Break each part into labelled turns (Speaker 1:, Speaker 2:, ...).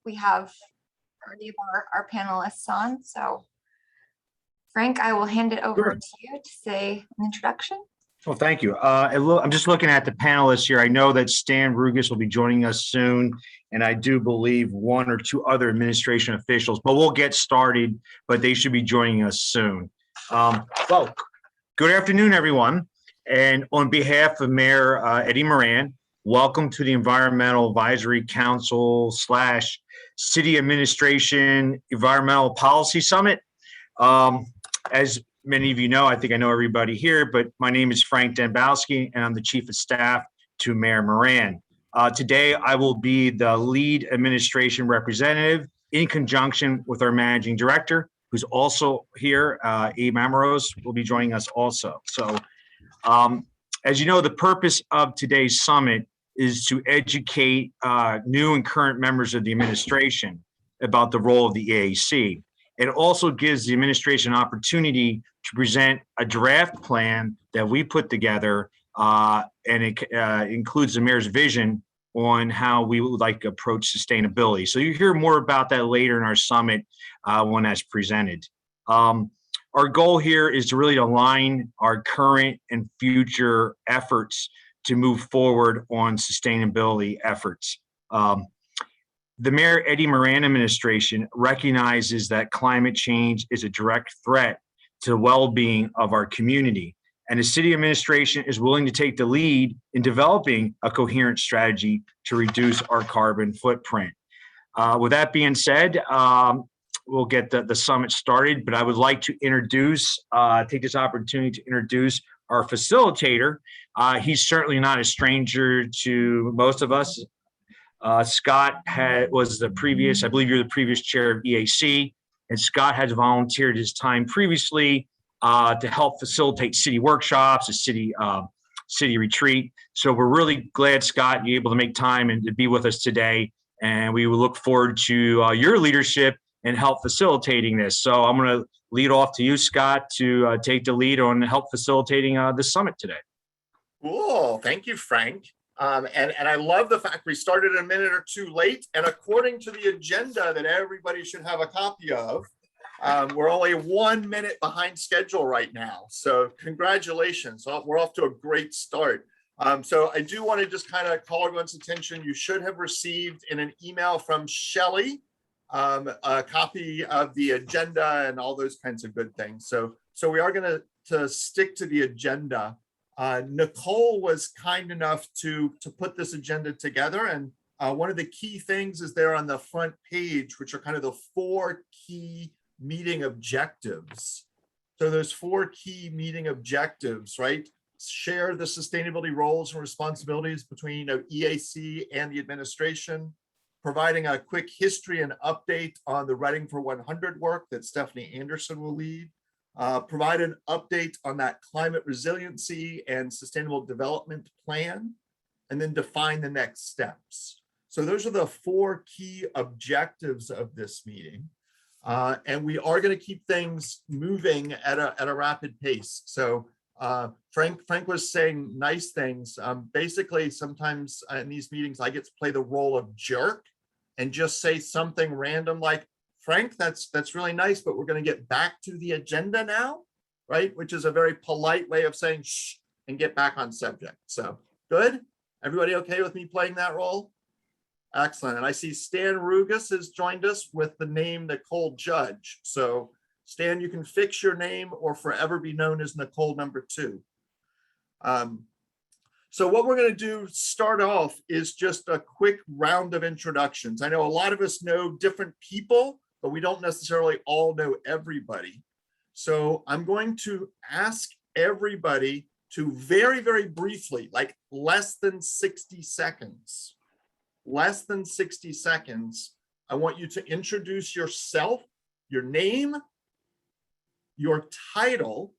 Speaker 1: We have already our panelists on. So Frank, I will hand it over to you to say an introduction.
Speaker 2: Well, thank you. I'm just looking at the panelists here. I know that Stan Rugas will be joining us soon, and I do believe one or two other administration officials, but we'll get started, but they should be joining us soon. Well, good afternoon, everyone. And on behalf of Mayor Eddie Moran, welcome to the Environmental Advisory Council / City Administration Environmental Policy Summit. As many of you know, I think I know everybody here, but my name is Frank Dembowski, and I'm the Chief of Staff to Mayor Moran. Today, I will be the lead administration representative in conjunction with our Managing Director, who's also here. Abe Amoros will be joining us also. So, as you know, the purpose of today's summit is to educate new and current members of the administration about the role of the EAC. It also gives the administration an opportunity to present a draft plan that we put together, and it includes the mayor's vision on how we would like to approach sustainability. So you hear more about that later in our summit when that's presented. Our goal here is to really align our current and future efforts to move forward on sustainability efforts. The Mayor Eddie Moran administration recognizes that climate change is a direct threat to the well-being of our community, and the city administration is willing to take the lead in developing a coherent strategy to reduce our carbon footprint. With that being said, we'll get the summit started, but I would like to take this opportunity to introduce our facilitator. He's certainly not a stranger to most of us. Scott was the previous, I believe you're the previous chair of EAC, and Scott has volunteered his time previously to help facilitate city workshops, a city retreat. So we're really glad, Scott, you're able to make time and to be with us today. And we will look forward to your leadership and help facilitating this. So I'm going to lead off to you, Scott, to take the lead on help facilitating this summit today.
Speaker 3: Cool. Thank you, Frank. And I love the fact we started a minute or two late, and according to the agenda that everybody should have a copy of, we're only 1 minute behind schedule right now. So congratulations. We're off to a great start. So I do want to just kind of call everyone's attention. You should have received in an email from Shelley a copy of the agenda and all those kinds of good things. So we are going to stick to the agenda. Nicole was kind enough to put this agenda together, and one of the key things is there on the front page, which are kind of the 4 key meeting objectives. So there's 4 key meeting objectives, right? Share the sustainability roles and responsibilities between EAC and the administration, providing a quick history and update on the Reading for 100 work that Stephanie Anderson will lead, provide an update on that climate resiliency and sustainable development plan, and then define the next steps. So those are the 4 key objectives of this meeting. And we are going to keep things moving at a rapid pace. So Frank was saying nice things. Basically, sometimes in these meetings, I get to play the role of jerk and just say something random like, Frank, that's really nice, but we're going to get back to the agenda now, right? Which is a very polite way of saying shh and get back on subject. So good. Everybody okay with me playing that role? Excellent. And I see Stan Rugas has joined us with the name Nicole Judge. So Stan, you can fix your name or forever be known as Nicole number 2. So what we're going to do, start off, is just a quick round of introductions. I know a lot of us know different people, but we don't necessarily all know everybody. So I'm going to ask everybody to very, very briefly, like less than 60 seconds, I want you to introduce yourself, your name, your title,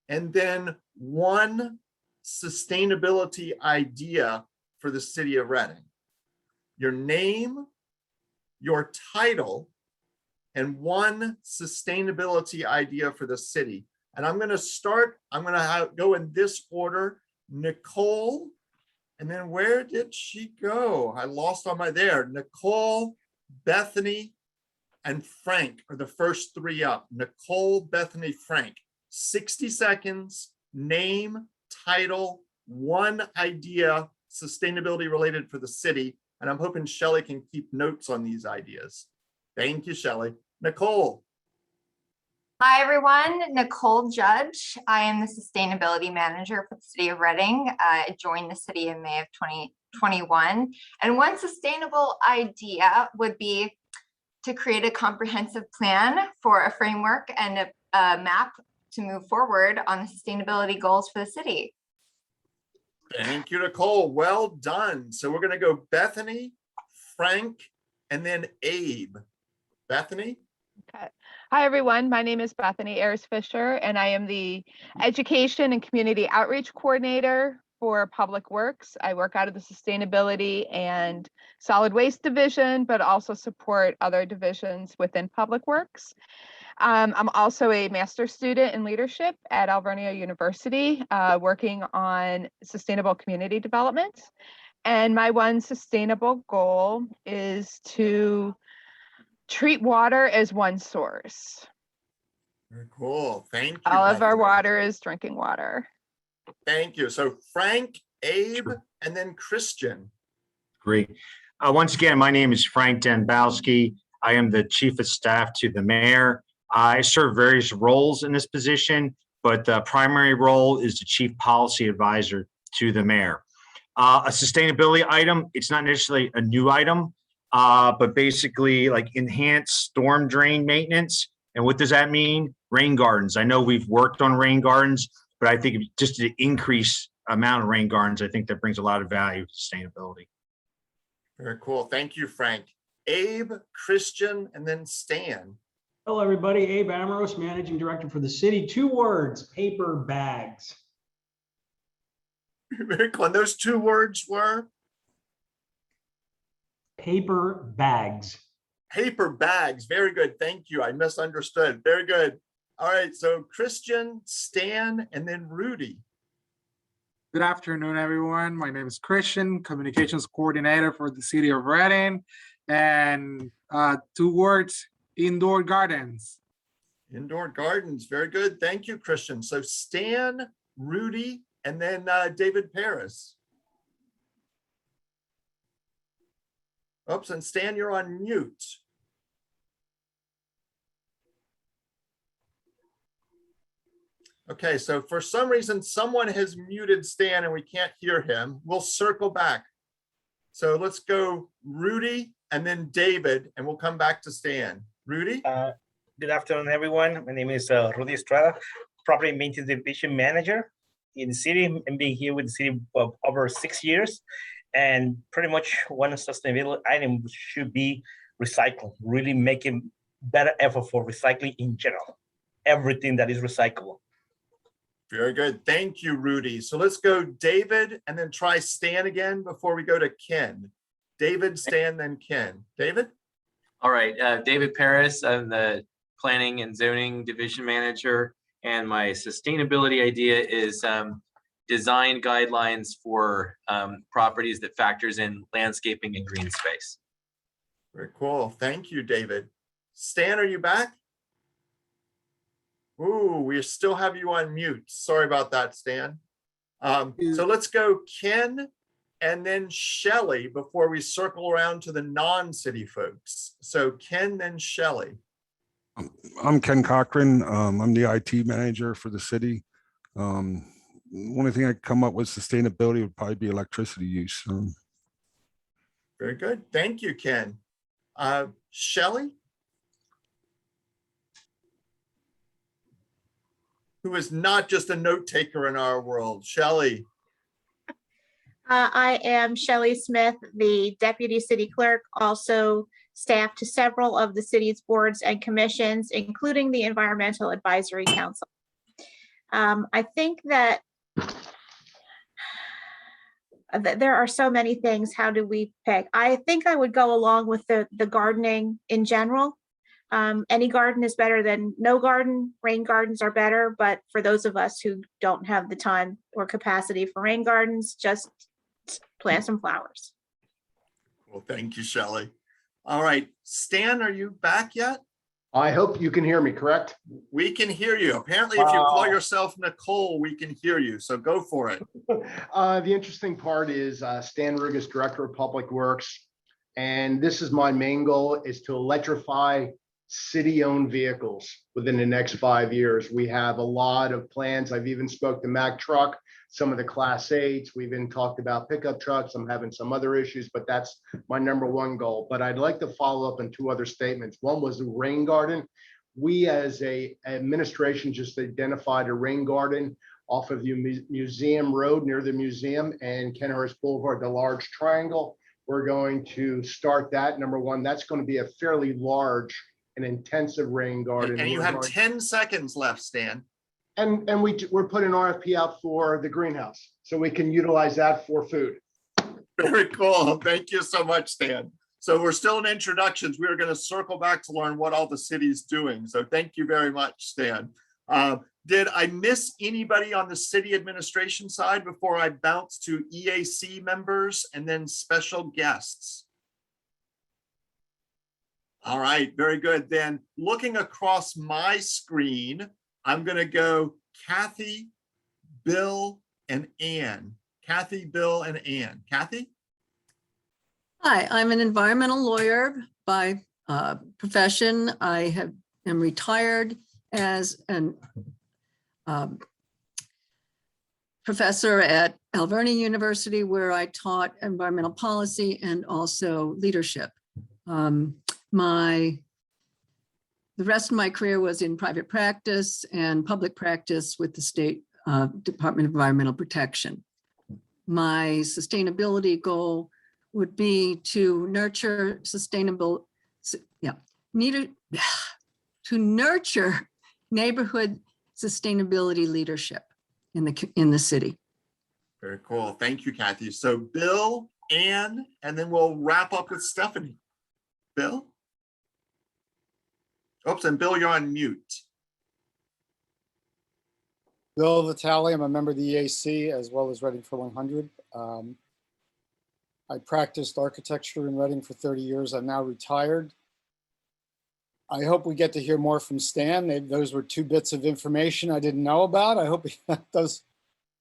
Speaker 3: and then one sustainability idea for the city of Reading. Your name, your title, and one sustainability idea for the city. And I'm going to go in this order: Nicole, And then where did she go? I lost on my there. Nicole, Bethany, and Frank are the first three up. Nicole, Bethany, Frank. 60 seconds, name, title, one idea, sustainability related for the city. And I'm hoping Shelley can keep notes on these ideas. Thank you, Shelley. Nicole.
Speaker 1: Hi, everyone. Nicole Judge. I am the Sustainability Manager for the City of Reading. I joined the city in May of 2021. And one sustainable idea would be to create a comprehensive plan for a framework and a map to move forward on the sustainability goals for the city.
Speaker 3: Thank you, Nicole. Well done. So we're going to go Bethany, Frank, and then Abe. Bethany?
Speaker 4: Okay. Hi, everyone. My name is Bethany Ayers Fisher, and I am the Education and Community Outreach Coordinator for Public Works. I work out of the Sustainability and Solid Waste Division, but also support other divisions within Public Works. I'm also a master's student in leadership at Alvernia University, working on sustainable community development. And my one sustainable goal is to treat water as one source.
Speaker 3: Very cool. Thank you.
Speaker 4: All of our
Speaker 3: Bethany.
Speaker 4: water is drinking water.
Speaker 3: Thank you. So Frank, Abe, and then Christian.
Speaker 2: Great. Once again, my name is Frank Denbowski. I am the Chief of Staff to the Mayor. I serve various roles in this position, but the primary role is the Chief Policy Advisor to the Mayor. A sustainability item, it's not necessarily a new item, but basically like enhanced storm drain maintenance. And what does that mean? Rain gardens. I know we've worked on rain gardens, but I think just the increased amount of rain gardens, I think that brings a lot of value to sustainability.
Speaker 3: Very cool. Thank you, Frank. Abe, Christian, and then Stan.
Speaker 5: Hello, everybody. Abe Amorous, Managing Director for the city. 2 words, paper bags.
Speaker 3: Very cool. And those 2 words were?
Speaker 5: Paper bags.
Speaker 3: Paper bags. Very good. Thank you. I misunderstood. Very good. All right. So Christian, Stan, and then Rudy.
Speaker 6: Good afternoon, everyone. My name is Christian, Communications Coordinator for the City of Reading. And 2 words, indoor gardens.
Speaker 3: Indoor gardens. Very good. Thank you, Christian. So Stan, Rudy, and then David Paris. Oops, and Stan, you're on mute. Okay, so for some reason, someone has muted Stan and we can't hear him. We'll circle back. So let's go Rudy and then David, and we'll come back to Stan. Rudy?
Speaker 7: Good afternoon, everyone. My name is Rudy Estrada, Property Maintenance Division Manager in the city, and being here with the city for over 6 years. And pretty much one sustainability item should be recycling, really making better effort for recycling in general, everything that is recyclable.
Speaker 3: Very good. Thank you, Rudy. So let's go David and then try Stan again before we go to Ken. David, Stan, then Ken. David?
Speaker 8: All right, David Paris. I'm the Planning and Zoning Division Manager, and my sustainability idea is design guidelines for properties that factors in landscaping and green space.
Speaker 3: Very cool. Thank you, David. Stan, are you back? Ooh, we still have you on mute. Sorry about that, Stan. So let's go Ken and then Shelley before we circle around to the non-city folks. So Ken, then Shelley.
Speaker 9: I'm Ken Cochran. I'm the IT manager for the city. Only thing I come up with sustainability would probably be electricity use.
Speaker 3: Very good. Thank you, Ken. Shelley? Who is not just a note taker in our world. Shelley.
Speaker 10: I am Shelley Smith, the Deputy City Clerk, also staff to several of the city's boards and commissions, including the Environmental Advisory Council. I think that there are so many things. How do we pick? I think I would go along with the gardening in general. Any garden is better than no garden. Rain gardens are better, but for those of us who don't have the time or capacity for rain gardens, just plant some flowers.
Speaker 3: Well, thank you, Shelley. All right, Stan, are you back yet?
Speaker 11: I hope you can hear me, correct?
Speaker 3: We can hear you. Apparently, if you call
Speaker 11: Wow.
Speaker 3: yourself Nicole, we can hear you. So go for it.
Speaker 11: The interesting part is Stan Rugas, Director of Public Works. And this is my main goal, is to electrify city-owned vehicles within the next 5 years. We have a lot of plans. I've even spoke to Mack Truck, some of the Class 8s. We've even talked about pickup trucks. I'm having some other issues, but that's my #1 goal. But I'd like to follow up on 2 other statements. One was the rain garden. We as a administration just identified a rain garden off of the Museum Road near the museum and Kenhurst Boulevard, the large triangle. We're going to start that. #1, that's going to be a fairly large and intensive rain garden.
Speaker 3: And you have 10 seconds left, Stan.
Speaker 11: And we're putting an RFP out for the greenhouse, so we can utilize that for food.
Speaker 3: Very cool. Thank you so much, Stan. So we're still in introductions. We are going to circle back to learn what all the city's doing. So thank you very much, Stan. Did I miss anybody on the city administration side before I bounce to EAC members and then special guests? All right, very good. Then looking across my screen, I'm going to go Kathy, Bill, and Ann. Kathy, Bill, and Ann. Kathy?
Speaker 12: Hi, I'm an environmental lawyer by profession. I am retired as an professor at Alverny University, where I taught environmental policy and also leadership. The rest of my career was in private practice and public practice with the State Department of Environmental Protection. My sustainability goal would be to nurture nurture neighborhood sustainability leadership in the city.
Speaker 3: Very cool. Thank you, Kathy. So Bill, Ann, and then we'll wrap up with Stephanie. Bill? Oops, and Bill, you're on mute.
Speaker 13: Bill Vitale, I'm a member of the EAC as well as Reading for 100. I practiced architecture in Reading for 30 years. I'm now retired. I hope we get to hear more from Stan. Those were 2 bits of information I didn't know about. I hope he does,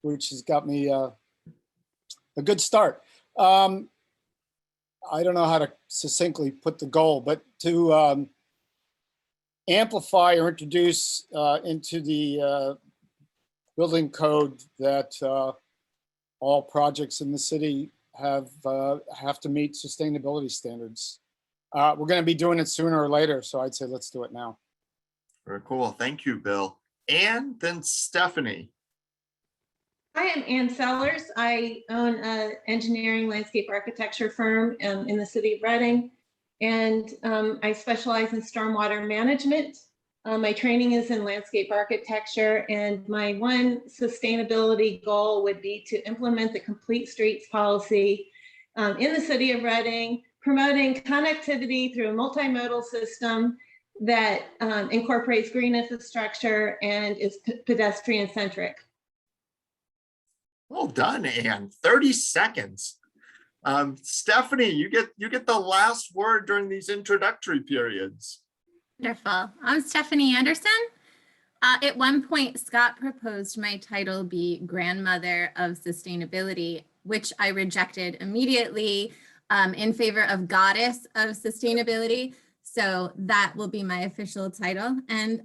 Speaker 13: which has got me a good start. I don't know how to succinctly put the goal, but to amplify or introduce into the building code that all projects in the city have to meet sustainability standards. We're going to be doing it sooner or later, so I'd say let's do it now.
Speaker 3: Very cool. Thank you, Bill. And then Stephanie.
Speaker 14: Hi, I'm Ann Sellers. I own an engineering landscape architecture firm in the city of Reading, and I specialize in stormwater management. My training is in landscape architecture, and my one sustainability goal would be to implement the complete streets policy in the city of Reading, promoting connectivity through a multimodal system that incorporates green infrastructure and is pedestrian centric.
Speaker 3: Well done, Ann. 30 seconds. Stephanie, you get the last word during these introductory periods.
Speaker 15: Wonderful. I'm Stephanie Anderson. At one point, Scott proposed my title be Grandmother of Sustainability, which I rejected immediately in favor of Goddess of Sustainability. So that will be my official title. And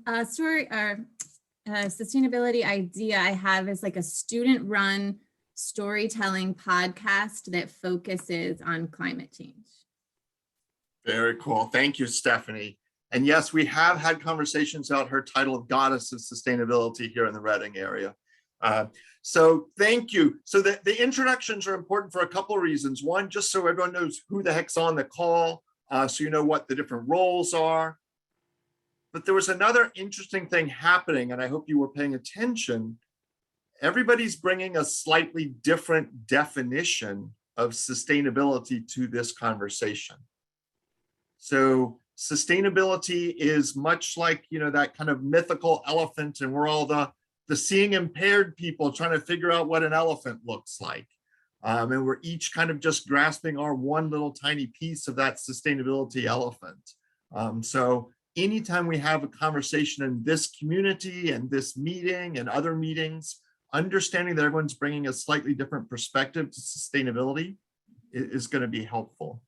Speaker 15: sustainability idea I have is like a student-run storytelling podcast that focuses on climate change.
Speaker 3: Very cool. Thank you, Stephanie. And yes, we have had conversations about her title of Goddess of Sustainability here in the Reading area. So thank you. So the introductions are important for a couple of reasons. One, just so everyone knows who the heck's on the call, so you know what the different roles are. But there was another interesting thing happening, and I hope you were paying attention. Everybody's bringing a slightly different definition of sustainability to this conversation. So sustainability is much like, you know, that kind of mythical elephant, and we're all the seeing impaired people trying to figure out what an elephant looks like. And we're each kind of just grasping our one little tiny piece of that sustainability elephant. So anytime we have a conversation in this community and this meeting and other meetings, understanding that everyone's bringing a slightly different perspective to sustainability is going to be helpful.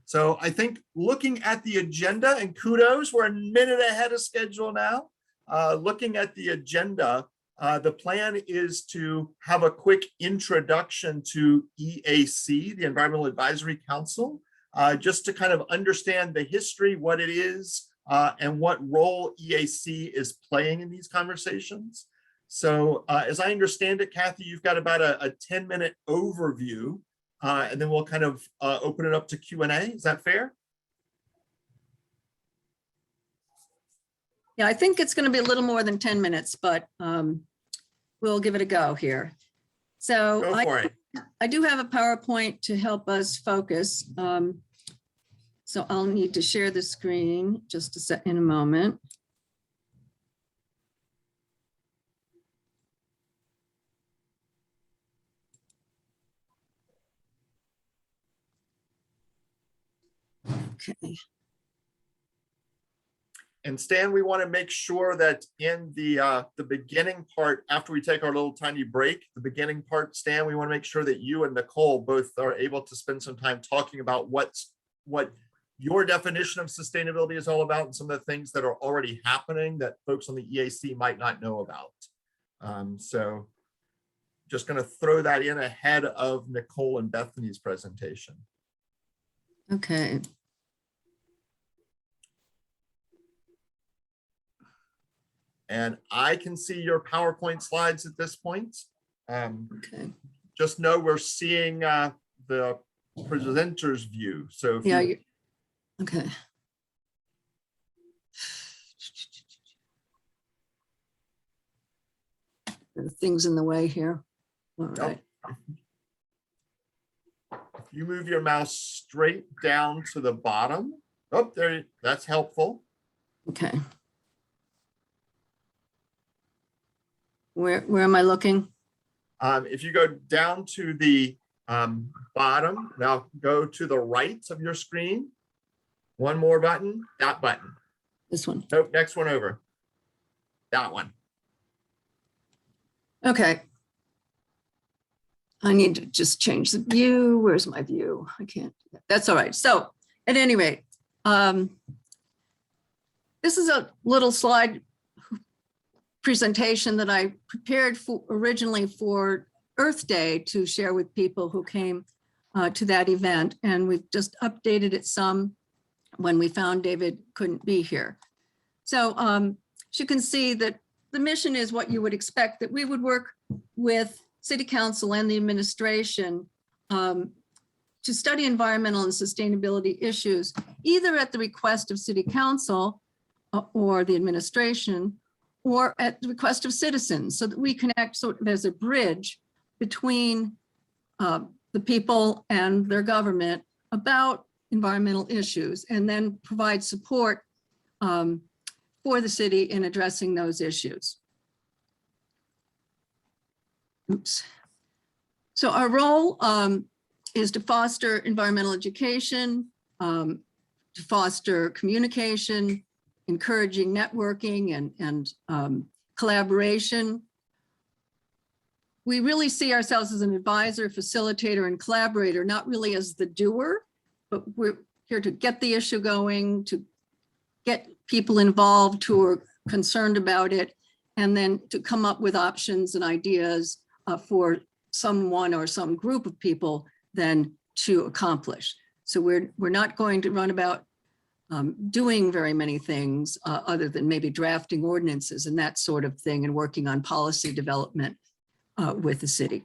Speaker 3: So I think looking at the agenda, and kudos, we're a minute ahead of schedule now. Looking at the agenda, the plan is to have a quick introduction to EAC, the Environmental Advisory Council, just to kind of understand the history, what it is, and what role EAC is playing in these conversations. So as I understand it, Kathy, you've got about a 10-minute overview, and then we'll kind of open it up to Q&A. Is that fair?
Speaker 12: Yeah, I think it's going to be a little more than 10 minutes, but we'll give it a go here. So
Speaker 3: Go for it.
Speaker 12: I do have a PowerPoint to help us focus. So I'll need to share the screen just in a moment. Okay.
Speaker 3: And Stan, we want to make sure that in the beginning part, after we take our little tiny break, the beginning part, Stan, we want to make sure that you and Nicole both are able to spend some time talking about what your definition of sustainability is all about and some of the things that are already happening that folks on the EAC might not know about. So just going to throw that in ahead of Nicole and Bethany's presentation.
Speaker 12: Okay.
Speaker 3: And I can see your PowerPoint slides at this point.
Speaker 12: Okay.
Speaker 3: Just know we're seeing the presenter's view. So if
Speaker 12: Yeah.
Speaker 3: you,
Speaker 12: Okay. There are things in the way here. All right.
Speaker 3: if you move your mouse straight down to the bottom, oh, there, that's helpful.
Speaker 12: Okay. Where am I looking?
Speaker 3: If you go down to the bottom, now go to the right of your screen. One more button, that button.
Speaker 12: This one.
Speaker 3: Nope, next one over. That one.
Speaker 12: Okay. I need to just change the view. Where's my view? I can't. That's all right. So at any rate, this is a little slide presentation that I prepared for originally for Earth Day to share with people who came to that event. And we've just updated it some when we found David couldn't be here. So as you can see that the mission is what you would expect, that we would work with City Council and the administration to study environmental and sustainability issues, either at the request of City Council or the administration, or at the request of citizens, so that we can act sort of as a bridge between the people and their government about environmental issues, and then provide support for the city in addressing those issues. Oops. So our role is to foster environmental education, to foster communication, encouraging networking and collaboration. We really see ourselves as an advisor, facilitator, and collaborator, not really as the doer, but we're here to get the issue going, to get people involved who are concerned about it, and then to come up with options and ideas for someone or some group of people then to accomplish. So we're not going to run about doing very many things other than maybe drafting ordinances and that sort of thing, and working on policy development with the city.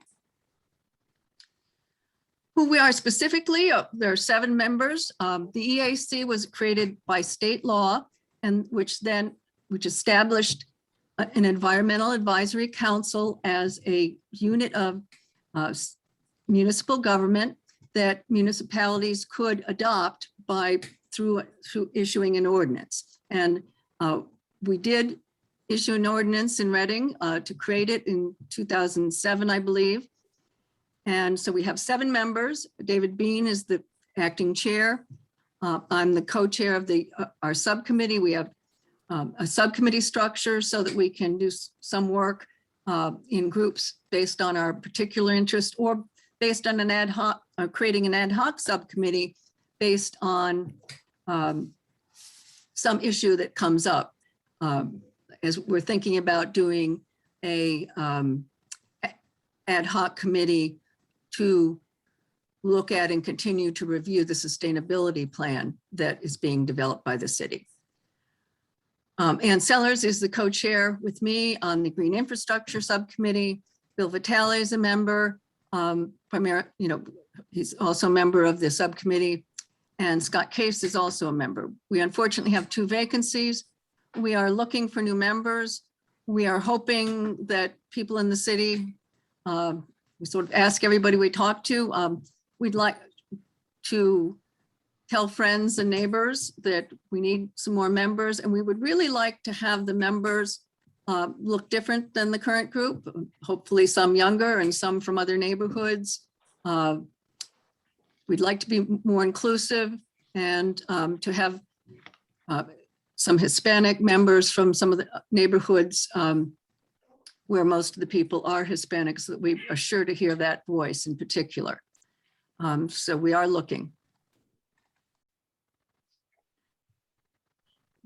Speaker 12: Who we are specifically, there are 7 members. The EAC was created by state law, and which established an environmental advisory council as a unit of municipal government that municipalities could adopt through issuing an ordinance. And we did issue an ordinance in Reading to create it in 2007, I believe. And so we have 7 members. David Bean is the acting chair. I'm the co-chair of our subcommittee. We have a subcommittee structure so that we can do some work in groups based on our particular interest, or based on an ad hoc, creating an ad hoc subcommittee based on some issue that comes up. As we're thinking about doing a ad hoc committee to look at and continue to review the sustainability plan that is being developed by the city. Ann Sellers is the co-chair with me on the Green Infrastructure Subcommittee. Bill Vitale is a member, he's also a member of the subcommittee, and Scott Case is also a member. We unfortunately have 2 vacancies. We are looking for new members. We are hoping that people in the city, we sort of ask everybody we talk to, we'd like to tell friends and neighbors that we need some more members, and we would really like to have the members look different than the current group, hopefully some younger and some from other neighborhoods. We'd like to be more inclusive and to have some Hispanic members from some of the neighborhoods where most of the people are Hispanic, so that we are sure to hear that voice in particular. So we are looking.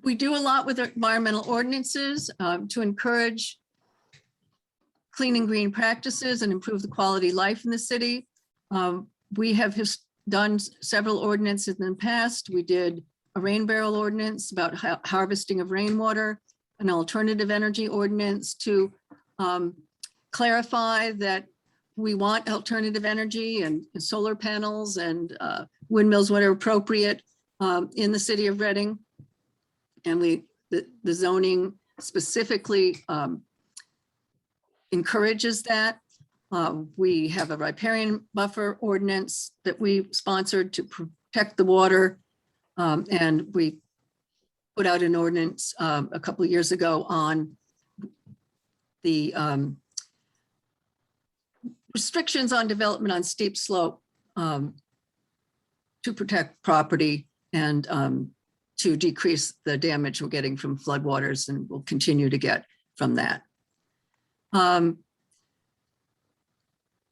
Speaker 12: We do a lot with environmental ordinances to encourage clean and green practices and improve the quality of life in the city. We have done several ordinances in the past. We did a rain barrel ordinance about harvesting of rainwater, an alternative energy ordinance to clarify that we want alternative energy and solar panels and windmills when appropriate in the city of Reading. And the zoning specifically encourages that. We have a riparian buffer ordinance that we sponsored to protect the water. And we put out an ordinance a couple of years ago on the restrictions on development on steep slope to protect property and to decrease the damage we're getting from floodwaters, and we'll continue to get from that.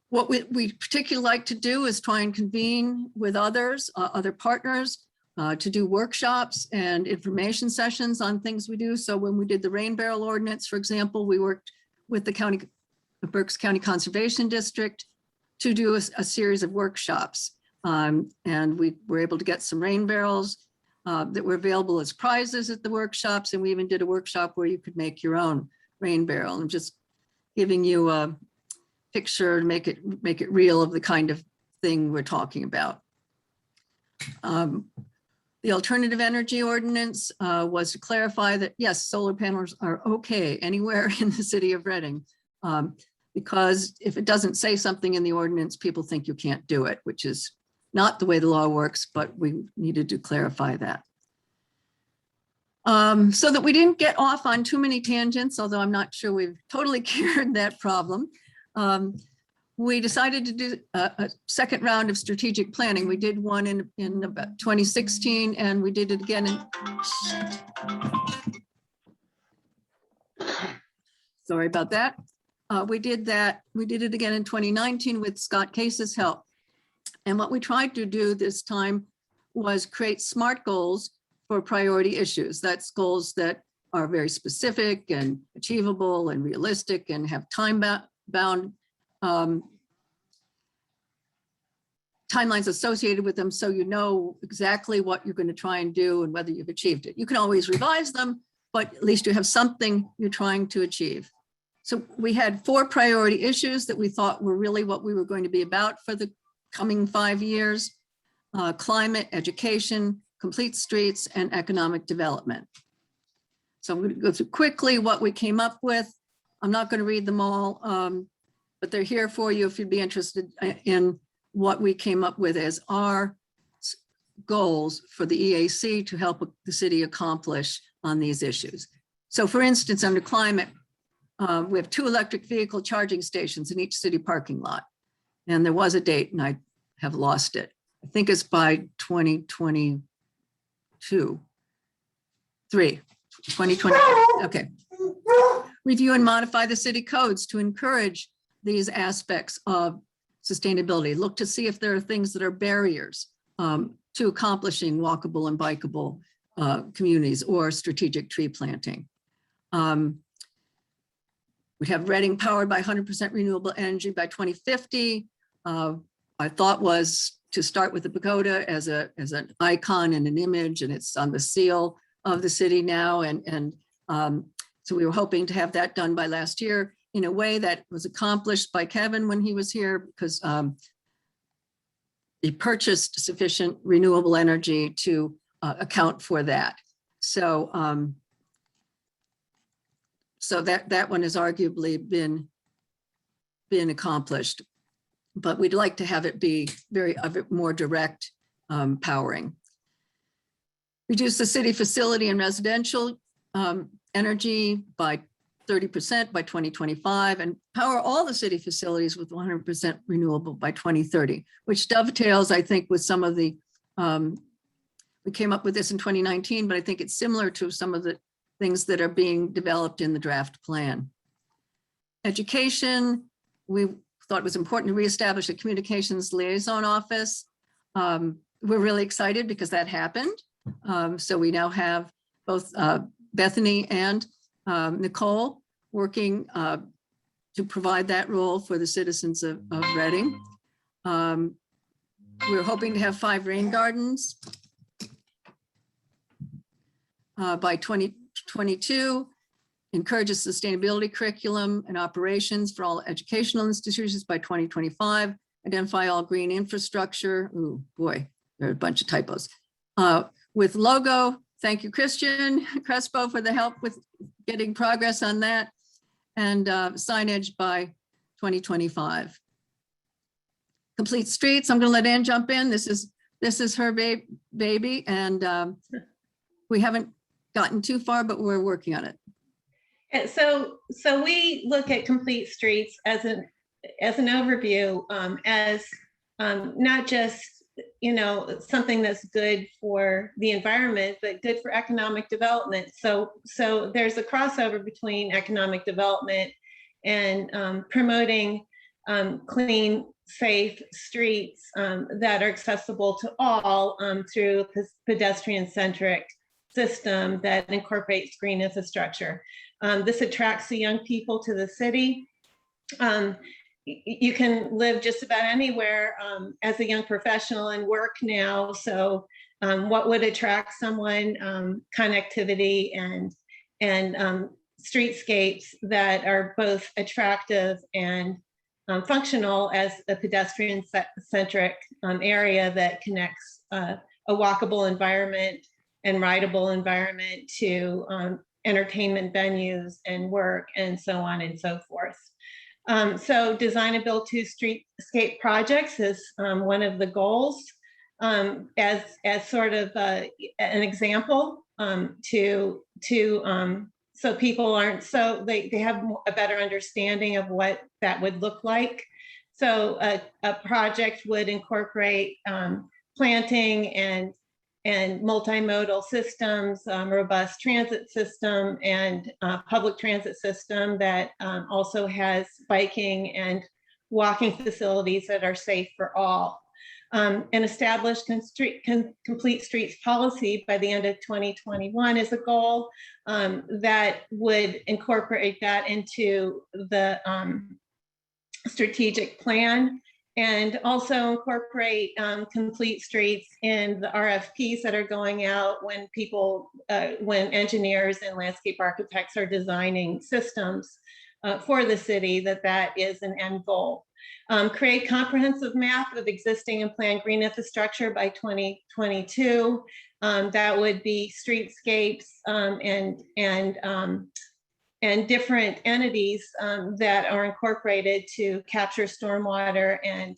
Speaker 12: What we particularly like to do is try and convene with others, other partners, to do workshops and information sessions on things we do. So when we did the rain barrel ordinance, for example, we worked with the Berks County Conservation District to do a series of workshops. And we were able to get some rain barrels that were available as prizes at the workshops. And we even did a workshop where you could make your own rain barrel. And just giving you a picture to make it real of the kind of thing we're talking about. The alternative energy ordinance was to clarify that, yes, solar panels are okay anywhere in the city of Reading. Because if it doesn't say something in the ordinance, people think you can't do it, which is not the way the law works, but we needed to clarify that. So that we didn't get off on too many tangents, although I'm not sure we've totally cured that problem. We decided to do a second round of strategic planning. We did one in about 2016, and we did it again in, sorry about that. We did it again in 2019 with Scott Case's help. And what we tried to do this time was create SMART goals for priority issues. That's goals that are very specific and achievable and realistic and have time-bound timelines associated with them, so you know exactly what you're going to try and do and whether you've achieved it. You can always revise them, but at least you have something you're trying to achieve. So we had 4 priority issues that we thought were really what we were going to be about for the coming 5 years: climate, education, complete streets, and economic development. So I'm going to go through quickly what we came up with. I'm not going to read them all, but they're here for you if you'd be interested in what we came up with as our goals for the EAC to help the city accomplish on these issues. So for instance, under climate, we have 2 electric vehicle charging stations in each city parking lot. And there was a date and I have lost it. I think it's by 2020. 2020. Okay. Review and modify the city codes to encourage these aspects of sustainability. Look to see if there are things that are barriers to accomplishing walkable and bikeable communities or strategic tree planting. We have Reading powered by 100% renewable energy by 2050. My thought was to start with the pagoda as an icon and an image, and it's on the seal of the city now. So we were hoping to have that done by last year in a way that was accomplished by Kevin when he was here, because he purchased sufficient renewable energy to account for that. So that one has arguably been accomplished, but we'd like to have it be more direct powering. Reduce the city facility and residential energy by 30% by 2025, and power all the city facilities with 100% renewable by 2030, which dovetails, I think, with some of the, we came up with this in 2019, but I think it's similar to some of the things that are being developed in the draft plan. Education, we thought it was important to reestablish a communications liaison office. We're really excited because that happened. So we now have both Bethany and Nicole working to provide that role for the citizens of Reading. We're hoping to have 5 rain gardens by 2022, encourages sustainability curriculum and operations for all educational institutions by 2025, identify all green infrastructure. Oh boy, there are a bunch of typos. With logo, thank you, Christian Crespo, for the help with getting progress on that, and signage by 2025. Complete streets, I'm gonna let Ann jump in. This is her baby, and we haven't gotten too far, but we're working on it.
Speaker 14: And so we look at complete streets as an overview, as not just, you know, something that's good for the environment, but good for economic development. So there's a crossover between economic development and promoting clean, safe streets that are accessible to all through a pedestrian-centric system that incorporates green infrastructure. This attracts the young people to the city. You can live just about anywhere as a young professional and work now. So what would attract someone? Connectivity and streetscapes that are both attractive and functional as a pedestrian-centric area that connects a walkable environment and rideable environment to entertainment venues and work and so on and so forth. So design and build 2 streetscape projects is one of the goals, as sort of an example so people aren't they have a better understanding of what that would look like. So a project would incorporate planting and multimodal systems, robust transit system, and public transit system that also has biking and walking facilities that are safe for all. And establish complete streets policy by the end of 2021 is a goal that would incorporate that into the strategic plan, and also incorporate complete streets in the RFPs that are going out when when engineers and landscape architects are designing systems for the city, that is an end goal. Create comprehensive map of existing and planned green infrastructure by 2022. That would be streetscapes and different entities that are incorporated to capture stormwater and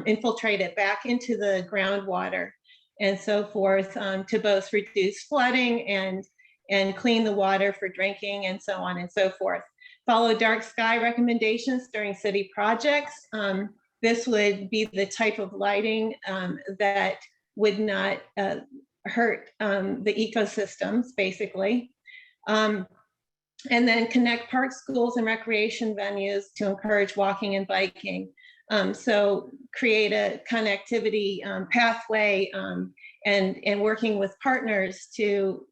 Speaker 14: infiltrate it back into the groundwater and so forth, to both reduce flooding and clean the water for drinking and so on and so forth. follow dark sky recommendations during city projects. This would be the type of lighting that would not hurt the ecosystems, basically. And then connect parks, schools, and recreation venues to encourage walking and biking. So create a connectivity pathway and working with partners to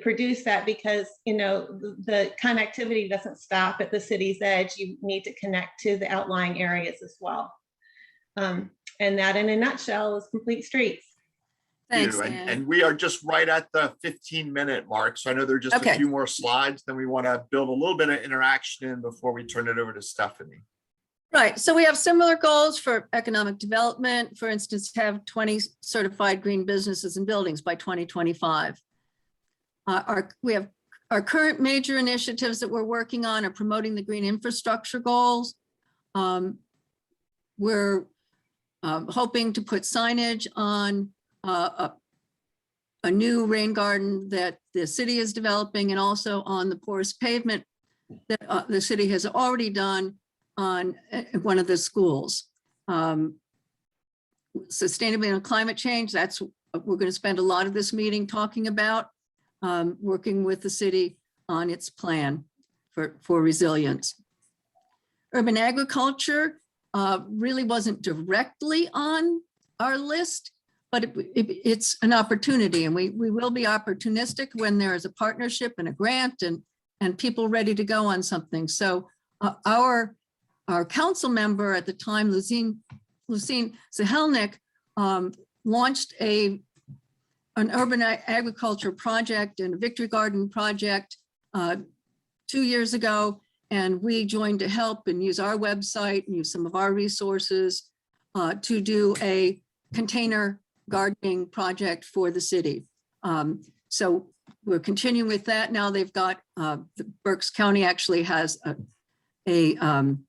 Speaker 14: produce that, because the connectivity doesn't stop at the city's edge. You need to connect to the outlying areas as well. And that in a nutshell is complete streets.
Speaker 12: Thanks,
Speaker 3: and we are just right at the 15-minute mark. So I know there are just a few more slides. Then we want to build a little bit of interaction in before we turn it over to Stephanie.
Speaker 12: Right. So we have similar goals for economic development. For instance, have 20 certified green businesses and buildings by 2025. We have our current major initiatives that we're working on are promoting the green infrastructure goals. We're hoping to put signage on a new rain garden that the city is developing, and also on the porous pavement that the city has already done on one of the schools. Sustainability and climate change, that's what we're going to spend a lot of this meeting talking about, working with the city on its plan for resilience. Urban agriculture really wasn't directly on our list, but it's an opportunity, and we will be opportunistic when there is a partnership and a grant and people ready to go on something. So our council member at the time, Lucine Zahelnik, launched an urban agriculture project and a victory garden project 2 years ago, and we joined to help and use our website and use some of our resources to do a container gardening project for the city. So we're continuing with that. Now they've got, the Berks County actually has an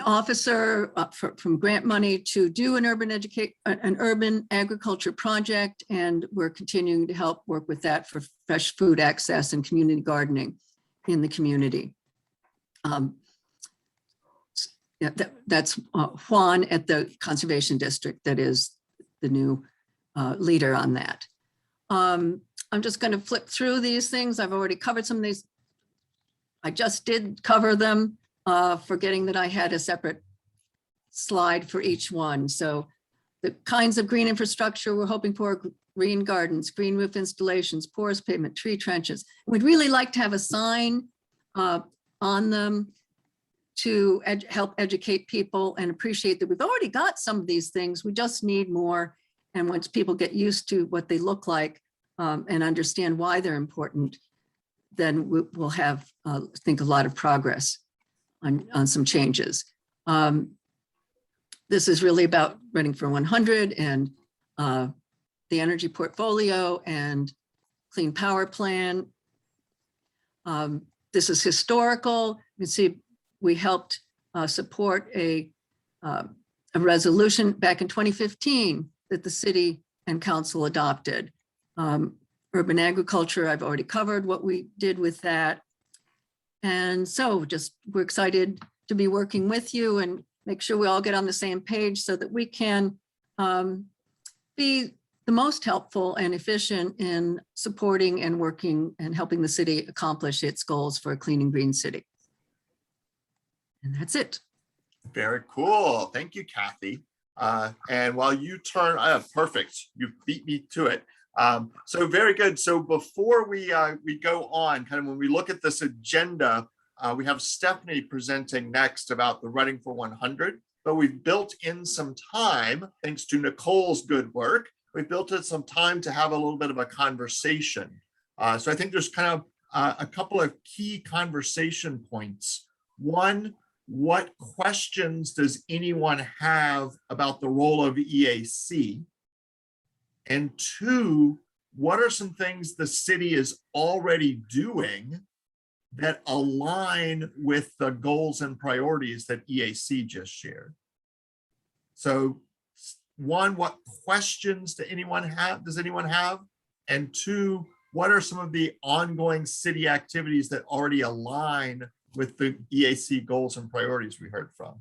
Speaker 12: officer from grant money to do an urban agriculture project, and we're continuing to help work with that for fresh food access and community gardening in the community. Yeah, that's Juan at the Conservation District that is the new leader on that. I'm just going to flip through these things. I've already covered some of these. I just did cover them, forgetting that I had a separate slide for each one. So the kinds of green infrastructure we're hoping for: green gardens, green roof installations, porous pavement, tree trenches. We'd really like to have a sign on them to help educate people and appreciate that we've already got some of these things. We just need more. And once people get used to what they look like and understand why they're important, then we'll have, I think, a lot of progress on some changes. This is really about Reading for 100 and the energy portfolio and clean power plan. This is historical. You can see we helped support a resolution back in 2015 that the city and council adopted. Urban agriculture, I've already covered what we did with that. And so we're excited to be working with you and make sure we all get on the same page so that we can be the most helpful and efficient in supporting and working and helping the city accomplish its goals for a clean and green city. And that's it.
Speaker 3: Very cool. Thank you, Kathy. And while you turn, perfect. You beat me to it. So very good. So before we go on, kind of when we look at this agenda, we have Stephanie presenting next about the Reading for 100, but we've built in some time, thanks to Nicole's good work, we've built in some time to have a little bit of a conversation. So I think there's kind of a couple of key conversation points. One, what questions does anyone have about the role of EAC? And two, what are some things the city is already doing that align with the goals and priorities that EAC just shared? So one, what questions does anyone have? And two, what are some of the ongoing city activities that already align with the EAC goals and priorities we heard from?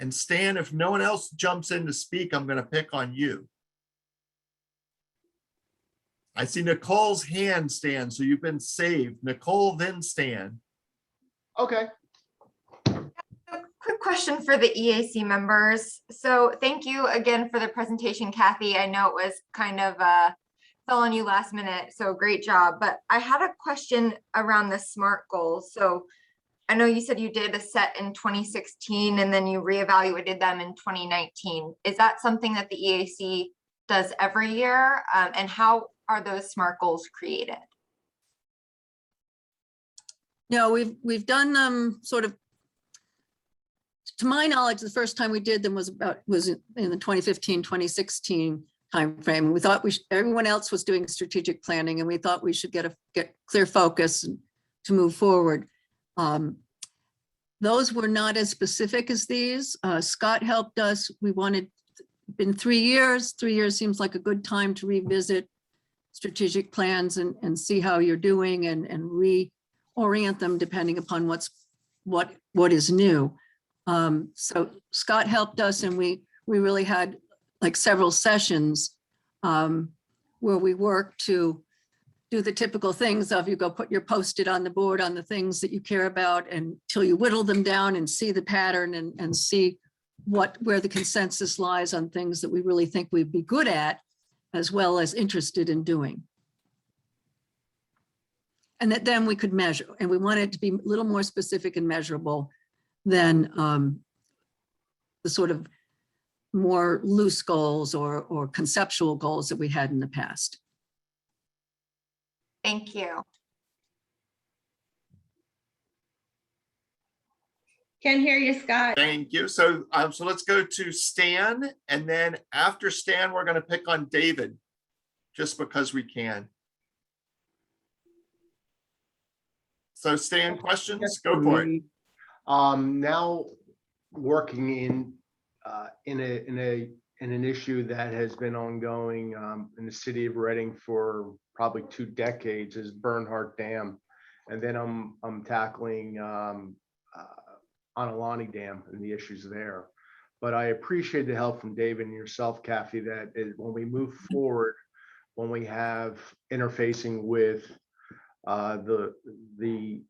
Speaker 3: And Stan, if no one else jumps in to speak, I'm going to pick on you. I see Nicole's hand, Stan, so you've been saved. Nicole, then Stan.
Speaker 11: Okay.
Speaker 1: Quick question for the EAC members. So thank you again for the presentation, Kathy. I know it was kind of fell on you last minute, so great job. But I had a question around the SMART goals. So I know you said you did a set in 2016 and then you reevaluated them in 2019. Is that something that the EAC does every year? And how are those SMART goals created?
Speaker 12: No, we've done them sort of, to my knowledge, the first time we did them was in the 2015, 2016 timeframe. We thought everyone else was doing strategic planning, and we thought we should get clear focus to move forward. Those were not as specific as these. Scott helped us. Been 3 years. 3 years seems like a good time to revisit strategic plans and see how you're doing and reorient them depending upon what is new. So Scott helped us, and we really had like several sessions where we worked to do the typical things of you go put your Post-it on the board on the things that you care about until you whittle them down and see the pattern and see where the consensus lies on things that we really think we'd be good at, as well as interested in doing. And that then we could measure, and we wanted it to be a little more specific and measurable than the sort of more loose goals or conceptual goals that we had in the past.
Speaker 1: Thank you.
Speaker 14: Can't hear you, Scott.
Speaker 3: Thank you. So, so let's go to Stan, and then after Stan, we're going to pick on David, just because we can. So, Stan, questions? Go for it.
Speaker 11: Now working in an issue that has been ongoing in the city of Reading for probably 2 decades is Bernhardt Dam, and then I'm tackling Onalani Dam and the issues there. But I appreciate the help from David and yourself, Kathy, that when we move forward, when we have interfacing with the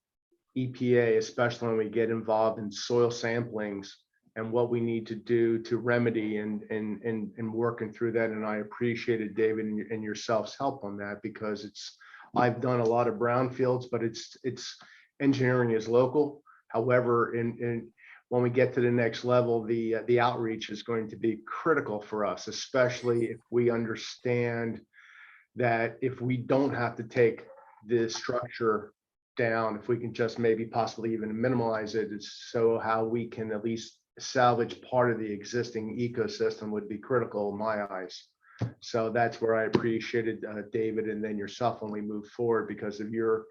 Speaker 11: EPA, especially when we get involved in soil samplings and what we need to do to remedy and working through that. And I appreciated David and yourself's help on that, because I've done a lot of brownfields, but it's engineering is local. However, when we get to the next level, the outreach is going to be critical for us, especially if we understand that if we don't have to take the structure down, if we can just maybe possibly even minimize it, so how we can at least salvage part of the existing ecosystem would be critical in my eyes. So that's where I appreciated David and then yourself when we move forward, because of your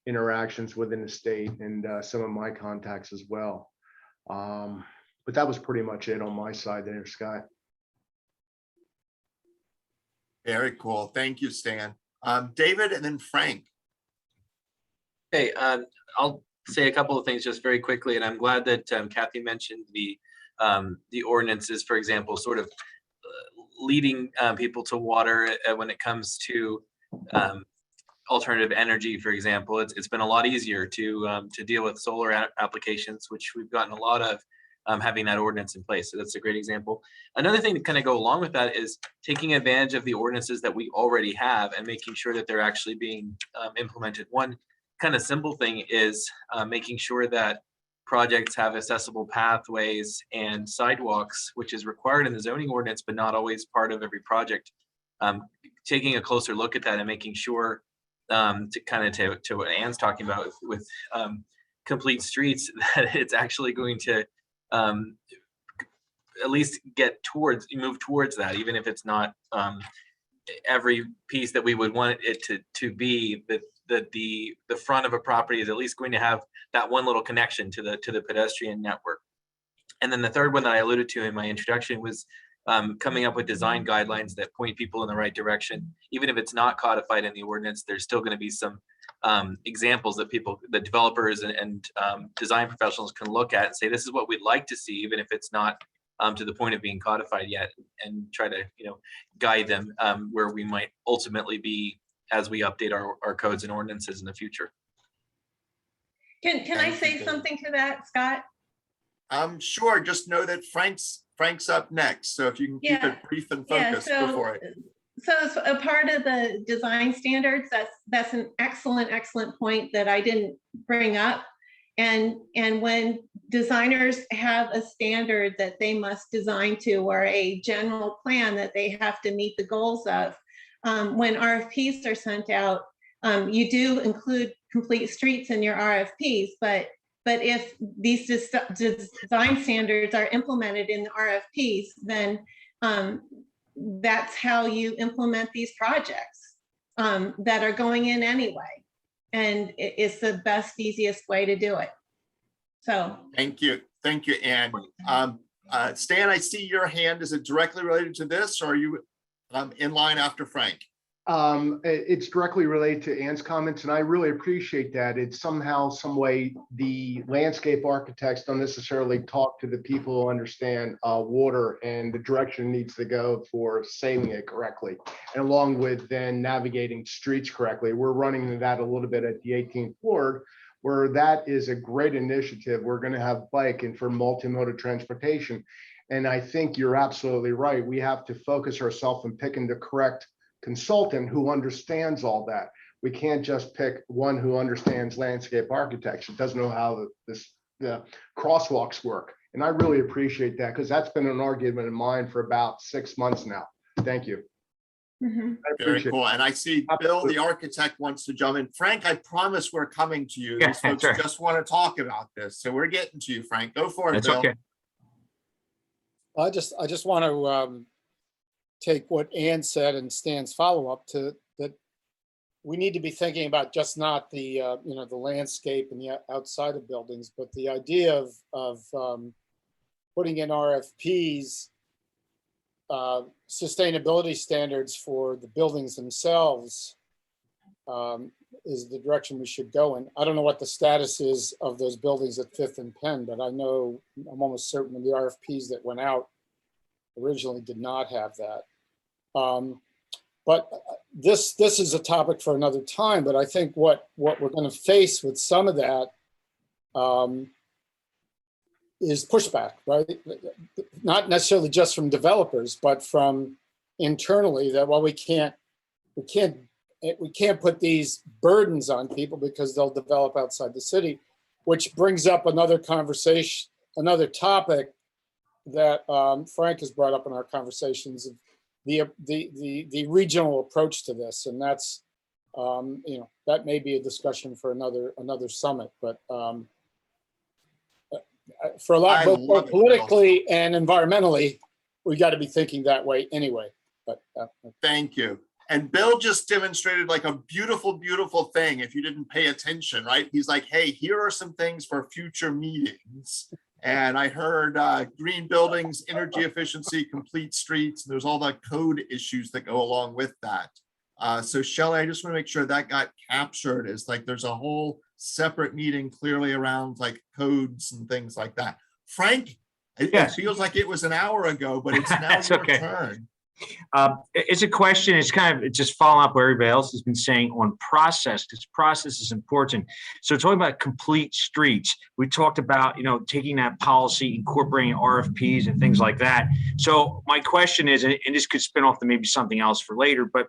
Speaker 11: interactions within the state and some of my contacts as well. But that was pretty much it on my side there, Scott.
Speaker 3: Very cool. Thank you, Stan. David and then Frank.
Speaker 8: Hey, I'll say a couple of things just very quickly, and I'm glad that Kathy mentioned the ordinances, for example, sort of leading people to water when it comes to alternative energy, for example. It's been a lot easier to deal with solar applications, which we've gotten a lot of having that ordinance in place. So that's a great example. Another thing to kind of go along with that is taking advantage of the ordinances that we already have and making sure that they're actually being implemented. One kind of simple thing is making sure that projects have accessible pathways and sidewalks, which is required in the zoning ordinance, but not always part of every project. Taking a closer look at that and making sure to what Ann's talking about with complete streets, that it's actually going to at least move towards that, even if it's not every piece that we would want it to be. That the front of a property is at least going to have that one little connection to the pedestrian network. And then the third one that I alluded to in my introduction was coming up with design guidelines that point people in the right direction. Even if it's not codified in the ordinance, there's still going to be some examples that the developers and design professionals can look at and say, this is what we'd like to see, even if it's not to the point of being codified yet, and try to, guide them where we might ultimately be as we update our codes and ordinances in the future.
Speaker 14: Can I say something to that, Scott?
Speaker 3: Sure. Just know that Frank's up next. So if you can keep it brief and focused, go for it.
Speaker 14: So as a part of the design standards, that's an excellent point that I didn't bring up. And when designers have a standard that they must design to, or a general plan that they have to meet the goals of, when RFPs are sent out, you do include complete streets in your RFPs, but if these design standards are implemented in the RFPs, then that's how you implement these projects that are going in anyway. And it's the best, easiest way to do it. So.
Speaker 3: Thank you, Ann. Stan, I see your hand. Is it directly related to this, or are you in line after Frank?
Speaker 11: It's directly related to Ann's comments, and I really appreciate that. It's somehow, some way, the landscape architects don't necessarily talk to the people who understand water and the direction it needs to go for saving it correctly, and along with then navigating streets correctly. We're running that a little bit at the 18th ward, where that is a great initiative. We're going to have bike and for multimodal transportation. And I think you're absolutely right. We have to focus ourselves on picking the correct consultant who understands all that. We can't just pick one who understands landscape architecture, doesn't know how the crosswalks work. And I really appreciate that, because that's been an argument of mine for about 6 months now. Thank you.
Speaker 14: Mm-hmm.
Speaker 3: Very cool. And I see Bill, the architect, wants to jump in. Frank, I promise we're coming to you. These folks just want to talk about this. So we're getting to you, Frank. Go for it, Bill.
Speaker 2: Okay.
Speaker 13: I just want to take what Ann said and Stan's follow-up to that. We need to be thinking about just not the the landscape and the outside of buildings, but the idea of putting in RFPs sustainability standards for the buildings themselves is the direction we should go in. I don't know what the status is of those buildings at 5th and Penn, but I'm almost certain the RFPs that went out originally did not have that. But this is a topic for another time, but I think what we're going to face with some of that is pushback, right? Not necessarily just from developers, but from internally, that we can't put these burdens on people because they'll develop outside the city, which brings up another conversation, another topic that Frank has brought up in our conversations, of the regional approach to this. And that's that may be a discussion for another summit, but for a lot, both politically and environmentally, we got to be thinking that way anyway. But
Speaker 3: thank you. And Bill just demonstrated like a beautiful, beautiful thing. If you didn't pay attention, right? He's like, hey, here are some things for future meetings. And I heard green buildings, energy efficiency, complete streets. And there's all the code issues that go along with that. So Shelley, I just want to make sure that got captured. Is like there's a whole separate meeting clearly around like codes and things like that. Frank, it feels like it was an hour ago, but it's now your turn.
Speaker 2: It's a question. It's just following up what everybody else has been saying on process, because process is important. So talking about complete streets, we talked about, taking that policy, incorporating RFPs and things like that. So my question is, and this could spin off to maybe something else for later, but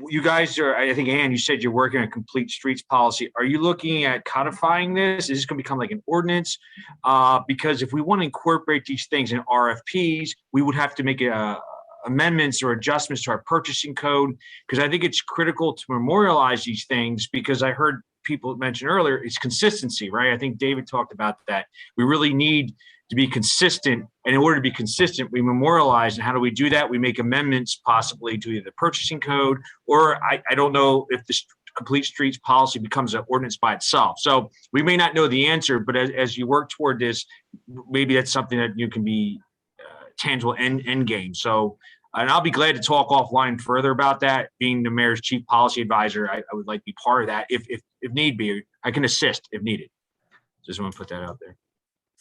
Speaker 2: you guys are, I think, Ann, you said you're working on a complete streets policy. Are you looking at codifying this? Is this going to become like an ordinance? Because if we want to incorporate these things in RFPs, we would have to make amendments or adjustments to our purchasing code, because I think it's critical to memorialize these things, because I heard people mention earlier, it's consistency, right? I think David talked about that. We really need to be consistent. And in order to be consistent, we memorialize. And how do we do that? We make amendments possibly to either the purchasing code, or I don't know if this complete streets policy becomes an ordinance by itself. So we may not know the answer, but as you work toward this, maybe that's something that you can be tangible end game. So, and I'll be glad to talk offline further about that. Being the mayor's chief policy advisor, I would like to be part of that if need be. I can assist if needed. Just want to put that out there.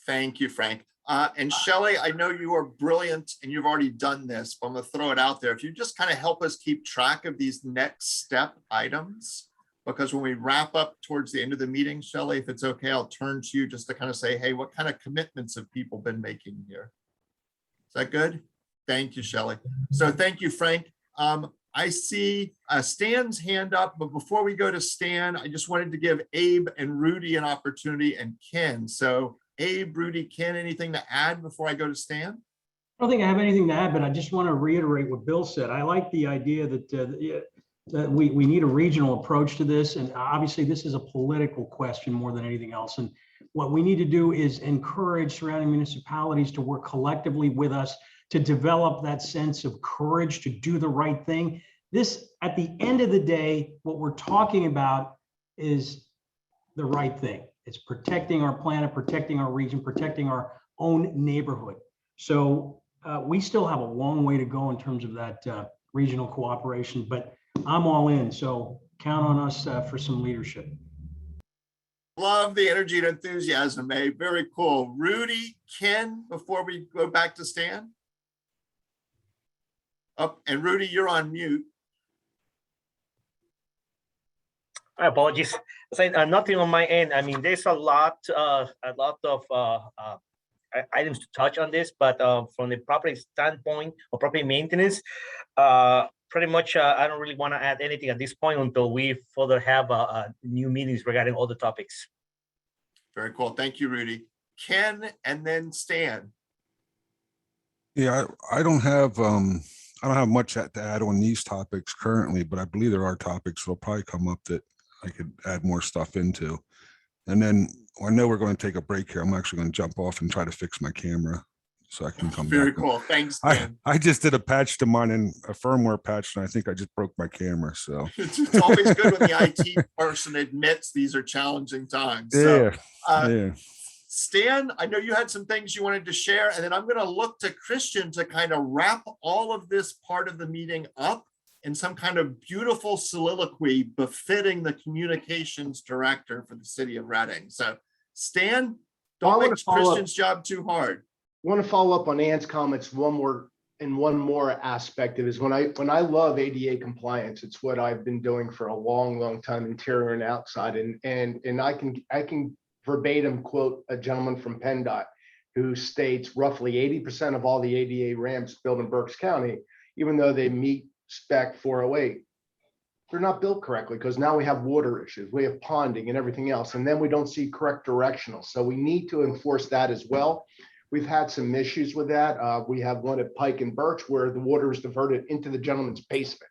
Speaker 3: Thank you, Frank. And Shelley, I know you are brilliant and you've already done this, but I'm going to throw it out there. If you just kind of help us keep track of these next step items, because when we wrap up towards the end of the meeting, Shelley, if it's okay, I'll turn to you just to kind of say, hey, what kind of commitments have people been making here? Is that good? Thank you, Shelley. So thank you, Frank. I see Stan's hand up, but before we go to Stan, I just wanted to give Abe and Rudy an opportunity, and Ken. So Abe, Rudy, Ken, anything to add before I go to Stan?
Speaker 5: I don't think I have anything to add, but I just want to reiterate what Bill said. I like the idea that we need a regional approach to this. And obviously this is a political question more than anything else. And what we need to do is encourage surrounding municipalities to work collectively with us to develop that sense of courage to do the right thing. This, at the end of the day, what we're talking about is the right thing. It's protecting our planet, protecting our region, protecting our own neighborhood. So we still have a long way to go in terms of that regional cooperation, but I'm all in. So count on us for some leadership.
Speaker 3: Love the energy and enthusiasm, Abe. Very cool. Rudy, Ken, before we go back to Stan. Oh, and Rudy, you're on mute.
Speaker 7: Apologies. Nothing on my end. I mean, there's a lot of items to touch on this, but from the property standpoint or property maintenance, pretty much I don't really want to add anything at this point until we further have new meetings regarding all the topics.
Speaker 3: Very cool. Thank you, Rudy. Ken, and then Stan.
Speaker 9: Yeah, I don't have much to add on these topics currently, but I believe there are topics that'll probably come up that I could add more stuff into. And then I know we're going to take a break here. I'm actually going to jump off and try to fix my camera so I can come back.
Speaker 3: Very cool. Thanks, Dan.
Speaker 9: I just did a patch to mine, and a firmware patch, and I think I just broke my camera. So
Speaker 3: it's always good when the IT person admits these are challenging times.
Speaker 9: Yeah.
Speaker 3: So,
Speaker 9: yeah.
Speaker 3: Stan, I know you had some things you wanted to share, and then I'm going to look to Christian to kind of wrap all of this part of the meeting up in some kind of beautiful soliloquy befitting the communications director for the city of Reading. So Stan, don't make Christian's job too hard.
Speaker 11: I want to follow up on Ann's comments one more aspect of it is when I love ADA compliance, it's what I've been doing for a long time, interior and outside. And I can verbatim quote a gentleman from PennDOT who states roughly 80% of all the ADA ramps built in Berks County, even though they meet spec 408, they're not built correctly because now we have water issues, we have ponding and everything else, and then we don't see correct directional. So we need to enforce that as well. We've had some issues with that. We have one at Pike and Birch where the water is diverted into the gentleman's basement,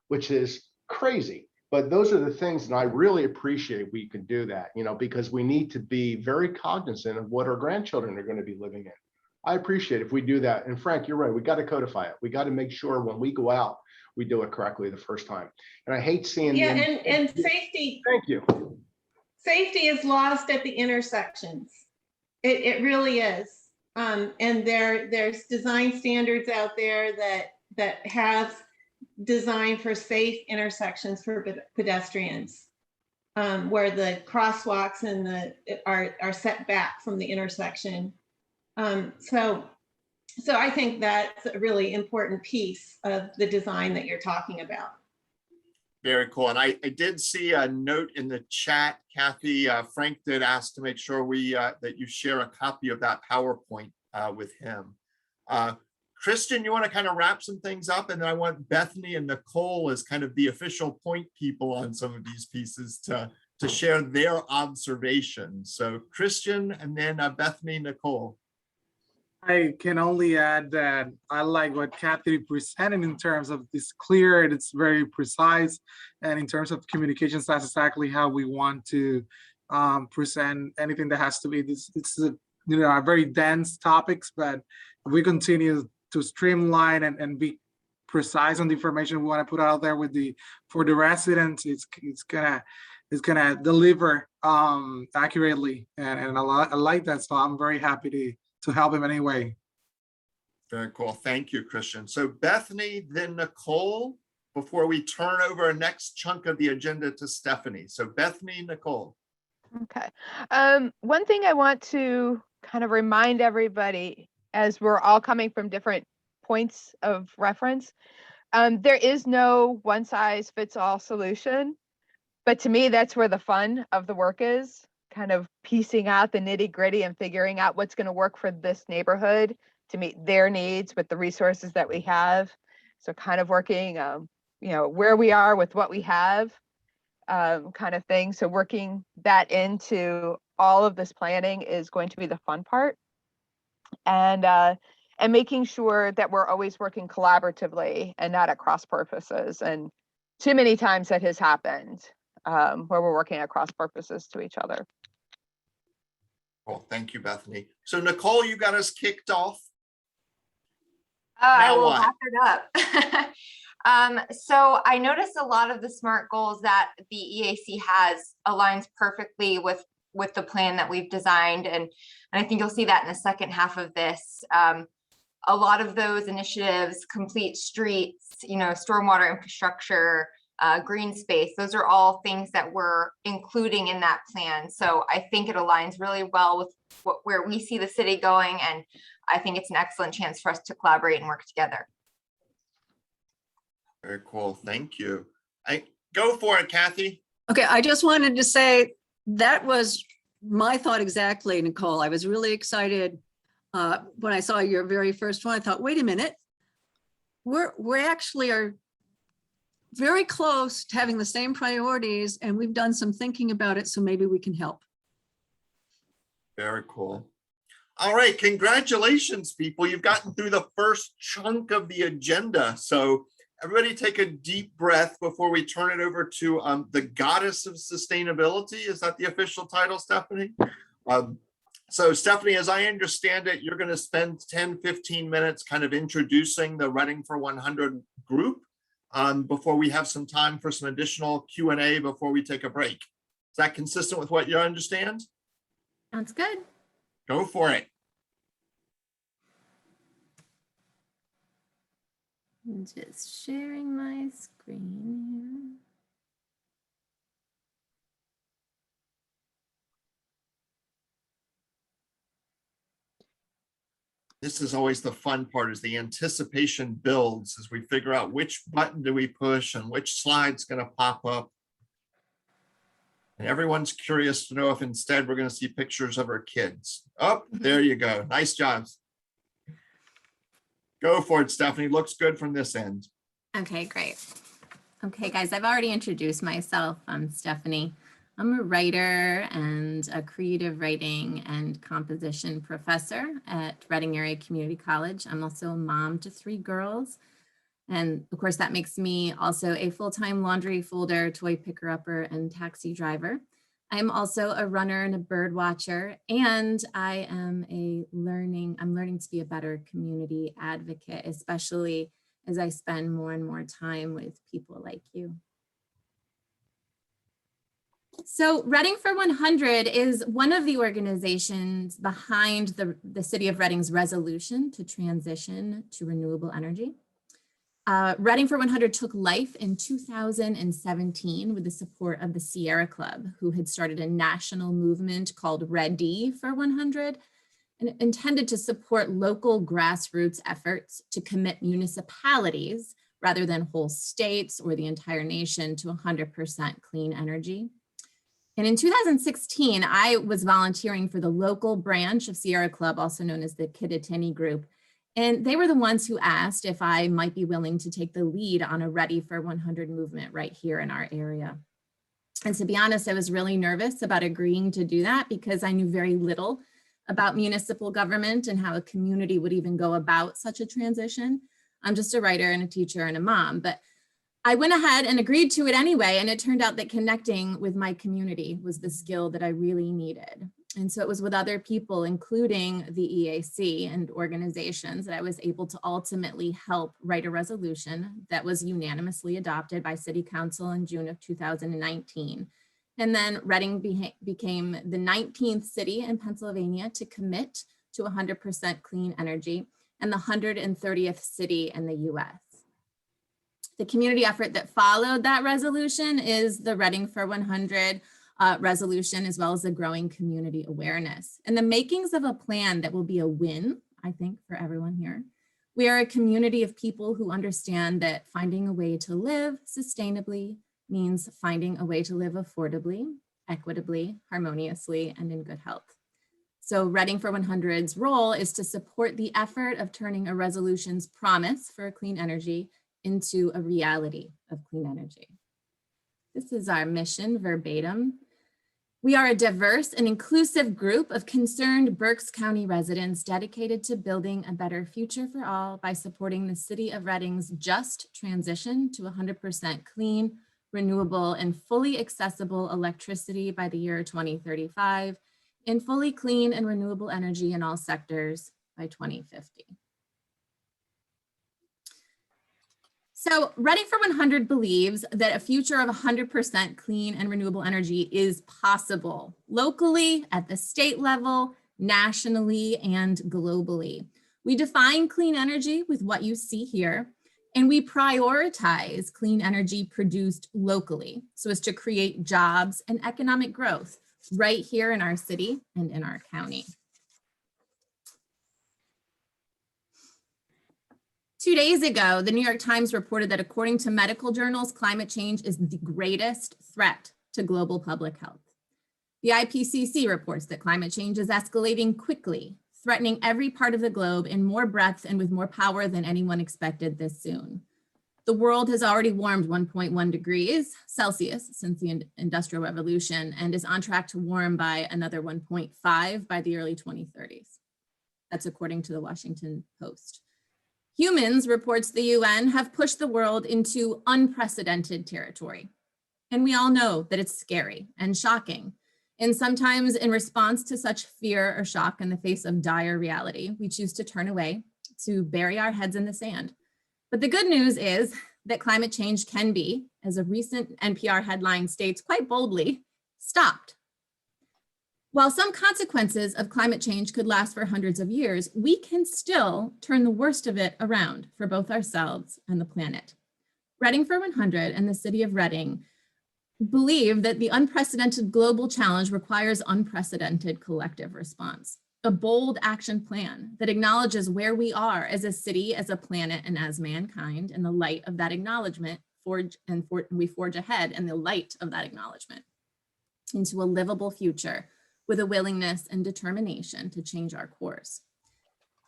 Speaker 11: which is crazy. But those are the things, and I really appreciate we can do that, because we need to be very cognizant of what our grandchildren are going to be living in. I appreciate if we do that. And Frank, you're right. We got to codify it. We got to make sure when we go out, we do it correctly the first time. And I hate seeing.
Speaker 14: Yeah, and safety.
Speaker 11: Thank you.
Speaker 14: Safety is lost at the intersections. It really is. And there's design standards out there that have designed for safe intersections for pedestrians, where the crosswalks and are set back from the intersection. So I think that's a really important piece of the design that you're talking about.
Speaker 3: Very cool. And I did see a note in the chat, Kathy. Frank did ask to make sure that you share a copy of that PowerPoint with him. Christian, you want to kind of wrap some things up, and then I want Bethany and Nicole as kind of the official point people on some of these pieces to share their observations. So Christian, and then Bethany, Nicole.
Speaker 6: I can only add that I like what Kathy presented in terms of it's clear, it's very precise, and in terms of communications, that's exactly how we want to present anything that has to be. It's a very dense topics, but if we continue to streamline and be precise on the information we want to put out there for the residents, it's gonna deliver accurately, and I like that. So I'm very happy to help him anyway.
Speaker 3: Very cool. Thank you, Christian. So Bethany, then Nicole, before we turn over our next chunk of the agenda to Stephanie. So Bethany, Nicole.
Speaker 4: Okay. One thing I want to kind of remind everybody, as we're all coming from different points of reference, there is no one size fits all solution. But to me, that's where the fun of the work is, kind of piecing out the nitty gritty and figuring out what's going to work for this neighborhood to meet their needs with the resources that we have. So kind of working, where we are with what we have, kind of thing. So working that into all of this planning is going to be the fun part. And making sure that we're always working collaboratively and not at cross purposes. And too many times that has happened where we're working at cross purposes to each other.
Speaker 3: Well, thank you, Bethany. So Nicole, you got us kicked off.
Speaker 1: I
Speaker 3: Now
Speaker 1: will
Speaker 3: what?
Speaker 1: wrap it up. So I noticed a lot of the SMART goals that the EAC has aligns perfectly with the plan that we've designed. And I think you'll see that in the second half of this. A lot of those initiatives, complete streets, stormwater infrastructure, green space, those are all things that we're including in that plan. So I think it aligns really well with where we see the city going. And I think it's an excellent chance for us to collaborate and work together.
Speaker 3: Very cool. Thank you. Go for it, Kathy.
Speaker 12: Okay, I just wanted to say that was my thought exactly, Nicole. I was really excited when I saw your very first one. I thought, wait a minute, we actually are very close to having the same priorities, and we've done some thinking about it, so maybe we can help.
Speaker 3: Very cool. All right, congratulations, people. You've gotten through the first chunk of the agenda. So everybody take a deep breath before we turn it over to the goddess of sustainability. Is that the official title, Stephanie? So Stephanie, as I understand it, you're going to spend 10, 15 minutes kind of introducing the Reading for 100 group before we have some time for some additional Q&A before we take a break. Is that consistent with what you understand?
Speaker 15: Sounds good.
Speaker 3: Go for it.
Speaker 15: I'm just sharing my screen
Speaker 3: This is always the fun part, is the anticipation builds as we figure out which button do we push and which slide's going to pop up. And everyone's curious to know if instead we're going to see pictures of our kids. Oh, there you go. Nice jobs. Go for it, Stephanie. Looks good from this end.
Speaker 15: here. Okay, great. Okay, guys, I've already introduced myself. I'm Stephanie. I'm a writer and a creative writing and composition professor at Reading Area Community College. I'm also a mom to 3 girls. And of course, that makes me also a full-time laundry folder, toy picker-upper, and taxi driver. I'm also a runner and a bird watcher, and I'm learning to be a better community advocate, especially as I spend more and more time with people like you. So Reading for 100 is one of the organizations behind the City of Reading's resolution to transition to renewable energy. Reading for 100 took life in 2017 with the support of the Sierra Club, who had started a national movement called Ready for 100, and intended to support local grassroots efforts to commit municipalities rather than whole states or the entire nation to 100% clean energy. And in 2016, I was volunteering for the local branch of Sierra Club, also known as the Kittatinny Group. And they were the ones who asked if I might be willing to take the lead on a Ready for 100 movement right here in our area. And to be honest, I was really nervous about agreeing to do that because I knew very little about municipal government and how a community would even go about such a transition. I'm just a writer and a teacher and a mom, but I went ahead and agreed to it anyway. And it turned out that connecting with my community was the skill that I really needed. And so it was with other people, including the EAC and organizations, that I was able to ultimately help write a resolution that was unanimously adopted by City Council in June of 2019. And then Reading became the 19th city in Pennsylvania to commit to 100% clean energy. and the 130th city in the US. The community effort that followed that resolution is the Reading for 100 resolution, as well as the growing community awareness and the makings of a plan that will be a win, I think, for everyone here. We are a community of people who understand that finding a way to live sustainably means finding a way to live affordably, equitably, harmoniously, and in good health. So Reading for 100's role is to support the effort of turning a resolution's promise for clean energy into a reality of clean energy. This is our mission verbatim. We are a diverse and inclusive group of concerned Berks County residents dedicated to building a better future for all by supporting the City of Reading's just transition to 100% clean, renewable, and fully accessible electricity by the year 2035, and fully clean and renewable energy in all sectors by 2050. So Reading for 100 believes that a future of 100% clean and renewable energy is possible locally, at the state level, nationally, and globally. We define clean energy with what you see here, and we prioritize clean energy produced locally so as to create jobs and economic growth right here in our city and in our county. 2 days ago, the New York Times reported that according to medical journals, climate change is the greatest threat to global public health. The IPCC reports that climate change is escalating quickly, threatening every part of the globe in more breadth and with more power than anyone expected this soon. The world has already warmed 1.1 degrees Celsius since the Industrial Revolution and is on track to warm by another 1.5 by the early 2030s. That's according to the Washington Post. Humans, reports the UN, have pushed the world into unprecedented territory. And we all know that it's scary and shocking. And sometimes in response to such fear or shock in the face of dire reality, we choose to turn away, to bury our heads in the sand. But the good news is that climate change can be, as a recent NPR headline states quite boldly, stopped. While some consequences of climate change could last for hundreds of years, we can still turn the worst of it around for both ourselves and the planet. Reading for 100 and the City of Reading believe that the unprecedented global challenge requires unprecedented collective response, a bold action plan that acknowledges where we are as a city, as a planet, and as mankind. In the light of that acknowledgement, we forge ahead in the light of that acknowledgement into a livable future with a willingness and determination to change our course.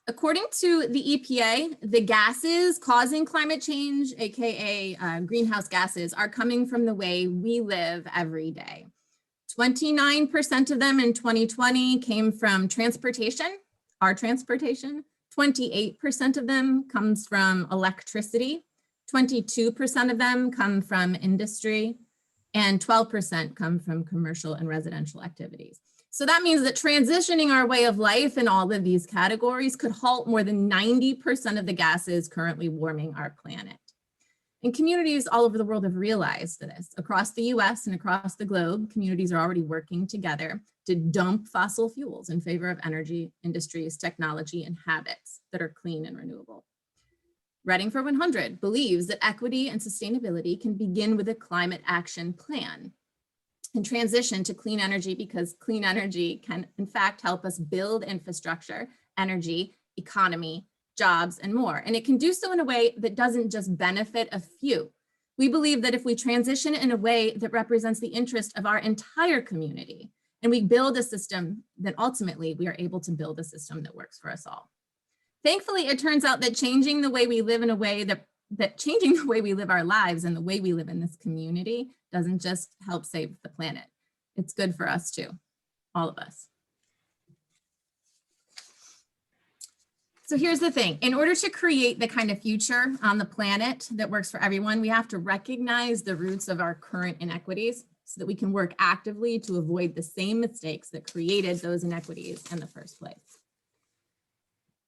Speaker 15: According to the EPA, the gases causing climate change, AKA greenhouse gases, are coming from the way we live every day. 29% of them in 2020 came from transportation, our transportation. 28% of them comes from electricity. 22% of them come from industry, and 12% come from commercial and residential activities. So that means that transitioning our way of life in all of these categories could halt more than 90% of the gases currently warming our planet. And communities all over the world have realized this. Across the US and across the globe, communities are already working together to dump fossil fuels in favor of energy, industries, technology, and habits that are clean and renewable. Reading for 100 believes that equity and sustainability can begin with a climate action plan and transition to clean energy, because clean energy can in fact help us build infrastructure, energy, economy, jobs, and more. And it can do so in a way that doesn't just benefit a few. We believe that if we transition in a way that represents the interest of our entire community, and we build a system, then ultimately we are able to build a system that works for us all. Thankfully, it turns out that changing the way we live in a way that changing the way we live our lives and the way we live in this community doesn't just help save the planet. It's good for us too, all of us. So here's the thing. In order to create the kind of future on the planet that works for everyone, we have to recognize the roots of our current inequities so that we can work actively to avoid the same mistakes that created those inequities in the first place.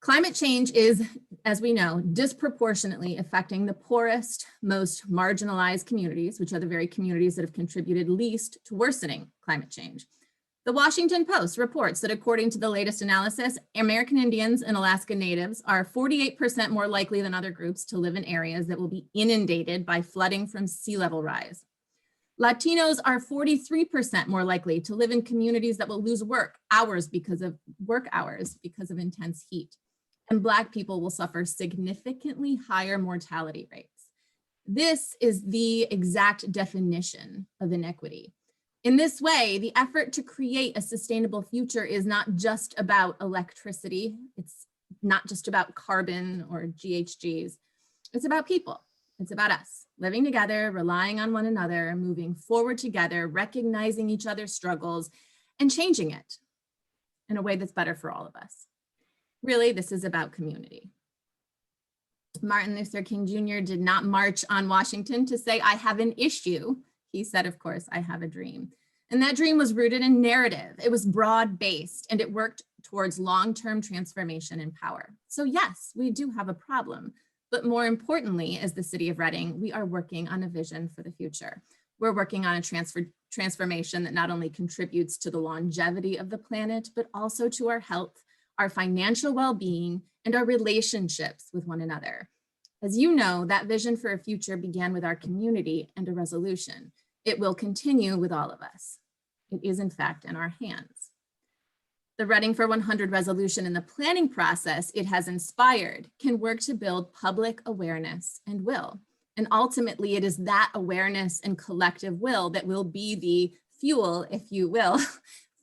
Speaker 15: Climate change is, as we know, disproportionately affecting the poorest, most marginalized communities, which are the very communities that have contributed least to worsening climate change. The Washington Post reports that according to the latest analysis, American Indians and Alaska Natives are 48% more likely than other groups to live in areas that will be inundated by flooding from sea level rise. Latinos are 43% more likely to live in communities that will lose work hours because of intense heat. And Black people will suffer significantly higher mortality rates. This is the exact definition of inequity. In this way, the effort to create a sustainable future is not just about electricity. It's not just about carbon or GHGs. It's about people. It's about us living together, relying on one another, moving forward together, recognizing each other's struggles, and changing it in a way that's better for all of us. Really, this is about community. Martin Luther King Jr. did not march on Washington to say, I have an issue. He said, of course, I have a dream. And that dream was rooted in narrative. It was broad-based, and it worked towards long-term transformation and power. So yes, we do have a problem. But more importantly, as the city of Reading, we are working on a vision for the future. We're working on a transformation that not only contributes to the longevity of the planet, but also to our health, our financial well-being, and our relationships with one another. As you know, that vision for a future began with our community and a resolution. It will continue with all of us. It is in fact in our hands. The Reading for 100 resolution and the planning process it has inspired can work to build public awareness and will. And ultimately, it is that awareness and collective will that will be the fuel, if you will,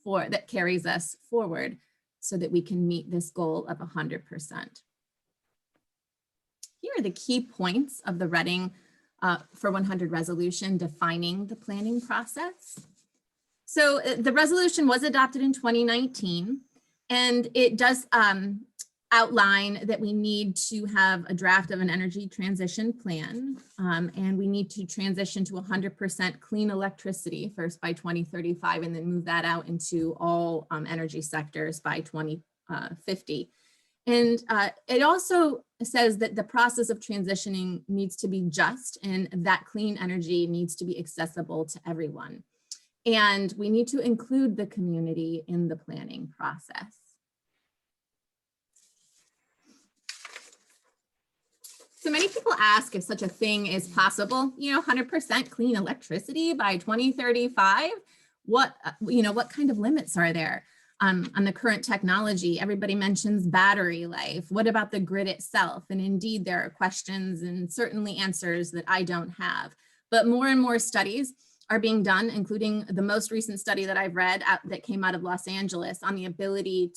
Speaker 15: that carries us forward so that we can meet this goal of 100%. Here are the key points of the Reading for 100 resolution defining the planning process. So the resolution was adopted in 2019, and it does outline that we need to have a draft of an energy transition plan, and we need to transition to 100% clean electricity first by 2035, and then move that out into all energy sectors by 2050. And it also says that the process of transitioning needs to be just, and that clean energy needs to be accessible to everyone. And we need to include the community in the planning process. So many people ask if such a thing is possible, 100% clean electricity by 2035. What kind of limits are there on the current technology? Everybody mentions battery life. What about the grid itself? And indeed, there are questions and certainly answers that I don't have. But more and more studies are being done, including the most recent study that I've read that came out of Los Angeles on the ability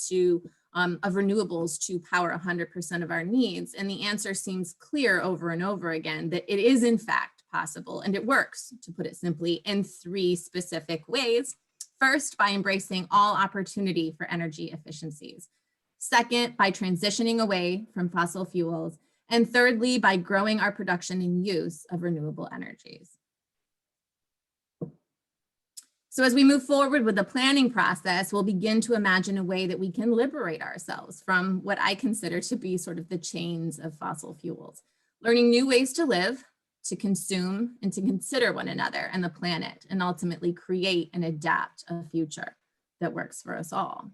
Speaker 15: of renewables to power 100% of our needs. And the answer seems clear over and over again that it is in fact possible, and it works, to put it simply, in 3 specific ways. First, by embracing all opportunity for energy efficiencies. Second, by transitioning away from fossil fuels. And thirdly, by growing our production and use of renewable energies. So as we move forward with the planning process, we'll begin to imagine a way that we can liberate ourselves from what I consider to be sort of the chains of fossil fuels, learning new ways to live, to consume, and to consider one another and the planet, and ultimately create and adapt a future that works for us all.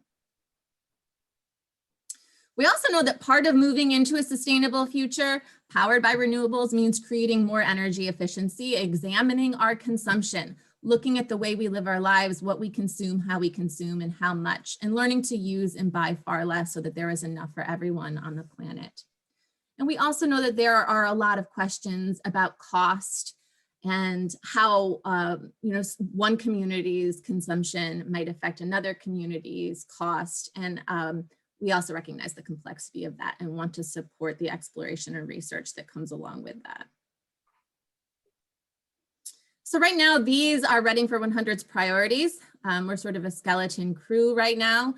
Speaker 15: We also know that part of moving into a sustainable future powered by renewables means creating more energy efficiency, examining our consumption, looking at the way we live our lives, what we consume, how we consume, and how much, and learning to use and buy far less so that there is enough for everyone on the planet. And we also know that there are a lot of questions about cost and how one community's consumption might affect another community's cost. And we also recognize the complexity of that and want to support the exploration and research that comes along with that. So right now, these are Reading for 100's priorities. We're sort of a skeleton crew right now,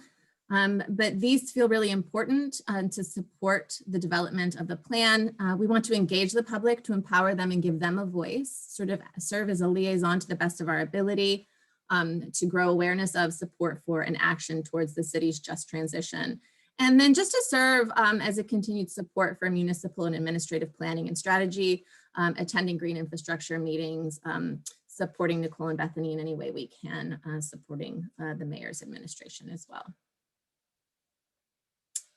Speaker 15: but these feel really important to support the development of the plan. We want to engage the public to empower them and give them a voice, sort of serve as a liaison to the best of our ability, to grow awareness of, support for, and action towards the city's just transition. And then just to serve as a continued support for municipal and administrative planning and strategy, attending green infrastructure meetings, supporting Nicole and Bethany in any way we can, supporting the mayor's administration as well.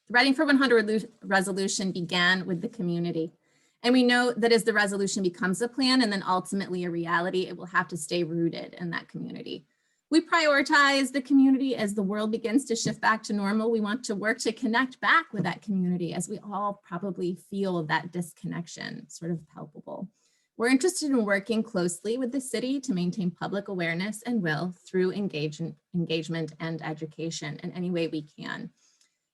Speaker 15: The Reading for 100 resolution began with the community. And we know that as the resolution becomes a plan and then ultimately a reality, it will have to stay rooted in that community. We prioritize the community as the world begins to shift back to normal. We want to work to connect back with that community as we all probably feel that disconnection sort of palpable. We're interested in working closely with the city to maintain public awareness and will through engagement and education in any way we can.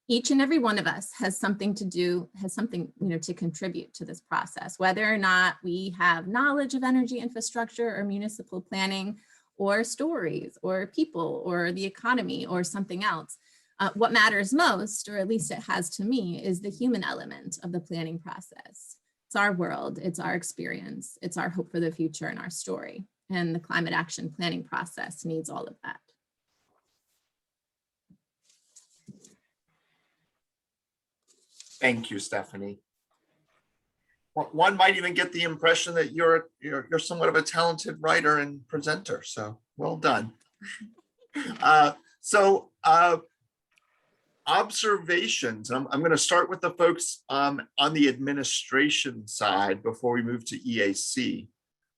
Speaker 15: Each and every one of us has something to do, to contribute to this process, whether or not we have knowledge of energy infrastructure or municipal planning or stories or people or the economy or something else. What matters most, or at least it has to me, is the human element of the planning process. It's our world, it's our experience, it's our hope for the future and our story. And the climate action planning process needs all of that.
Speaker 3: Thank you, Stephanie. One might even get the impression that you're somewhat of a talented writer and presenter, so well done. Observations. I'm going to start with the folks on the administration side before we move to EAC.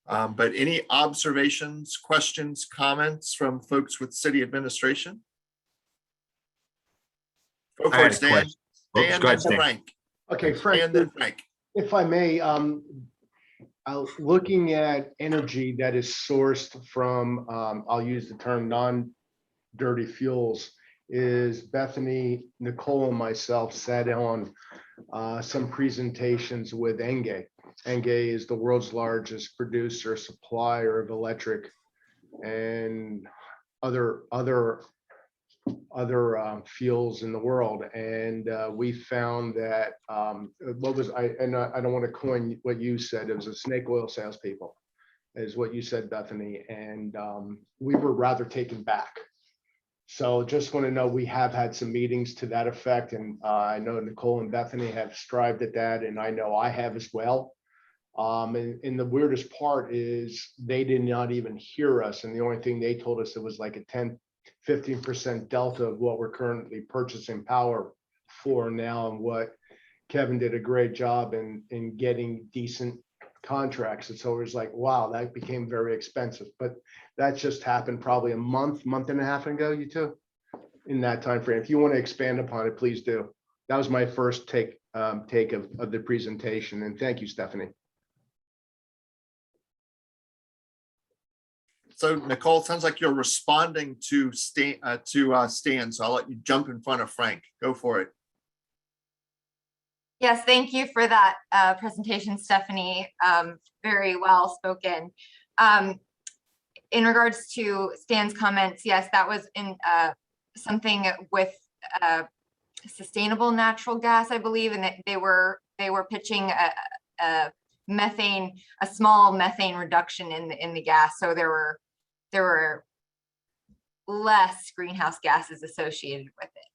Speaker 3: But any observations, questions, comments from folks with city administration? Go for it, Stan.
Speaker 2: Go ahead, Stan.
Speaker 3: Frank.
Speaker 11: Okay, Frank.
Speaker 3: And then Frank.
Speaker 11: If I may, looking at energy that is sourced from, I'll use the term non-dirty fuels, is Bethany, Nicole, and myself sat on some presentations with Enge. Enge is the world's largest producer, supplier of electric and other fuels in the world, and we found that I don't want to coin what you said, it was a snake oil salespeople, is what you said, Bethany, and we were rather taken back. So just want to know, we have had some meetings to that effect, and I know Nicole and Bethany have strived at that, and I know I have as well. And the weirdest part is they did not even hear us, and the only thing they told us, it was like a 15% delta of what we're currently purchasing power for now, and what Kevin did a great job in getting decent contracts. And so it was like, wow, that became very expensive. But that just happened probably a month and a half ago, you two, in that time frame. If you want to expand upon it, please do. That was my first take of the presentation. And thank you, Stephanie.
Speaker 3: So Nicole, sounds like you're responding to Stan, so I'll let you jump in front of Frank. Go for it.
Speaker 1: Yes, thank you for that presentation, Stephanie. Very well spoken. In regards to Stan's comments, yes, that was in something with sustainable natural gas, I believe, and they were pitching a small methane reduction in the gas. So there were less greenhouse gases associated with it.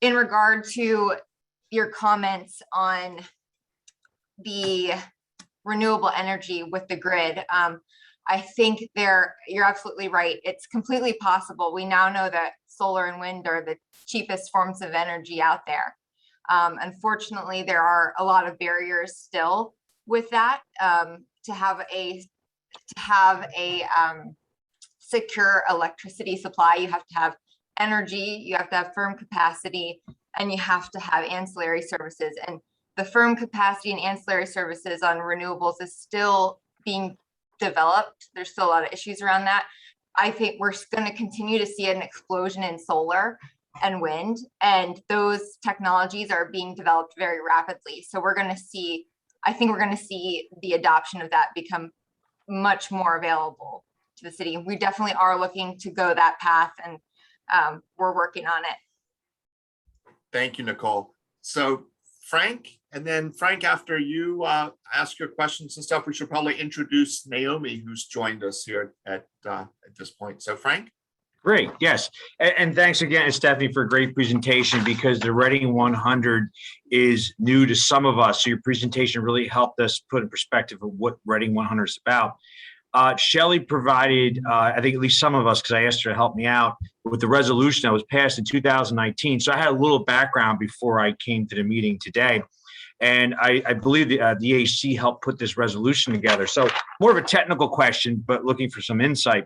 Speaker 1: In regard to your comments on the renewable energy with the grid, I think you're absolutely right. It's completely possible. We now know that solar and wind are the cheapest forms of energy out there. Unfortunately, there are a lot of barriers still with that. To have a secure electricity supply, you have to have energy, you have to have firm capacity, and you have to have ancillary services. And the firm capacity and ancillary services on renewables is still being developed. There's still a lot of issues around that. I think we're going to continue to see an explosion in solar and wind, and those technologies are being developed very rapidly. So I think we're going to see the adoption of that become much more available to the city. We definitely are looking to go that path, and we're working on it.
Speaker 3: Thank you, Nicole. So Frank, and then Frank, after you ask your questions and stuff, we should probably introduce Naomi, who's joined us here at this point. So Frank.
Speaker 2: Great, yes. And thanks again, Stephanie, for a great presentation, because the Reading 100 is new to some of us. So your presentation really helped us put in perspective of what Reading 100 is about. Shelley provided, I think at least some of us, because I asked her to help me out with the resolution that was passed in 2019. So I had a little background before I came to the meeting today. And I believe the AC helped put this resolution together. So more of a technical question, but looking for some insight.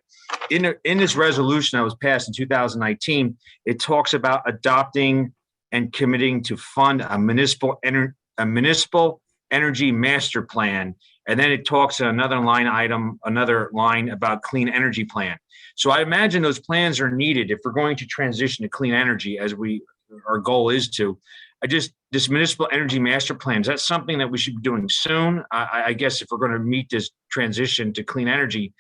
Speaker 2: In this resolution that was passed in 2019, it talks about adopting and committing to fund a municipal energy master plan. And then it talks in another line about clean energy plan. So I imagine those plans are needed if we're going to transition to clean energy, as our goal is to. This municipal energy master plan, is that something that we should be doing soon? I guess if we're going to meet this transition to clean energy,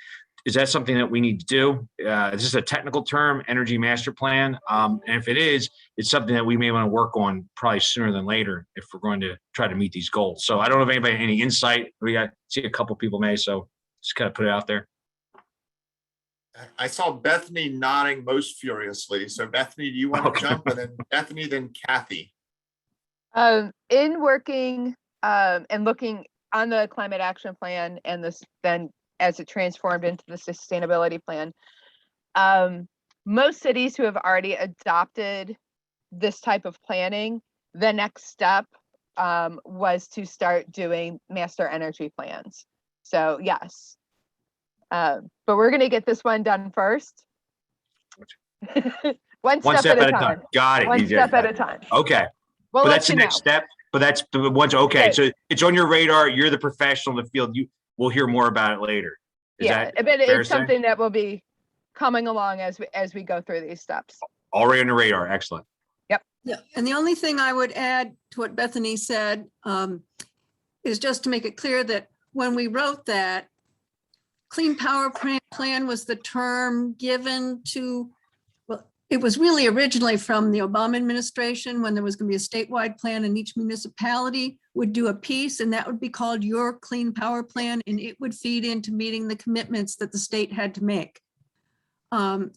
Speaker 2: is that something that we need to do? Is this a technical term, energy master plan? And if it is, it's something that we may want to work on probably sooner than later if we're going to try to meet these goals. So I don't know if anybody any insight. I see a couple people may, so just kind of put it out there.
Speaker 3: I saw Bethany nodding most furiously. So Bethany, do you want to jump? And then Bethany, then Kathy.
Speaker 4: In working and looking on the climate action plan and this then as it transformed into the sustainability plan, most cities who have already adopted this type of planning, the next step was to start doing master energy plans. So yes, but we're going to get this one done first. one step at a time.
Speaker 2: Got it.
Speaker 4: One step at a time.
Speaker 2: Okay.
Speaker 4: We'll
Speaker 2: but
Speaker 4: let
Speaker 2: that's the
Speaker 4: you
Speaker 2: next
Speaker 4: know.
Speaker 2: step. But that's the ones. Okay,
Speaker 4: Okay.
Speaker 2: so it's on your radar. You're the professional in the field. We'll hear more about it later. Is that
Speaker 4: but
Speaker 2: fair to
Speaker 4: it's
Speaker 2: say?
Speaker 4: something that will be coming along as we go through these steps.
Speaker 2: Already on the radar. Excellent.
Speaker 4: Yep.
Speaker 12: Yeah, and the only thing I would add to what Bethany said is just to make it clear that when we wrote that, Clean Power Plan was the term given to, well, it was really originally from the Obama administration when there was going to be a statewide plan and each municipality would do a piece, and that would be called your Clean Power Plan, and it would feed into meeting the commitments that the state had to make.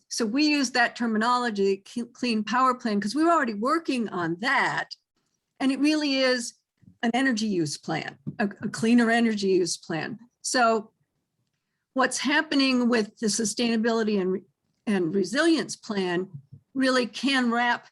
Speaker 12: So we use that terminology, Clean Power Plan, because we were already working on that. And it really is an energy use plan, a cleaner energy use plan. So what's happening with the sustainability and resilience plan really can wrap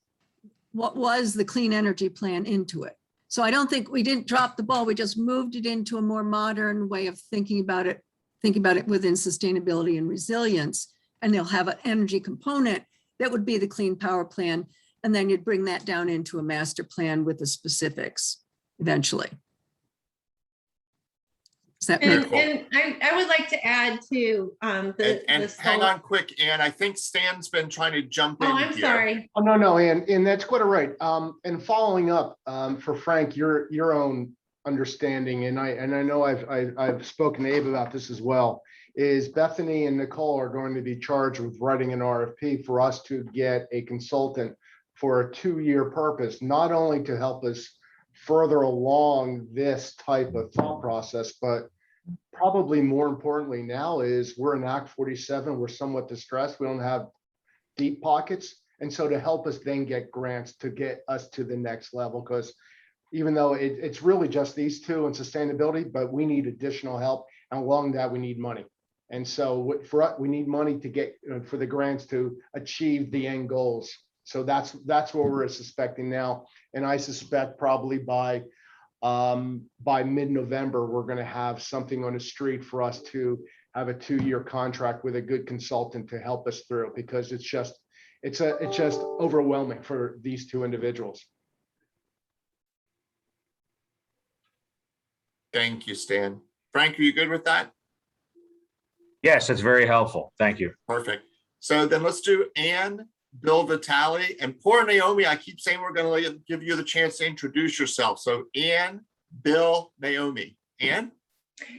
Speaker 12: what was the clean energy plan into it. So I don't think we didn't drop the ball. We just moved it into a more modern way of thinking about it within sustainability and resilience. And they'll have an energy component that would be the Clean Power Plan. And then you'd bring that down into a master plan with the specifics eventually. Does that make
Speaker 14: And I would like to add to
Speaker 3: hang on quick, Ann. I think Stan's been trying to jump in.
Speaker 14: Oh, I'm sorry.
Speaker 11: Oh, no, and that's quite all right. And following up for Frank, your own understanding, and I know I've spoken to Abe about this as well, is Bethany and Nicole are going to be charged with writing an RFP for us to get a consultant for a 2-year purpose, not only to help us further along this type of thought process, but probably more importantly now is we're in Act 47, we're somewhat distressed, we don't have deep pockets. And so to help us then get grants to get us to the next level, because even though it's really just these two and sustainability, but we need additional help. And along that, we need money. And so for us, we need money to get for the grants to achieve the end goals. So that's what we're suspecting now. And I suspect probably by mid-November, we're going to have something on the street for us to have a 2-year contract with a good consultant to help us through, because it's just overwhelming for these two individuals.
Speaker 3: Thank you, Stan. Frank, are you good with that?
Speaker 2: Yes, that's very helpful. Thank you.
Speaker 3: Perfect. So then let's do Ann, Bill Vitale, and poor Naomi. I keep saying we're going to give you the chance to introduce yourself. So Ann, Bill, Naomi. Ann?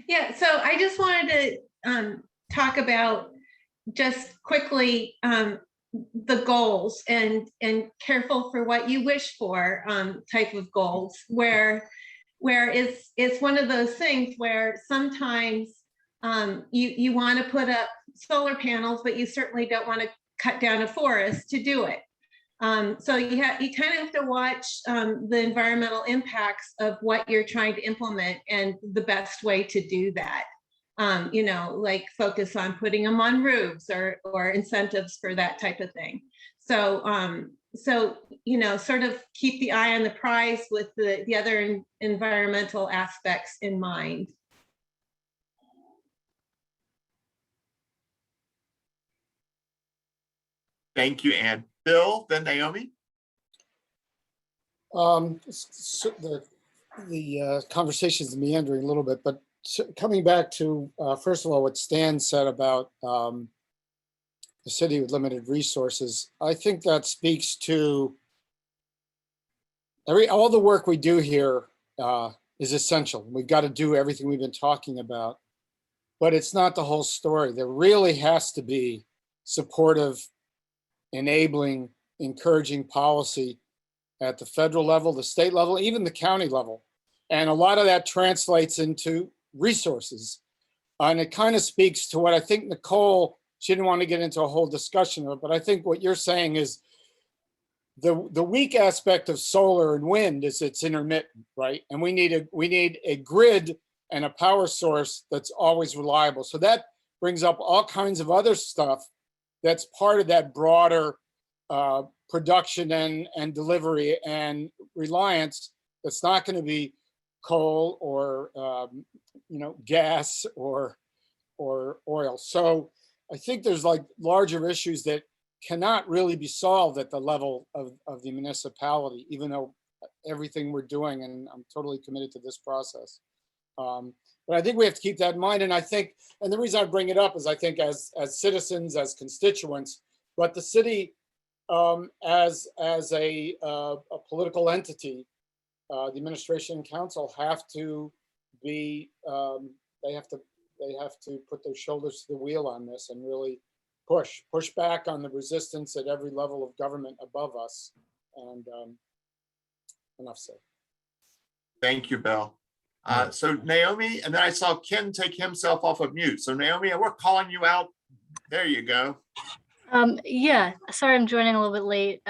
Speaker 14: Yeah, so I just wanted to talk about just quickly the goals and careful for what you wish for type of goals, where it's one of those things where sometimes you want to put up solar panels, but you certainly don't want to cut down a forest to do it. So you kind of have to watch the environmental impacts of what you're trying to implement and the best way to do that. like focus on putting them on roofs or incentives for that type of thing. So, sort of keep the eye on the prize with the other environmental aspects in mind.
Speaker 3: Thank you, Ann. Bill, then Naomi.
Speaker 13: So the conversation is meandering a little bit, but coming back to, first of all, what Stan said about the city with limited resources, I think that speaks to all the work we do here is essential. We've got to do everything we've been talking about, but it's not the whole story. There really has to be supportive, enabling, encouraging policy at the federal level, the state level, even the county level. And a lot of that translates into resources. And it kind of speaks to what I think Nicole, she didn't want to get into a whole discussion of it, but I think what you're saying is the weak aspect of solar and wind is it's intermittent, right? And we need a grid and a power source that's always reliable. So that brings up all kinds of other stuff that's part of that broader production and delivery and reliance. That's not going to be coal or gas or oil. So I think there's like larger issues that cannot really be solved at the level of the municipality, even though everything we're doing, and I'm totally committed to this process. But I think we have to keep that in mind. And I think, and the reason I bring it up is I think as citizens, as constituents, but the city as a political entity, the administration and council have to be, they have to put their shoulders to the wheel on this and really push back on the resistance at every level of government above us. And enough said.
Speaker 3: Thank you, Bill. So Naomi, and then I saw Ken take himself off of mute. So Naomi, we're calling you out. There you go.
Speaker 16: Yeah, sorry I'm joining a little bit late.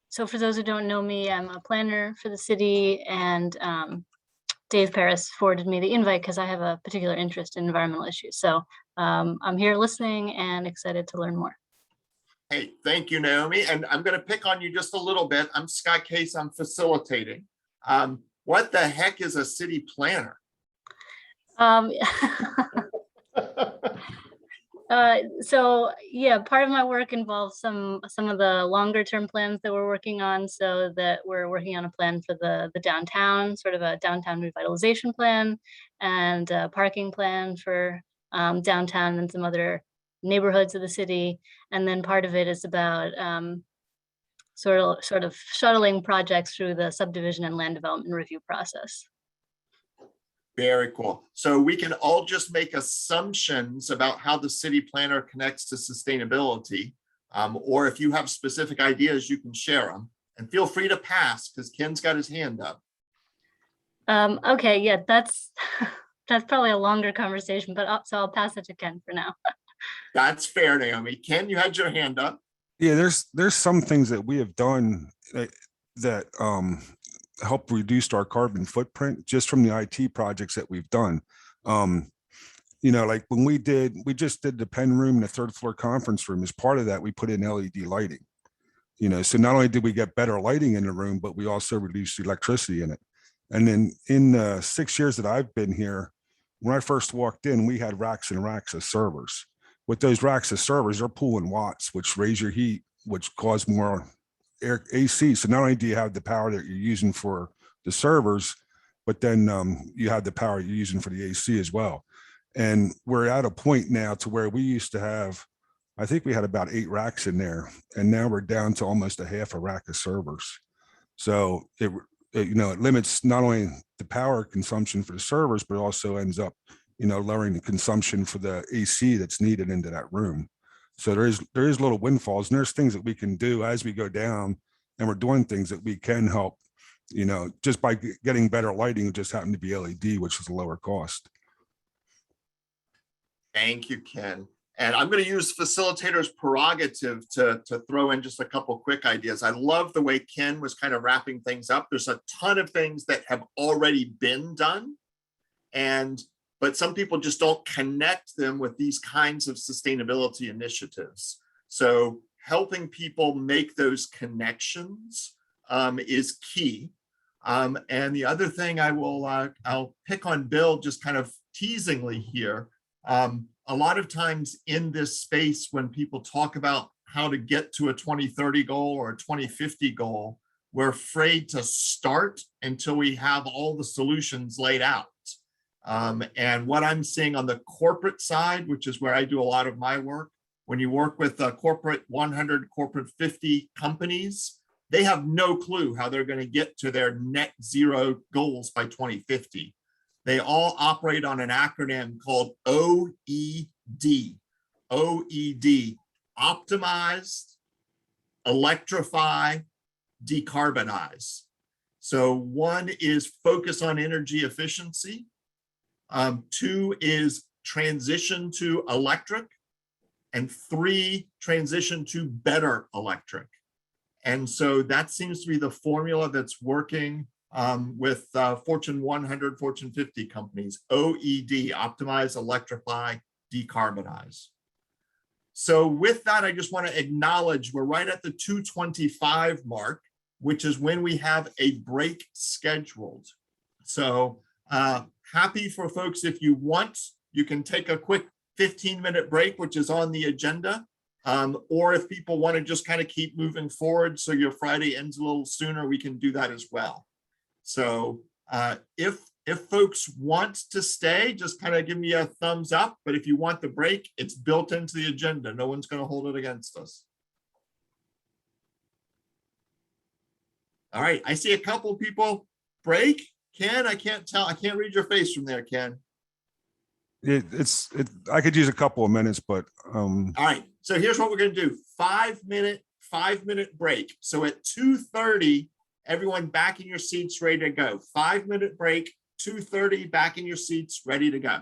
Speaker 16: So for those who don't know me, I'm a planner for the city, and Dave Paris forwarded me the invite because I have a particular interest in environmental issues. So I'm here listening and excited to learn more.
Speaker 3: Hey, thank you, Naomi. And I'm going to pick on you just a little bit. I'm Scott Case, I'm facilitating. What the heck is a city planner?
Speaker 16: So yeah, part of my work involves some of the longer term plans that we're working on. So that we're working on a plan for the downtown, sort of a downtown revitalization plan, and a parking plan for downtown and some other neighborhoods of the city. And then part of it is about sort of shuttling projects through the subdivision and land development review process.
Speaker 3: Very cool. So we can all just make assumptions about how the city planner connects to sustainability. Or if you have specific ideas, you can share them. And feel free to pass because Ken's got his hand up.
Speaker 16: Okay, yeah, that's probably a longer conversation, but so I'll pass it to Ken for now.
Speaker 3: That's fair, Naomi. Ken, you had your hand up.
Speaker 9: Yeah, there's some things that we have done that help reduce our carbon footprint just from the IT projects that we've done. Like when we just did the Penn Room and the third floor conference room. As part of that, we put in LED lighting. So not only did we get better lighting in the room, but we also reduced the electricity in it. And then in the 6 years that I've been here, when I first walked in, we had racks and racks of servers. With those racks of servers, they're pulling watts, which raise your heat, which cause more air AC. So not only do you have the power that you're using for the servers, but then you have the power you're using for the AC as well. And we're at a point now to where we used to have, I think we had about 8 racks in there, and now we're down to almost a half a rack of servers. So it limits not only the power consumption for the servers, but also ends up, lowering the consumption for the AC that's needed into that room. So there is little windfalls, and there's things that we can do as we go down, and we're doing things that we can help, just by getting better lighting. It just happened to be LED, which is a lower cost.
Speaker 3: Thank you, Ken. And I'm going to use facilitator's prerogative to throw in just a couple quick ideas. I love the way Ken was kind of wrapping things up. There's a ton of things that have already been done. And but some people just don't connect them with these kinds of sustainability initiatives. So helping people make those connections is key. And the other thing I'll pick on Bill just kind of teasingly here. A lot of times in this space, when people talk about how to get to a 2030 goal or a 2050 goal, we're afraid to start until we have all the solutions laid out. And what I'm seeing on the corporate side, which is where I do a lot of my work, when you work with corporate 100, corporate 50 companies, they have no clue how they're going to get to their net zero goals by 2050. They all operate on an acronym called OED. OED, optimize, electrify, decarbonize. So one is focus on energy efficiency. Two is transition to electric. And three, transition to better electric. And so that seems to be the formula that's working with Fortune 100, Fortune 50 companies. OED, optimize, electrify, decarbonize. So with that, I just want to acknowledge we're right at the 2:25 mark, which is when we have a break scheduled. So happy for folks, if you want, you can take a quick 15-minute break, which is on the agenda. Or if people want to just kind of keep moving forward so your Friday ends a little sooner, we can do that as well. So if folks want to stay, just kind of give me a thumbs up. But if you want the break, it's built into the agenda. No one's going to hold it against us. All right, I see a couple people break. Ken, I can't tell. I can't read your face from there, Ken.
Speaker 9: I could use a couple of minutes, but
Speaker 3: all right, so here's what we're going to do. 5-minute break. So at 2:30, everyone back in your seats, ready to go. 5-minute break, 2:30, back in your seats, ready to go.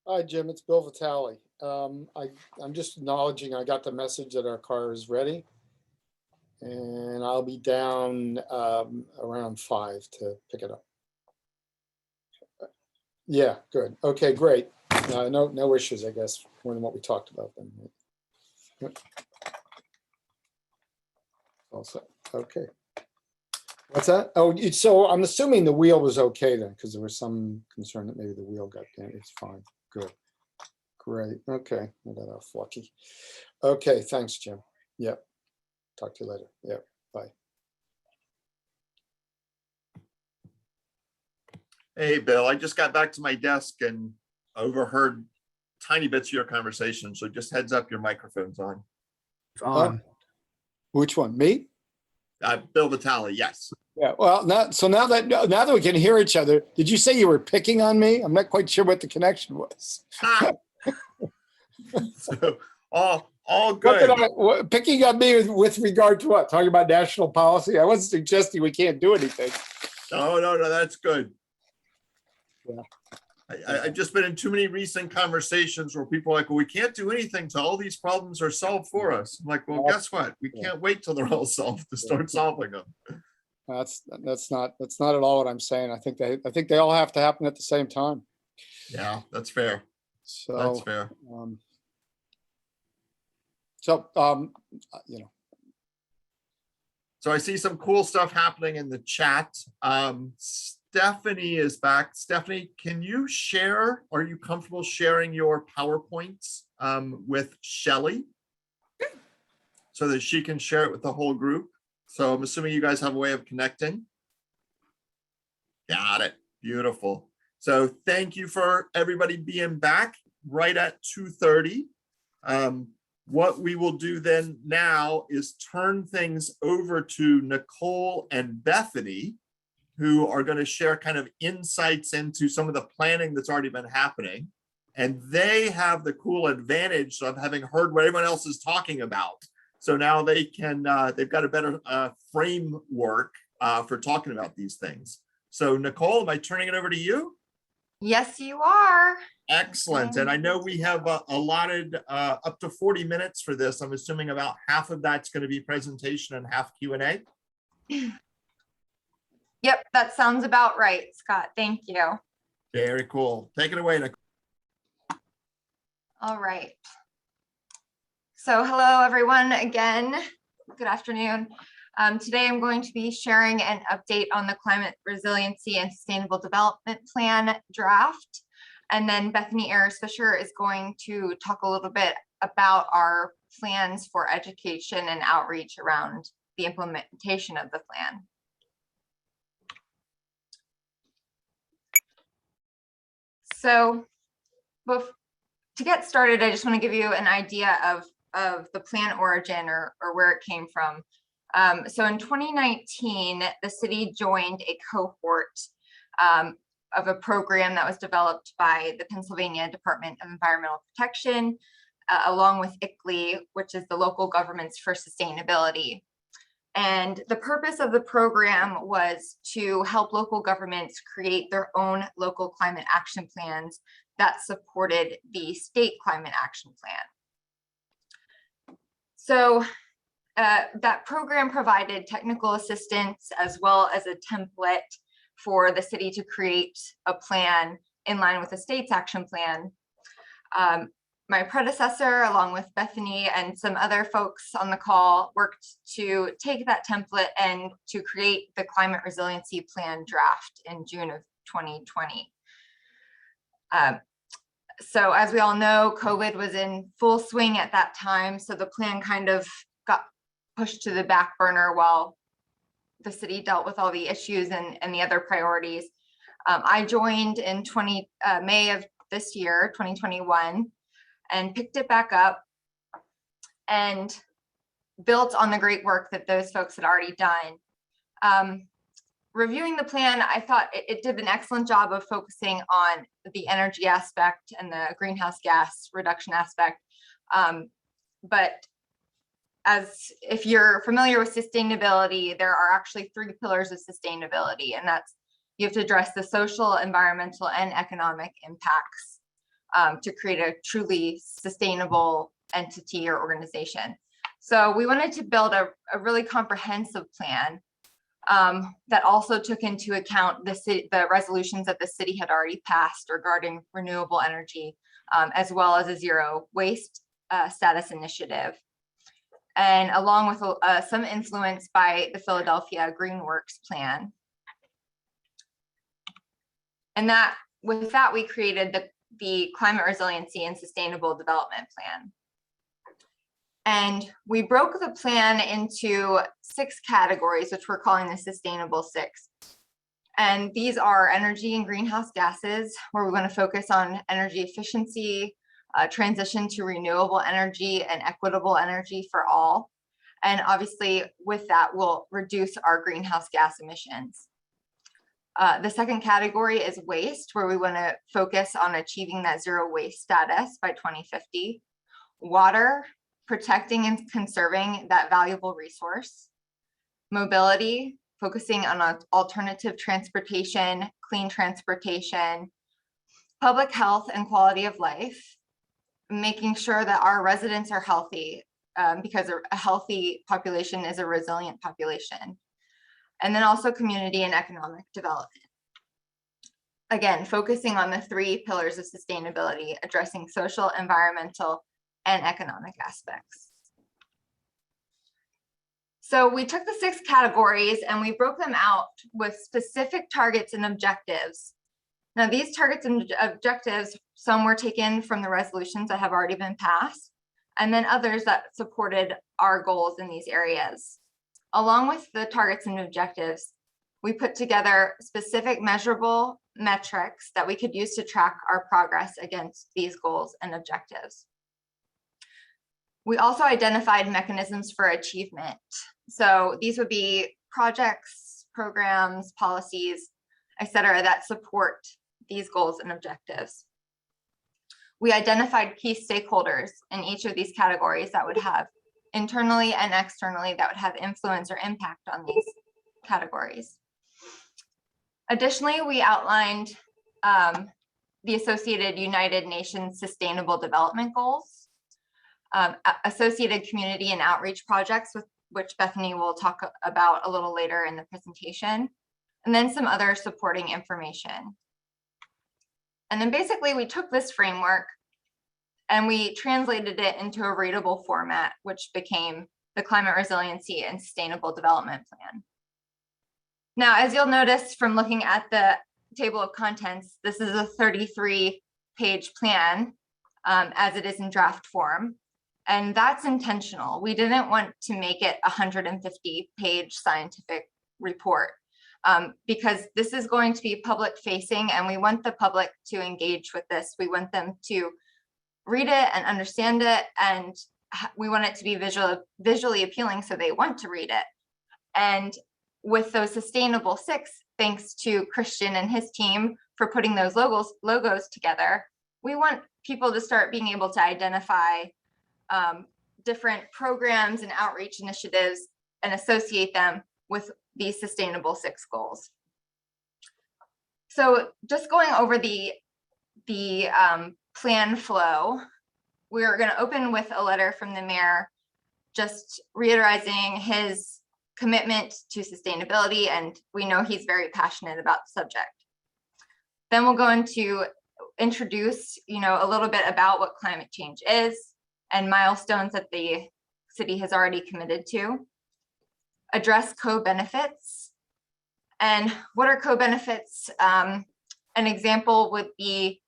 Speaker 13: Hi, Jim. It's Bill Vitale. I'm just acknowledging I got the message that our car is ready. And I'll be down around 5 to pick it up. Yeah, good. Okay, great. No issues, I guess, more than what we talked about then. Yep. All set. Okay. What's that? Oh, so I'm assuming the wheel was okay then, because there was some concern that maybe the wheel got damaged. It's fine. Good. Great. Okay. I got off lucky. Okay. Thanks, Jim. Yep. Talk to you later. Yep. Bye.
Speaker 3: Hey, Bill, I just got back to my desk and overheard tiny bits of your conversation. So just heads up, your microphone's on.
Speaker 13: Which one? Me?
Speaker 3: Bill Vitale, yes.
Speaker 13: Yeah. Well, now that we can hear each other, did you say you were picking on me? I'm not quite sure what the connection was.
Speaker 3: So all good.
Speaker 13: Picking on me with regard to what? Talking about national policy? I wasn't suggesting we can't do anything.
Speaker 3: No, that's good.
Speaker 13: Yeah.
Speaker 3: I've just been in too many recent conversations where people are like, well, we can't do anything till all these problems are solved for us. I'm like, well, guess what? We can't wait till they're all solved to start solving them.
Speaker 13: That's not at all what I'm saying. I think they all have to happen at the same time.
Speaker 3: Yeah, that's fair.
Speaker 13: So
Speaker 3: that's fair.
Speaker 13: You know.
Speaker 3: So I see some cool stuff happening in the chat. Stephanie is back. Stephanie, can you share? Are you comfortable sharing your PowerPoints with Shelly so that she can share it with the whole group? So I'm assuming you guys have a way of connecting. Got it. Beautiful. So thank you for everybody being back right at 2:30. What we will do then now is turn things over to Nicole and Bethany, who are going to share kind of insights into some of the planning that's already been happening. And they have the cool advantage of having heard what everyone else is talking about. So now they can, they've got a better framework for talking about these things. So Nicole, am I turning it over to you?
Speaker 1: Yes, you are.
Speaker 3: Excellent. And I know we have allotted up to 40 minutes for this. I'm assuming about half of that's going to be presentation and half Q&A.
Speaker 1: Yep, that sounds about right, Scott. Thank you.
Speaker 3: Very cool. Take it away, Nicole.
Speaker 1: All right. So hello, everyone, again. Good afternoon. Today, I'm going to be sharing an update on the Climate Resiliency and Sustainable Development Plan draft. And then Bethany Ayers-Fisher is going to talk a little bit about our plans for education and outreach around the implementation of the plan. So to get started, I just want to give you an idea of the plan origin or where it came from. So in 2019, the city joined a cohort of a program that was developed by the Pennsylvania Department of Environmental Protection, along with ICLEI, which is the Local Governments for Sustainability. And the purpose of the program was to help local governments create their own local climate action plans that supported the state climate action plan. So that program provided technical assistance as well as a template for the city to create a plan in line with the state's action plan. My predecessor, along with Bethany and some other folks on the call, worked to take that template and to create the Climate Resiliency Plan draft in June of 2020. So as we all know, COVID was in full swing at that time, so the plan kind of got pushed to the back burner while the city dealt with all the issues and the other priorities. I joined in May of this year, 2021, and picked it back up and built on the great work that those folks had already done. Reviewing the plan, I thought it did an excellent job of focusing on the energy aspect and the greenhouse gas reduction aspect. But as if you're familiar with sustainability, there are actually 3 pillars of sustainability, and that's you have to address the social, environmental, and economic impacts. to create a truly sustainable entity or organization. So we wanted to build a really comprehensive plan that also took into account the resolutions that the city had already passed regarding renewable energy, as well as a zero waste status initiative. And along with some influence by the Philadelphia Green Works plan. And with that, we created the Climate Resiliency and Sustainable Development Plan. And we broke the plan into 6 categories, which we're calling the Sustainable 6. And these are energy and greenhouse gases, where we want to focus on energy efficiency, transition to renewable energy and equitable energy for all. And obviously with that, we'll reduce our greenhouse gas emissions. The second category is waste, where we want to focus on achieving that zero waste status by 2050. Water, protecting and conserving that valuable resource. Mobility, focusing on alternative transportation, clean transportation. Public health and quality of life, making sure that our residents are healthy, because a healthy population is a resilient population. And then also community and economic development. Again, focusing on the 3 pillars of sustainability, addressing social, environmental, and economic aspects. So we took the 6 categories and we broke them out with specific targets and objectives. Now these targets and objectives, some were taken from the resolutions that have already been passed, and then others that supported our goals in these areas. Along with the targets and objectives, we put together specific measurable metrics that we could use to track our progress against these goals and objectives. We also identified mechanisms for achievement. So these would be projects, programs, policies, etc., that support these goals and objectives. We identified key stakeholders in each of these categories that would have internally and externally that would have influence or impact on these categories. Additionally, we outlined the associated United Nations Sustainable Development Goals, associated community and outreach projects, with which Bethany will talk about a little later in the presentation, and then some other supporting information. And then basically we took this framework and we translated it into a readable format, which became the Climate Resiliency and Sustainable Development Plan. Now, as you'll notice from looking at the table of contents, this is a 33-page plan as it is in draft form. And that's intentional. We didn't want to make it a 150-page scientific report because this is going to be public facing and we want the public to engage with this. We want them to read it and understand it, and we want it to be visually appealing so they want to read it. And with those Sustainable 6, thanks to Christian and his team for putting those logos together, we want people to start being able to identify different programs and outreach initiatives and associate them with these Sustainable 6 goals. So just going over the plan flow, we're going to open with a letter from the mayor, just reiterating his commitment to sustainability, and we know he's very passionate about the subject. Then we'll go into introduce, a little bit about what climate change is and milestones that the city has already committed to. Address co-benefits. And what are co-benefits? An example would be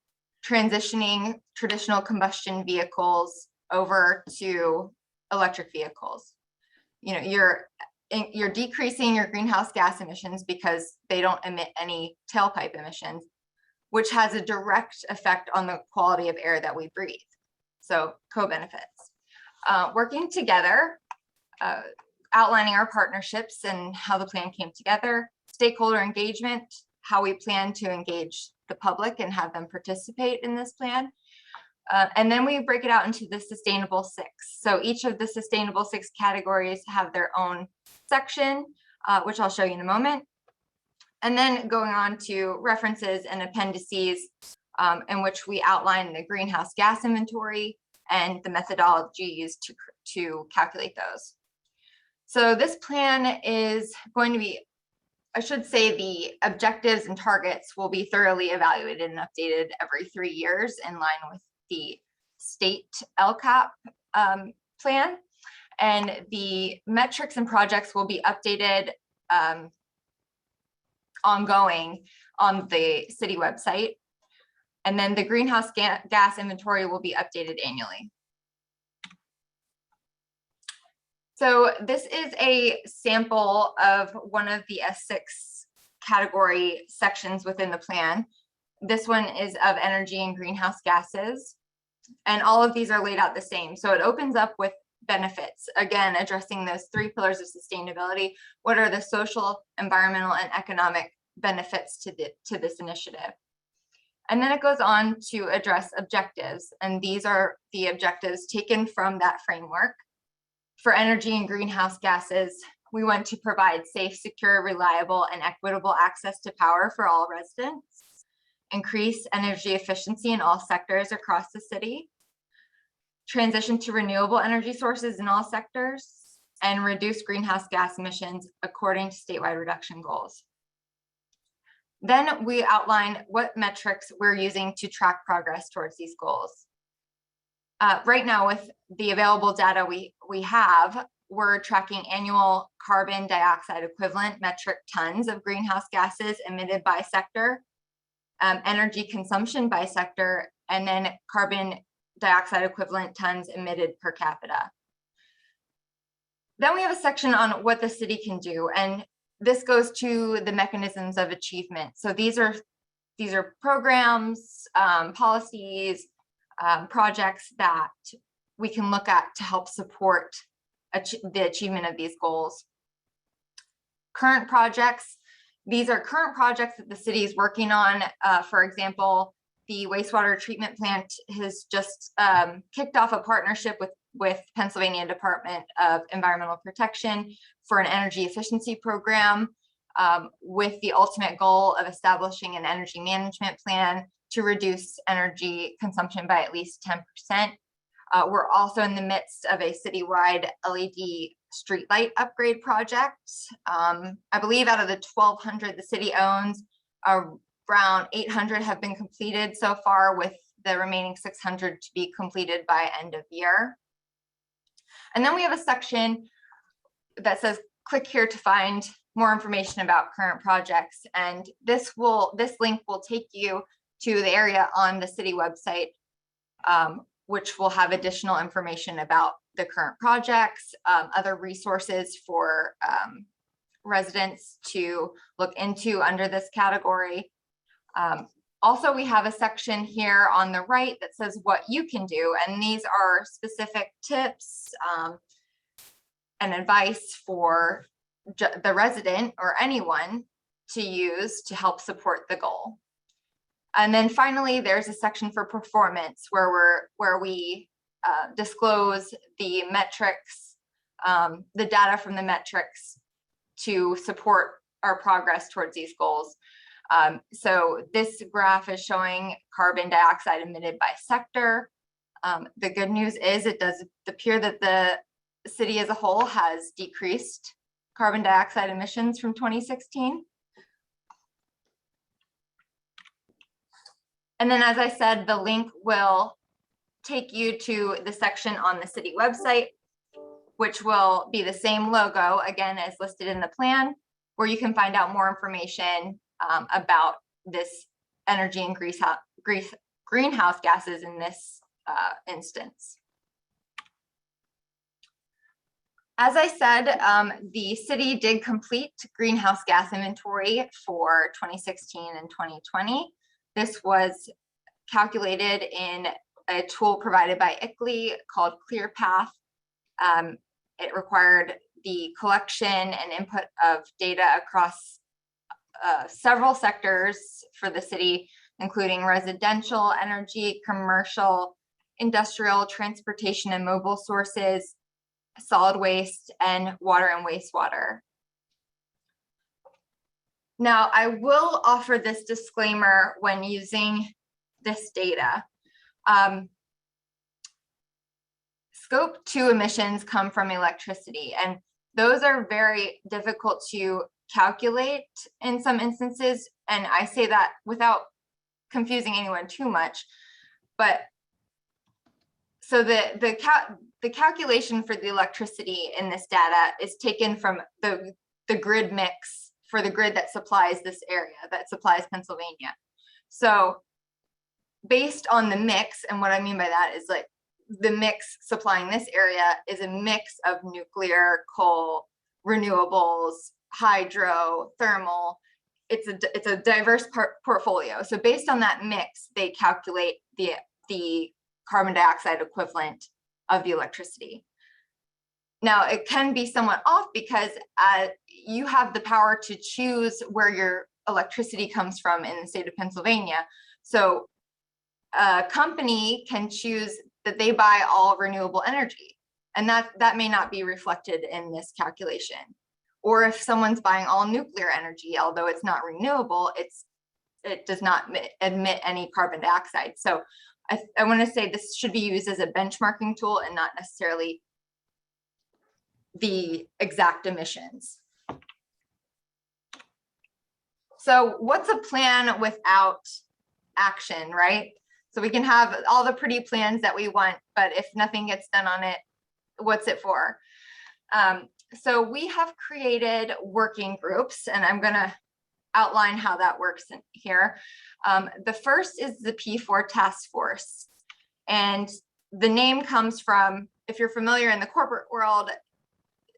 Speaker 1: transitioning traditional combustion vehicles over to electric vehicles. You're decreasing your greenhouse gas emissions because they don't emit any tailpipe emissions, which has a direct effect on the quality of air that we breathe. So co-benefits. Working together, outlining our partnerships and how the plan came together. Stakeholder engagement, how we plan to engage the public and have them participate in this plan. And then we break it out into the Sustainable 6. So each of the Sustainable 6 categories have their own section, which I'll show you in a moment. And then going on to references and appendices in which we outline the greenhouse gas inventory and the methodology used to calculate those. So this plan is going to be, I should say, the objectives and targets will be thoroughly evaluated and updated every 3 years in line with the state LCAP plan. And the metrics and projects will be updated ongoing on the city website. And then the greenhouse gas inventory will be updated annually. So this is a sample of one of the S6 category sections within the plan. This one is of energy and greenhouse gases. And all of these are laid out the same. So it opens up with benefits, again, addressing those 3 pillars of sustainability. What are the social, environmental, and economic benefits to this initiative? And then it goes on to address objectives. And these are the objectives taken from that framework. For energy and greenhouse gases, we want to provide safe, secure, reliable, and equitable access to power for all residents, increase energy efficiency in all sectors across the city, transition to renewable energy sources in all sectors, and reduce greenhouse gas emissions according to statewide reduction goals. Then we outline what metrics we're using to track progress towards these goals. Right now, with the available data we have, we're tracking annual carbon dioxide equivalent metric tons of greenhouse gases emitted by sector, energy consumption by sector, and then carbon dioxide equivalent tons emitted per capita. Then we have a section on what the city can do, and this goes to the mechanisms of achievement. So these are programs, policies, projects that we can look at to help support the achievement of these goals. Current projects, these are current projects that the city is working on. For example, the wastewater treatment plant has just kicked off a partnership with Pennsylvania Department of Environmental Protection for an energy efficiency program with the ultimate goal of establishing an energy management plan to reduce energy consumption by at least 10%. We're also in the midst of a citywide LED streetlight upgrade project. I believe out of the 1,200 the city owns, around 800 have been completed so far, with the remaining 600 to be completed by end of year. And then we have a section that says, click here to find more information about current projects. And this link will take you to the area on the city website, which will have additional information about the current projects, other resources for residents to look into under this category. Also, we have a section here on the right that says what you can do, and these are specific tips and advice for the resident or anyone to use to help support the goal. And then finally, there's a section for performance where we disclose the metrics, the data from the metrics to support our progress towards these goals. So this graph is showing carbon dioxide emitted by sector. The good news is it does appear that the city as a whole has decreased carbon dioxide emissions from 2016. And then, as I said, the link will take you to the section on the city website, which will be the same logo, again, as listed in the plan, where you can find out more information about this energy and greenhouse gases in this instance. As I said, the city did complete greenhouse gas inventory for 2016 and 2020. This was calculated in a tool provided by ICLEI called ClearPath. It required the collection and input of data across several sectors for the city, including residential, energy, commercial, industrial, transportation and mobile sources, solid waste, and water and wastewater. Now, I will offer this disclaimer when using this data. Scope 2 emissions come from electricity, and those are very difficult to calculate in some instances. And I say that without confusing anyone too much, but so the calculation for the electricity in this data is taken from the grid mix for the grid that supplies this area, that supplies Pennsylvania. So based on the mix, and what I mean by that is like the mix supplying this area is a mix of nuclear, coal, renewables, hydro, thermal. It's a diverse portfolio. So based on that mix, they calculate the carbon dioxide equivalent of the electricity. Now, it can be somewhat off because you have the power to choose where your electricity comes from in the state of Pennsylvania. So a company can choose that they buy all renewable energy, and that may not be reflected in this calculation. Or if someone's buying all nuclear energy, although it's not renewable, it does not emit any carbon dioxide. So I want to say this should be used as a benchmarking tool and not necessarily the exact emissions. So what's a plan without action, right? So we can have all the pretty plans that we want, but if nothing gets done on it, what's it for? So we have created working groups, and I'm going to outline how that works in here. The first is the P4 task force, and the name comes from, if you're familiar in the corporate world,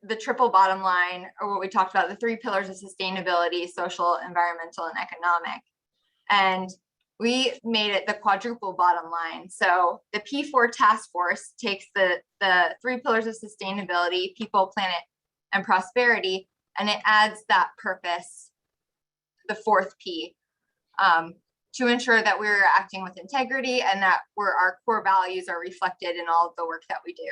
Speaker 1: the triple bottom line, or what we talked about, the 3 pillars of sustainability: social, environmental, and economic. And we made it the quadruple bottom line. So the P4 task force takes the 3 pillars of sustainability: people, planet, and prosperity, and it adds that purpose, the 4th P, to ensure that we're acting with integrity and that our core values are reflected in all of the work that we do.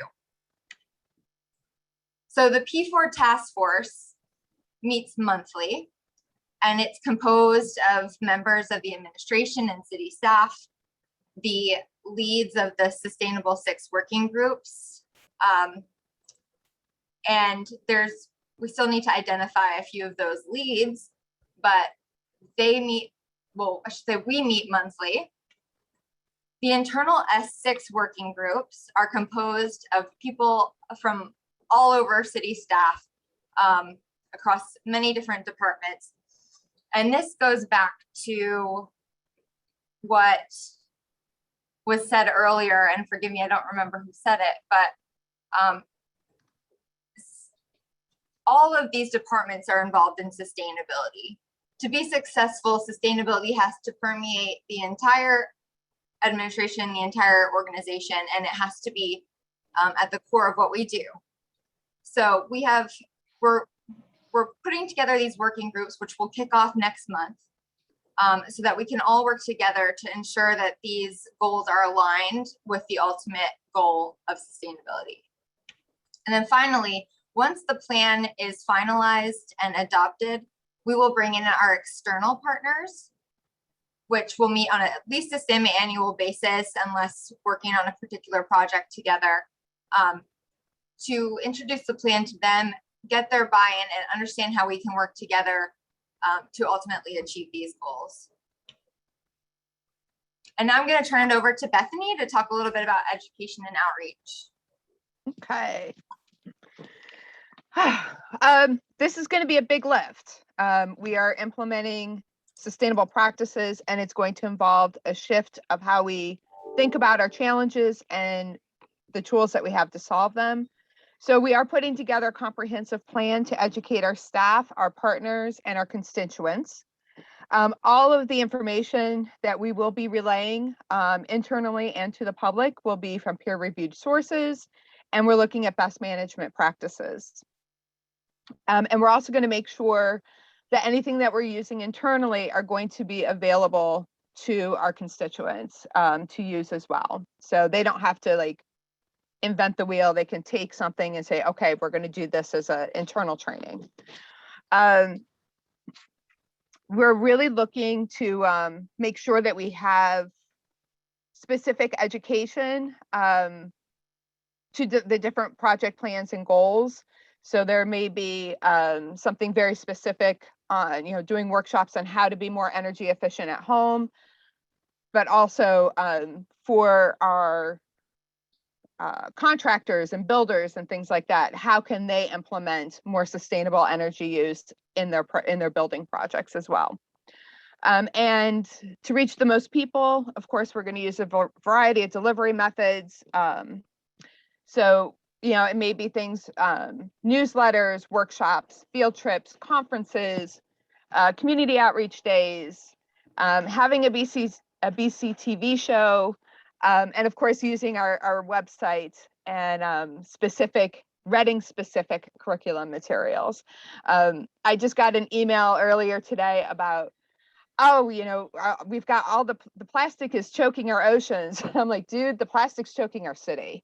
Speaker 1: So the P4 task force meets monthly, and it's composed of members of the administration and city staff, the leads of the Sustainable 6 working groups, and we still need to identify a few of those leads, but they meet, well, I should say we meet monthly. The internal S6 working groups are composed of people from all over city staff, across many different departments. And this goes back to what was said earlier, and forgive me, I don't remember who said it, but all of these departments are involved in sustainability. To be successful, sustainability has to permeate the entire administration, the entire organization, and it has to be at the core of what we do. So we're putting together these working groups, which will kick off next month, so that we can all work together to ensure that these goals are aligned with the ultimate goal of sustainability. And then finally, once the plan is finalized and adopted, we will bring in our external partners, which will meet on at least a semi-annual basis, unless working on a particular project together, to introduce the plan to them, get their buy-in, and understand how we can work together to ultimately achieve these goals. And now I'm going to turn it over to Bethany to talk a little bit about education and outreach.
Speaker 4: Okay. This is going to be a big lift. We are implementing sustainable practices, and it's going to involve a shift of how we think about our challenges and the tools that we have to solve them. So we are putting together a comprehensive plan to educate our staff, our partners, and our constituents. All of the information that we will be relaying internally and to the public will be from peer-reviewed sources, and we're looking at best management practices. And we're also going to make sure that anything that we're using internally are going to be available to our constituents to use as well. So they don't have to invent the wheel. They can take something and say, okay, we're going to do this as an internal training. We're really looking to make sure that we have specific education to the different project plans and goals. So there may be something very specific on, doing workshops on how to be more energy efficient at home, but also for our contractors and builders and things like that, how can they implement more sustainable energy use in their building projects as well. And to reach the most people, of course, we're going to use a variety of delivery methods. So, it may be things, newsletters, workshops, field trips, conferences, community outreach days, having a BC TV show, and of course, using our website and Reading specific curriculum materials. I just got an email earlier today about, we've got all the plastic is choking our oceans. I'm like, dude, the plastic's choking our city.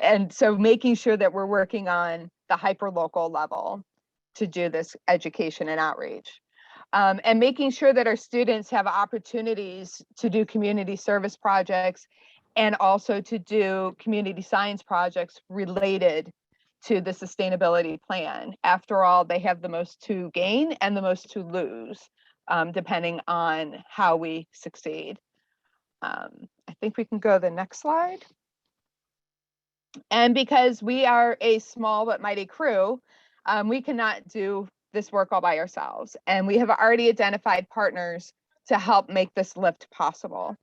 Speaker 4: And so making sure that we're working on the hyperlocal level to do this education and outreach. And making sure that our students have opportunities to do community service projects and also to do community science projects related to the sustainability plan. After all, they have the most to gain and the most to lose, depending on how we succeed. I think we can go to the next slide. And because we are a small but mighty crew, we cannot do this work all by ourselves. And we have already identified partners to help make this lift possible.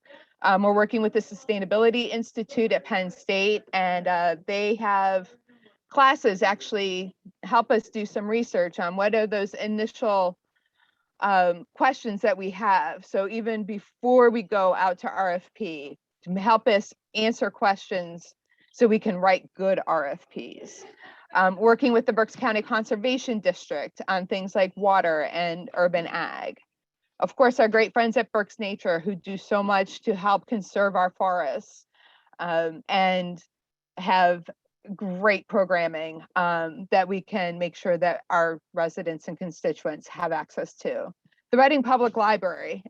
Speaker 4: We're working with the Sustainability Institute at Penn State, and they have classes actually help us do some research on what are those initial questions that we have. So even before we go out to RFP, to help us answer questions so we can write good RFPs. Working with the Berks County Conservation District on things like water and urban ag. Of course, our great friends at Berks Nature who do so much to help conserve our forests and have great programming that we can make sure that our residents and constituents have access to. The Reading Public Library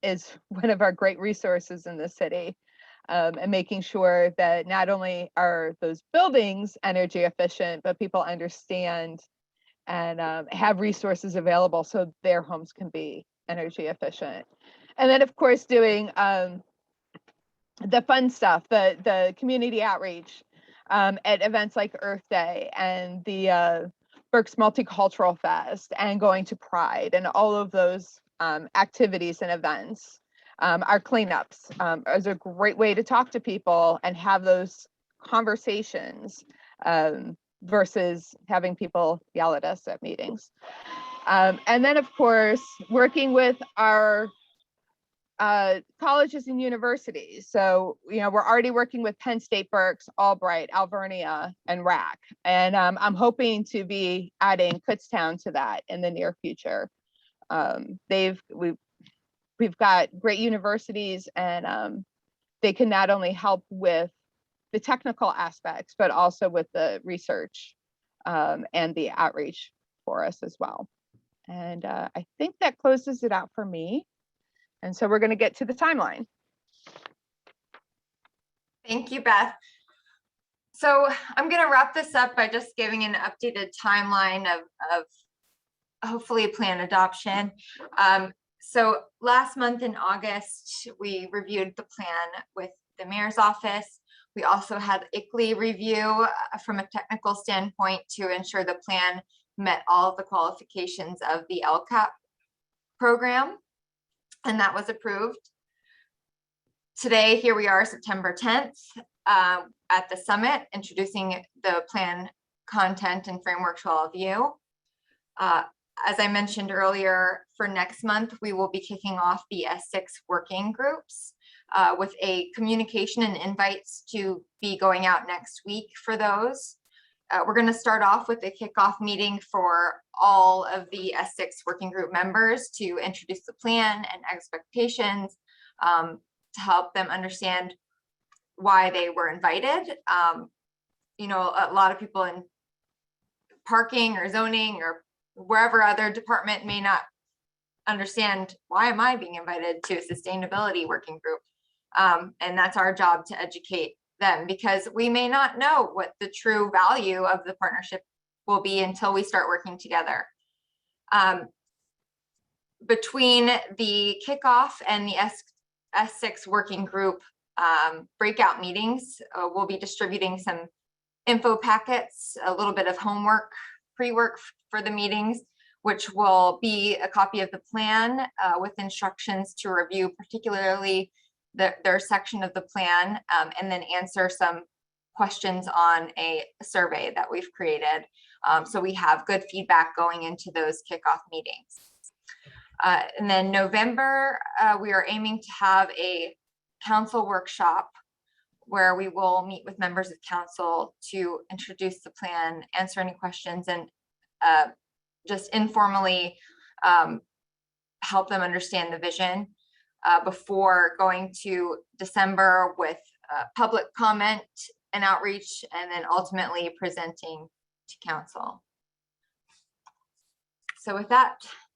Speaker 4: is one of our great resources in the city. And making sure that not only are those buildings energy efficient, but people understand and have resources available so their homes can be energy efficient. And then, of course, doing the fun stuff, the community outreach at events like Earth Day and the Berks Multicultural Fest and going to Pride and all of those activities and events. Our cleanups is a great way to talk to people and have those conversations versus having people yell at us at meetings. And then, of course, working with our colleges and universities. So, we're already working with Penn State, Berks, Albright, Alvernia, and RAC. And I'm hoping to be adding Kutztown to that in the near future. We've got great universities and they can not only help with the technical aspects, but also with the research and the outreach for us as well. And I think that closes it out for me. And so we're going to get to the timeline.
Speaker 1: Thank you, Beth. So I'm going to wrap this up by just giving an updated timeline of hopefully plan adoption. So last month in August, we reviewed the plan with the mayor's office. We also had ICLEI review from a technical standpoint to ensure the plan met all of the qualifications of the LCAP program, and that was approved. Today, here we are, September 10th, at the summit, introducing the plan content and framework to all of you. As I mentioned earlier, for next month, we will be kicking off the S6 working groups with a communication and invites to be going out next week for those. We're going to start off with a kickoff meeting for all of the S6 working group members to introduce the plan and expectations, to help them understand why they were invited. A lot of people in parking or zoning or wherever other department may not understand, why am I being invited to a sustainability working group? And that's our job to educate them, because we may not know what the true value of the partnership will be until we start working together. Between the kickoff and the S6 working group breakout meetings, we'll be distributing some info packets, a little bit of homework, pre-work for the meetings, which will be a copy of the plan with instructions to review particularly their section of the plan, and then answer some questions on a survey that we've created. So we have good feedback going into those kickoff meetings. And then November, we are aiming to have a council workshop where we will meet with members of council to introduce the plan, answer any questions, and just informally help them understand the vision before going to December with public comment and outreach, and then ultimately presenting to council. So with that,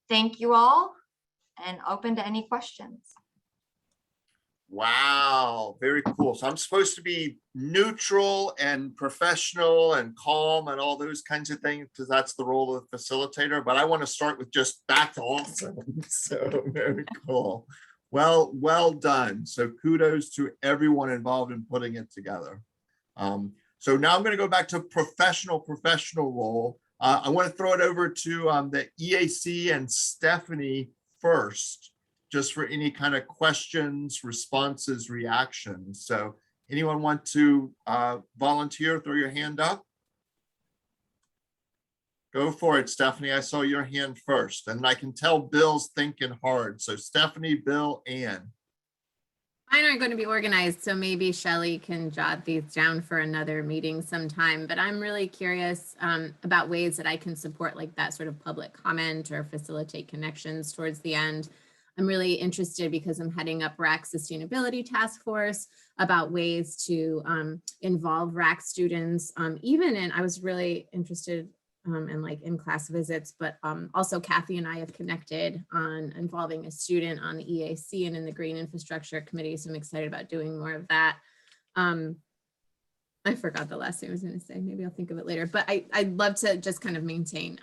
Speaker 1: thank you all, and open to any questions.
Speaker 3: Wow, very cool. So I'm supposed to be neutral and professional and calm and all those kinds of things, because that's the role of the facilitator. But I want to start with just that's awesome. So very cool. Well done. So kudos to everyone involved in putting it together. So now I'm going to go back to professional role. I want to throw it over to the EAC and Stephanie first, just for any kind of questions, responses, reactions. So anyone want to volunteer, throw your hand up? Go for it, Stephanie. I saw your hand first, and I can tell Bill's thinking hard. So Stephanie, Bill, Ann.
Speaker 15: Mine aren't going to be organized, so maybe Shelley can jot these down for another meeting sometime. But I'm really curious about ways that I can support like that sort of public comment or facilitate connections towards the end. I'm really interested, because I'm heading up RAC Sustainability Task Force, about ways to involve RAC students. I was really interested in class visits, but also Kathy and I have connected on involving a student on the EAC and in the Green Infrastructure Committee. So I'm excited about doing more of that. I forgot the last thing I was going to say. Maybe I'll think of it later, but I'd love to just kind of maintain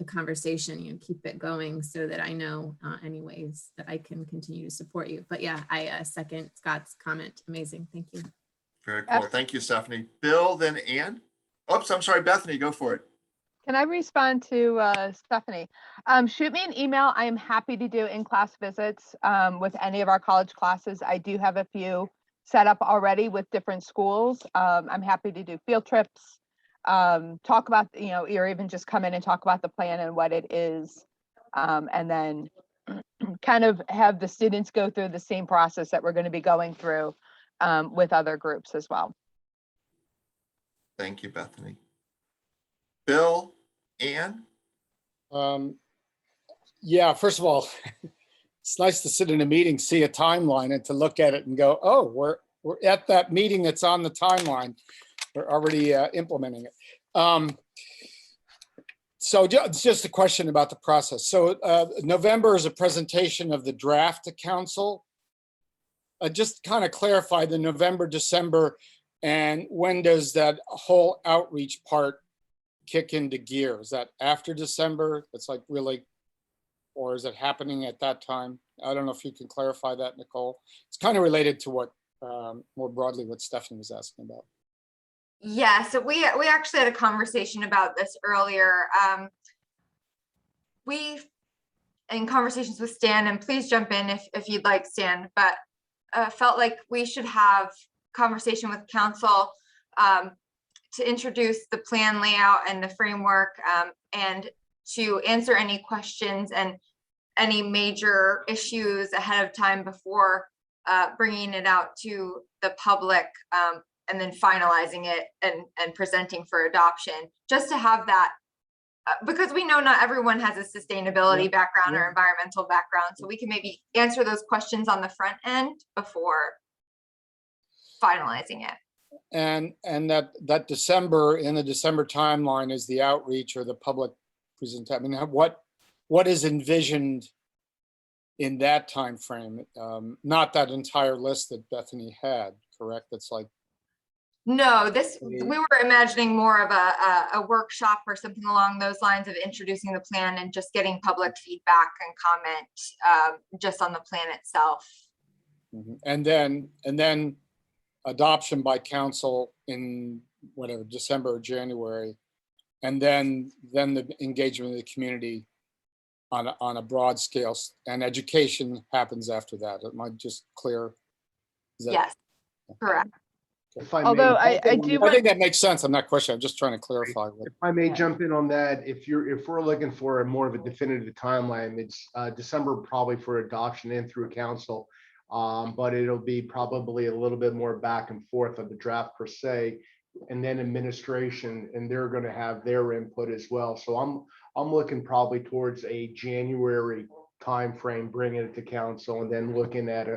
Speaker 15: a conversation, keep it going, so that I know any ways that I can continue to support you. But yeah, I second Scott's comment. Amazing. Thank you.
Speaker 3: Very cool. Thank you, Stephanie. Bill, then Ann. Oops, I'm sorry, Bethany, go for it.
Speaker 4: Can I respond to Stephanie? Shoot me an email. I am happy to do in-class visits with any of our college classes. I do have a few set up already with different schools. I'm happy to do field trips, talk about, or even just come in and talk about the plan and what it is. And then kind of have the students go through the same process that we're going to be going through with other groups as well.
Speaker 3: Thank you, Bethany. Bill, Ann?
Speaker 13: Yeah, first of all, it's nice to sit in a meeting, see a timeline, and to look at it and go, oh, we're at that meeting that's on the timeline. We're already implementing it. So it's just a question about the process. So November is a presentation of the draft to council. Just kind of clarify the November, December, and when does that whole outreach part kick into gear? Is that after December? It's like really, or is it happening at that time? I don't know if you can clarify that, Nicole. It's kind of related to what more broadly what Stephanie was asking about.
Speaker 1: Yeah, so we actually had a conversation about this earlier. We, in conversations with Stan, and please jump in if you'd like, Stan, but felt like we should have conversation with council to introduce the plan layout and the framework, and to answer any questions and any major issues ahead of time before bringing it out to the public, and then finalizing it and presenting for adoption, just to have that, because we know not everyone has a sustainability background or environmental background, so we can maybe answer those questions on the front end before finalizing it.
Speaker 13: And that December, in the December timeline, is the outreach or the public presentation. I mean, what is envisioned in that time frame, not that entire list that Bethany had, correct? That's like,
Speaker 1: No, we were imagining more of a workshop or something along those lines of introducing the plan and just getting public feedback and comment just on the plan itself.
Speaker 13: and then adoption by council in whatever, December or January, and then the engagement of the community on a broad scale, and education happens after that. Am I just clear?
Speaker 1: Yes, correct.
Speaker 11: If I
Speaker 4: Although
Speaker 11: may,
Speaker 4: I do
Speaker 13: I
Speaker 4: want,
Speaker 13: think that makes sense. I'm not questioning. I'm just trying to clarify.
Speaker 11: if I may jump in on that, if we're looking for a more of a definitive timeline, it's December probably for adoption and through council. But it'll be probably a little bit more back and forth of the draft per se, and then administration, and they're going to have their input as well. So I'm looking probably towards a January timeframe, bringing it to council, and then looking at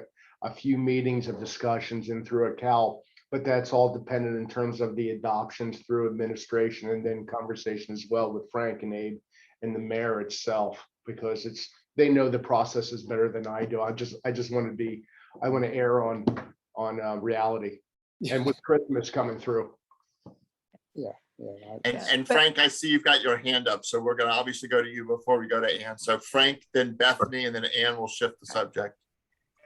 Speaker 11: a few meetings of discussions and through a CAL. But that's all dependent in terms of the adoptions through administration, and then conversation as well with Frank and Abe and the mayor itself, because they know the processes better than I do. I just want to err on reality, and with Christmas coming through.
Speaker 3: And Frank, I see you've got your hand up, so we're going to obviously go to you before we go to Ann. So Frank, then Bethany, and then Ann will shift the subject.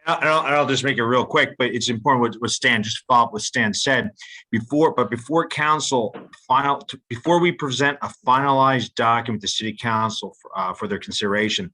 Speaker 2: I'll just make it real quick, but it's important what Stan, just follow up what Stan said before council before we present a finalized document to city council for their consideration,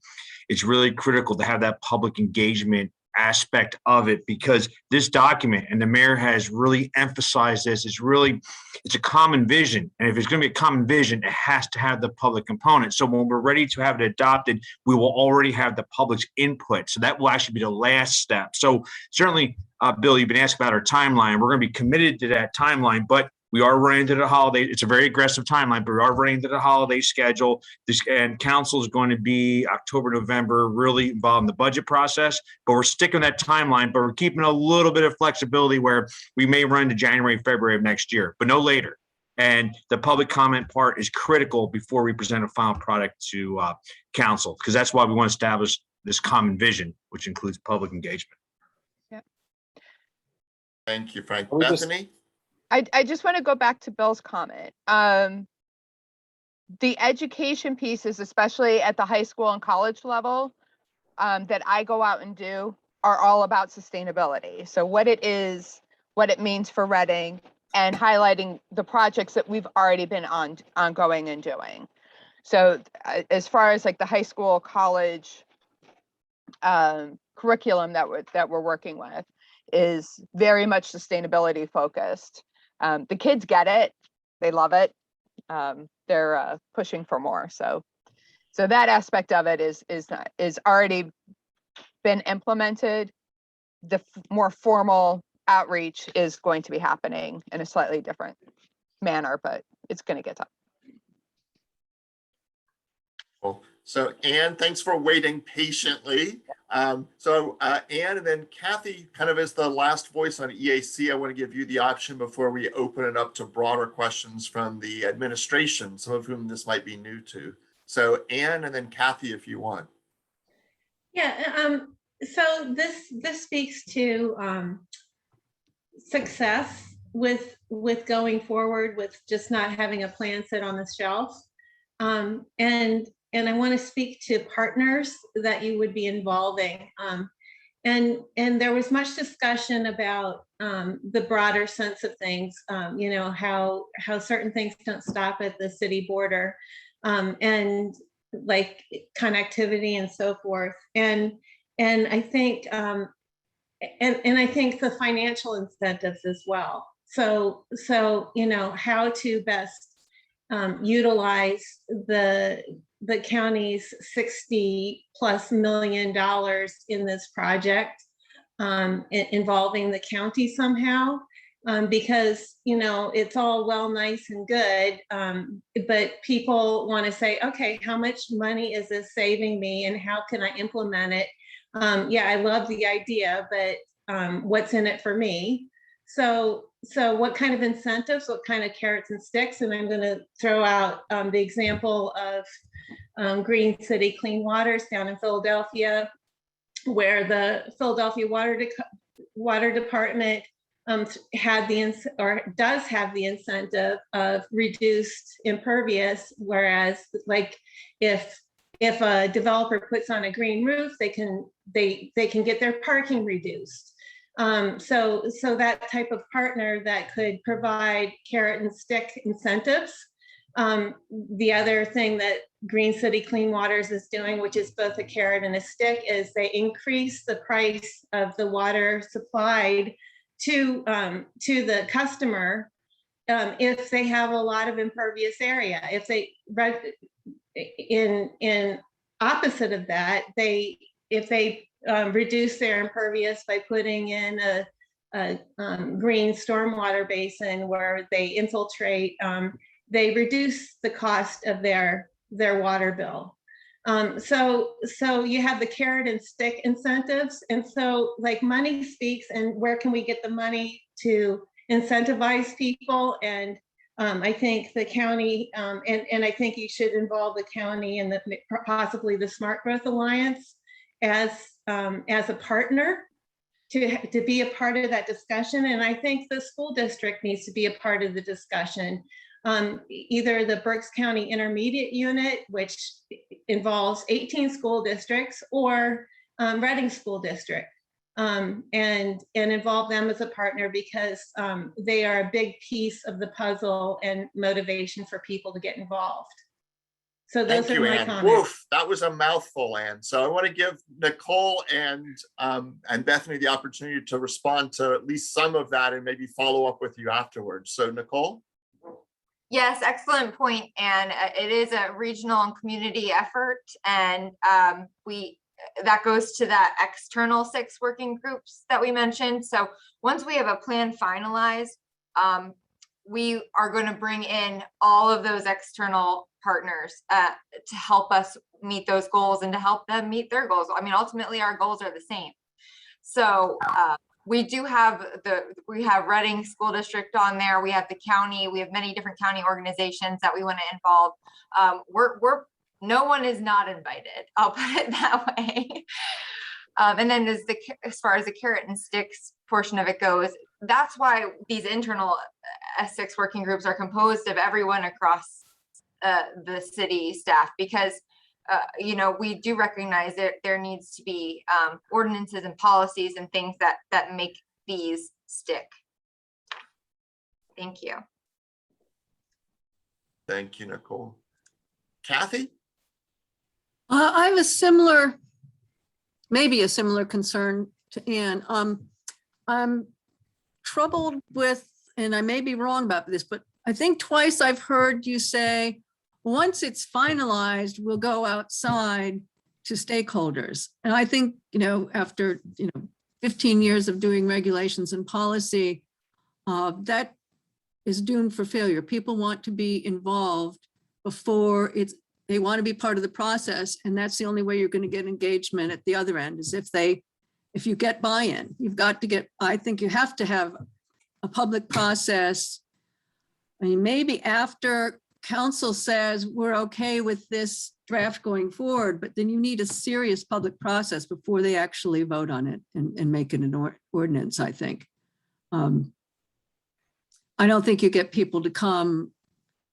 Speaker 2: it's really critical to have that public engagement aspect of it, because this document, and the mayor has really emphasized this, it's a common vision. And if it's going to be a common vision, it has to have the public component. So when we're ready to have it adopted, we will already have the public's input. So that will actually be the last step. So certainly, Bill, you've been asking about our timeline. We're going to be committed to that timeline, but we are running into the holiday. It's a very aggressive timeline, but we are running into the holiday schedule. And council is going to be October, November, really involved in the budget process. But we're sticking with that timeline, but we're keeping a little bit of flexibility where we may run to January, February of next year, but no later. And the public comment part is critical before we present a final product to council, because that's why we want to establish this common vision, which includes public engagement.
Speaker 4: Yeah.
Speaker 3: Thank you, Frank. Bethany?
Speaker 4: I just want to go back to Bill's comment. The education pieces, especially at the high school and college level, that I go out and do are all about sustainability. So what it is, what it means for Reading, and highlighting the projects that we've already been ongoing and doing. So as far as like the high school, college curriculum that we're working with is very much sustainability focused. The kids get it, they love it. They're pushing for more. So that aspect of it is already been implemented. The more formal outreach is going to be happening in a slightly different manner, but it's going to get done.
Speaker 3: Cool. So Ann, thanks for waiting patiently. Ann, and then Kathy, kind of as the last voice on EAC, I want to give you the option before we open it up to broader questions from the administration, some of whom this might be new to. So Ann, and then Kathy, if you want.
Speaker 14: Yeah, so this speaks to success with going forward with just not having a plan sit on the shelf. And I want to speak to partners that you would be involving. And there was much discussion about the broader sense of things, you know, how certain things don't stop at the city border, and like connectivity and so forth. And I think and I think the financial incentives as well. So you know, how to best utilize the county's $60+ million in this project, involving the county somehow, because, you know, it's all well, nice and good, but people want to say, okay, how much money is this saving me and how can I implement it? Yeah, I love the idea, but what's in it for me? So what kind of incentives, what kind of carrots and sticks? And I'm going to throw out the example of Green City Clean Waters down in Philadelphia. where the Philadelphia Water Department had does have the incentive of reduced impervious, whereas like if a developer puts on a green roof, they can get their parking reduced. So that type of partner that could provide carrot and stick incentives. The other thing that Green City Clean Waters is doing, which is both a carrot and a stick, is they increase the price of the water supplied to the customer if they have a lot of impervious area. If they in opposite of that, if they reduce their impervious by putting in a green stormwater basin where they infiltrate, they reduce the cost of their water bill. So you have the carrot and stick incentives. And so like money speaks, and where can we get the money to incentivize people? And I think the county, and I think you should involve the county and possibly the Smart Growth Alliance as a partner to be a part of that discussion. And I think the school district needs to be a part of the discussion. Either the Berks County Intermediate Unit, which involves 18 school districts, or Reading School District, and involve them as a partner, because they are a big piece of the puzzle and motivation for people to get involved. So those
Speaker 3: Thank
Speaker 14: are
Speaker 3: you,
Speaker 14: my
Speaker 3: Ann.
Speaker 14: comments.
Speaker 3: Woof, that was a mouthful, Ann. So I want to give Nicole and Bethany the opportunity to respond to at least some of that and maybe follow up with you afterwards. So Nicole?
Speaker 1: Yes, excellent point. And it is a regional and community effort. And that goes to that external 6 working groups that we mentioned. So once we have a plan finalized, we are going to bring in all of those external partners to help us meet those goals and to help them meet their goals. I mean, ultimately our goals are the same. So we do have we have Reading School District on there. We have the county. We have many different county organizations that we want to involve. No one is not invited. I'll put it that way. And then as far as the carrot and sticks portion of it goes, that's why these internal S6 working groups are composed of everyone across the city staff, because we do recognize that there needs to be ordinances and policies and things that make these stick. Thank you.
Speaker 3: Thank you, Nicole. Kathy?
Speaker 12: I have maybe a similar concern to Ann. I'm troubled with, and I may be wrong about this, but I think twice I've heard you say, once it's finalized, we'll go outside to stakeholders. And I think, after, 15 years of doing regulations and policy, that is doomed for failure. People want to be involved before they want to be part of the process. And that's the only way you're going to get engagement at the other end, is if you get buy-in. I think you have to have a public process. I mean, maybe after council says we're okay with this draft going forward, but then you need a serious public process before they actually vote on it and make it an ordinance, I think. I don't think you get people to come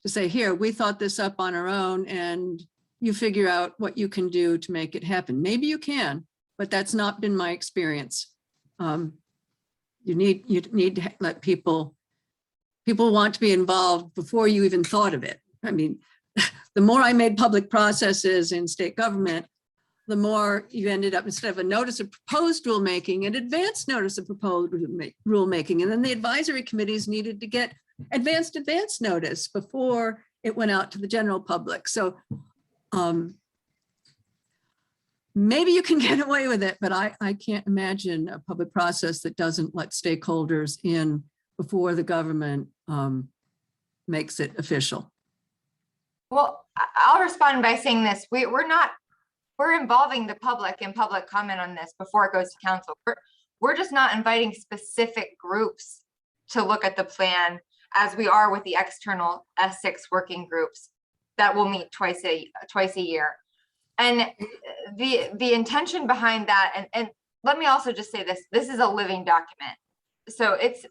Speaker 12: to say, here, we thought this up on our own, and you figure out what you can do to make it happen. Maybe you can, but that's not been my experience. You need to let people want to be involved before you even thought of it. I mean, the more I made public processes in state government, the more you ended up, instead of a notice of proposed rulemaking, an advanced notice of proposed rulemaking. And then the advisory committees needed to get advanced notice before it went out to the general public. So maybe you can get away with it, but I can't imagine a public process that doesn't let stakeholders in before the government makes it official.
Speaker 1: Well, I'll respond by saying this. We're involving the public in public comment on this before it goes to council. We're just not inviting specific groups to look at the plan, as we are with the external S6 working groups that will meet twice a year. And the intention behind that, and let me also just say this is a living document. So it's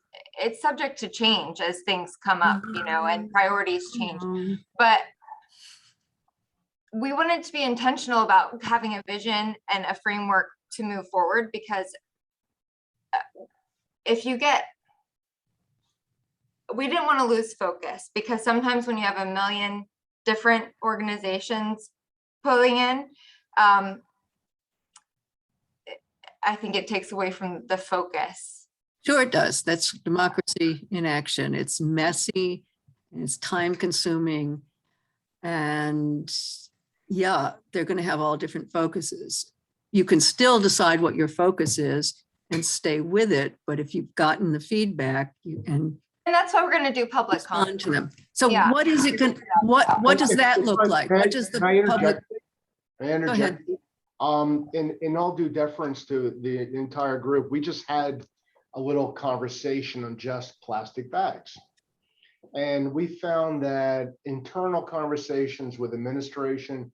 Speaker 1: subject to change as things come up, you know, and priorities change. But we wanted to be intentional about having a vision and a framework to move forward, because we didn't want to lose focus, because sometimes when you have a million different organizations pulling in, I think it takes away from the focus.
Speaker 12: Sure it does. That's democracy in action. It's messy, and it's time consuming. And yeah, they're going to have all different focuses. You can still decide what your focus is and stay with it. But if you've gotten the feedback, and
Speaker 1: that's why we're going to do public comment
Speaker 12: to them. So
Speaker 1: yeah.
Speaker 12: What is it going? What does that look like? What does the public?
Speaker 11: May I interject? In all due deference to the entire group, we just had a little conversation on just plastic bags. And we found that internal conversations with administration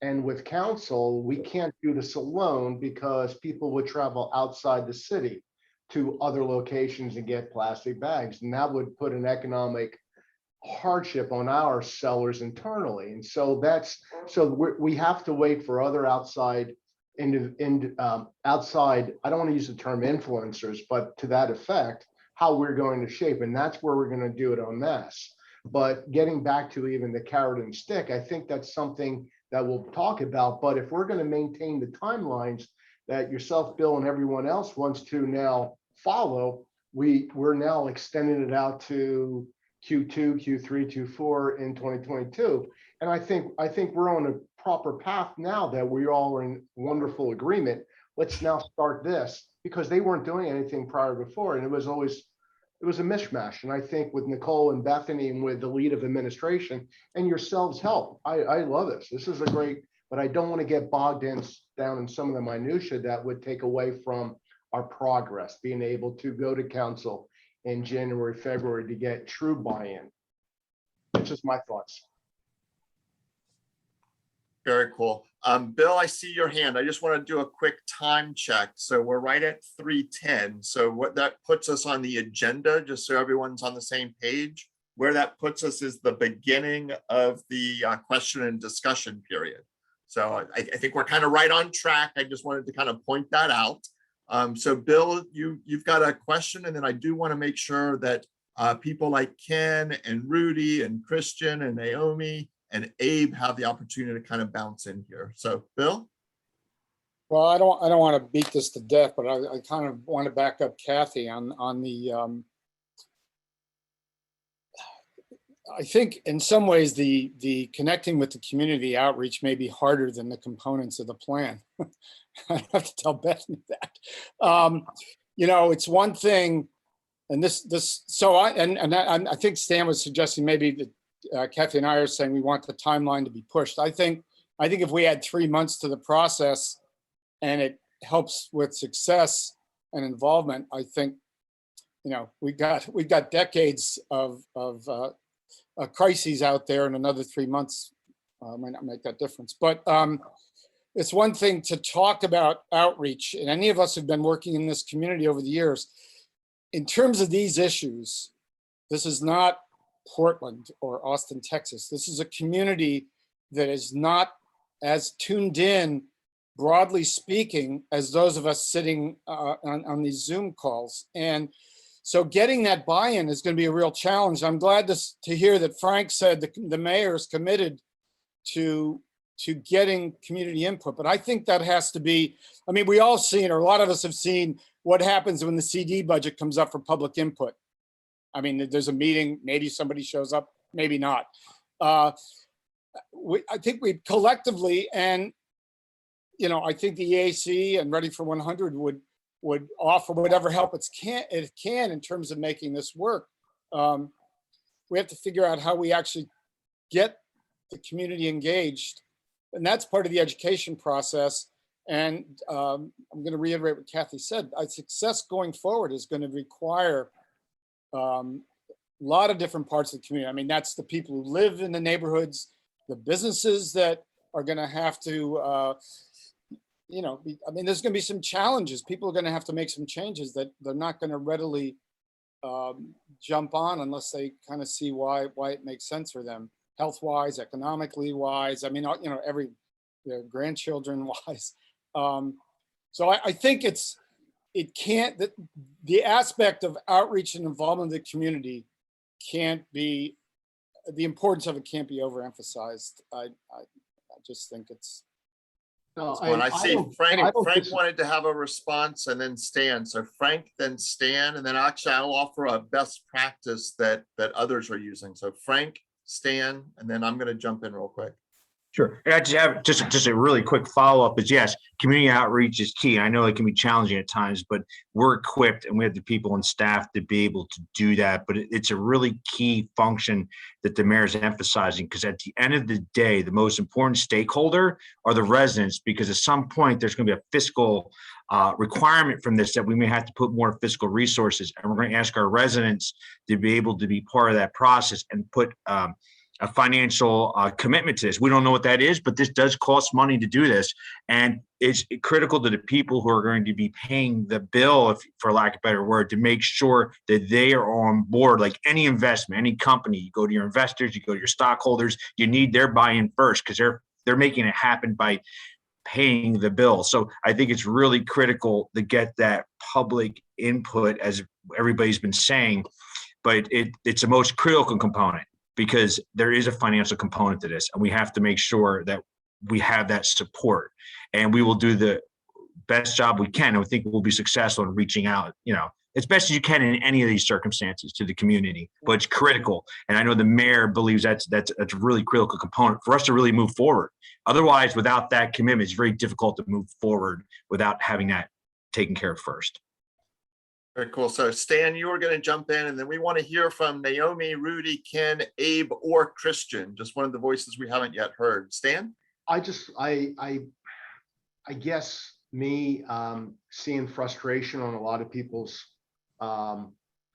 Speaker 11: and with council, we can't do this alone, because people would travel outside the city to other locations and get plastic bags. And that would put an economic hardship on our sellers internally. And so we have to wait for other outside, outside, I don't want to use the term influencers, but to that effect, how we're going to shape. And that's where we're going to do it en masse. But getting back to even the carrot and stick, I think that's something that we'll talk about. But if we're going to maintain the timelines that yourself, Bill, and everyone else wants to now follow, we're now extending it out to Q2, Q3, Q4 in 2022. And I think we're on a proper path now that we all are in wonderful agreement. Let's now start this, because they weren't doing anything prior before. And it was a mishmash. And I think with Nicole and Bethany and with the lead of administration and yourselves help, I love this. This is a great, but I don't want to get bogged down in some of the minutia that would take away from our progress, being able to go to council in January, February to get true buy-in. It's just my thoughts.
Speaker 3: Very cool. Bill, I see your hand. I just want to do a quick time check. So we're right at 3:10. So what that puts us on the agenda, just so everyone's on the same page, where that puts us is the beginning of the question and discussion period. So I think we're kind of right on track. I just wanted to kind of point that out. So Bill, you've got a question, and then I do want to make sure that people like Ken and Rudy and Christian and Naomi and Abe have the opportunity to kind of bounce in here. So Bill?
Speaker 13: Well, I don't want to beat this to death, but I kind of want to back up Kathy on the, I think in some ways the connecting with the community outreach may be harder than the components of the plan. I have to tell Bethany that. You know, it's one thing, and I think Stan was suggesting maybe that Kathy and I are saying we want the timeline to be pushed. I think if we add 3 months to the process and it helps with success and involvement, I think, you know, we've got decades of crises out there, and another 3 months might not make that difference. But it's one thing to talk about outreach, and any of us who've been working in this community over the years, in terms of these issues, this is not Portland or Austin, Texas. This is a community that is not as tuned in, broadly speaking, as those of us sitting on these Zoom calls. And so getting that buy-in is going to be a real challenge. I'm glad to hear that Frank said the mayor is committed to getting community input, but I think that has to be, I mean, we all seen, or a lot of us have seen, what happens when the CD budget comes up for public input. I mean, there's a meeting, maybe somebody shows up, maybe not. I think we collectively, and you know, I think the EAC and Ready for 100 would offer whatever help it can in terms of making this work. We have to figure out how we actually get the community engaged, and that's part of the education process. And I'm going to reiterate what Kathy said. Success going forward is going to require a lot of different parts of the community. I mean, that's the people who live in the neighborhoods, the businesses that are going to have to, you know, I mean, there's going to be some challenges. People are going to have to make some changes that they're not going to readily jump on unless they kind of see why it makes sense for them, health-wise, economically wise. I mean, you know, every grandchildren wise. So I think it can't, that the aspect of outreach and involvement of the community can't be, the importance of it can't be overemphasized. I just think it's.
Speaker 11: No,
Speaker 3: When I see Frank
Speaker 11: dis-
Speaker 3: wanted to have a response and then Stan. So Frank, then Stan, and then actually I'll offer a best practice that others are using. So Frank, Stan, and then I'm going to jump in real quick.
Speaker 2: Sure. And I just have just a really quick follow-up is yes, community outreach is key. I know it can be challenging at times, but we're equipped and we have the people and staff to be able to do that. But it's a really key function that the mayor is emphasizing, because at the end of the day, the most important stakeholder are the residents, because at some point there's going to be a fiscal requirement from this that we may have to put more fiscal resources, and we're going to ask our residents to be able to be part of that process and put a financial commitment to this. We don't know what that is, but this does cost money to do this. And it's critical to the people who are going to be paying the bill, if, for lack of a better word, to make sure that they are on board. Like any investment, any company, you go to your investors, you go to your stockholders, you need their buy-in first, because they're making it happen by paying the bill. So I think it's really critical to get that public input, as everybody's been saying, but it's the most critical component, because there is a financial component to this, and we have to make sure that we have that support, and we will do the best job we can. And we think we'll be successful in reaching out, you know, as best as you can in any of these circumstances to the community, but it's critical. And I know the mayor believes that's a really critical component for us to really move forward. Otherwise, without that commitment, it's very difficult to move forward without having that taken care of first.
Speaker 3: Very cool. So Stan, you were going to jump in, and then we want to hear from Naomi, Rudy, Ken, Abe, or Christian, just one of the voices we haven't yet heard. Stan?
Speaker 11: I guess me seeing frustration on a lot of people's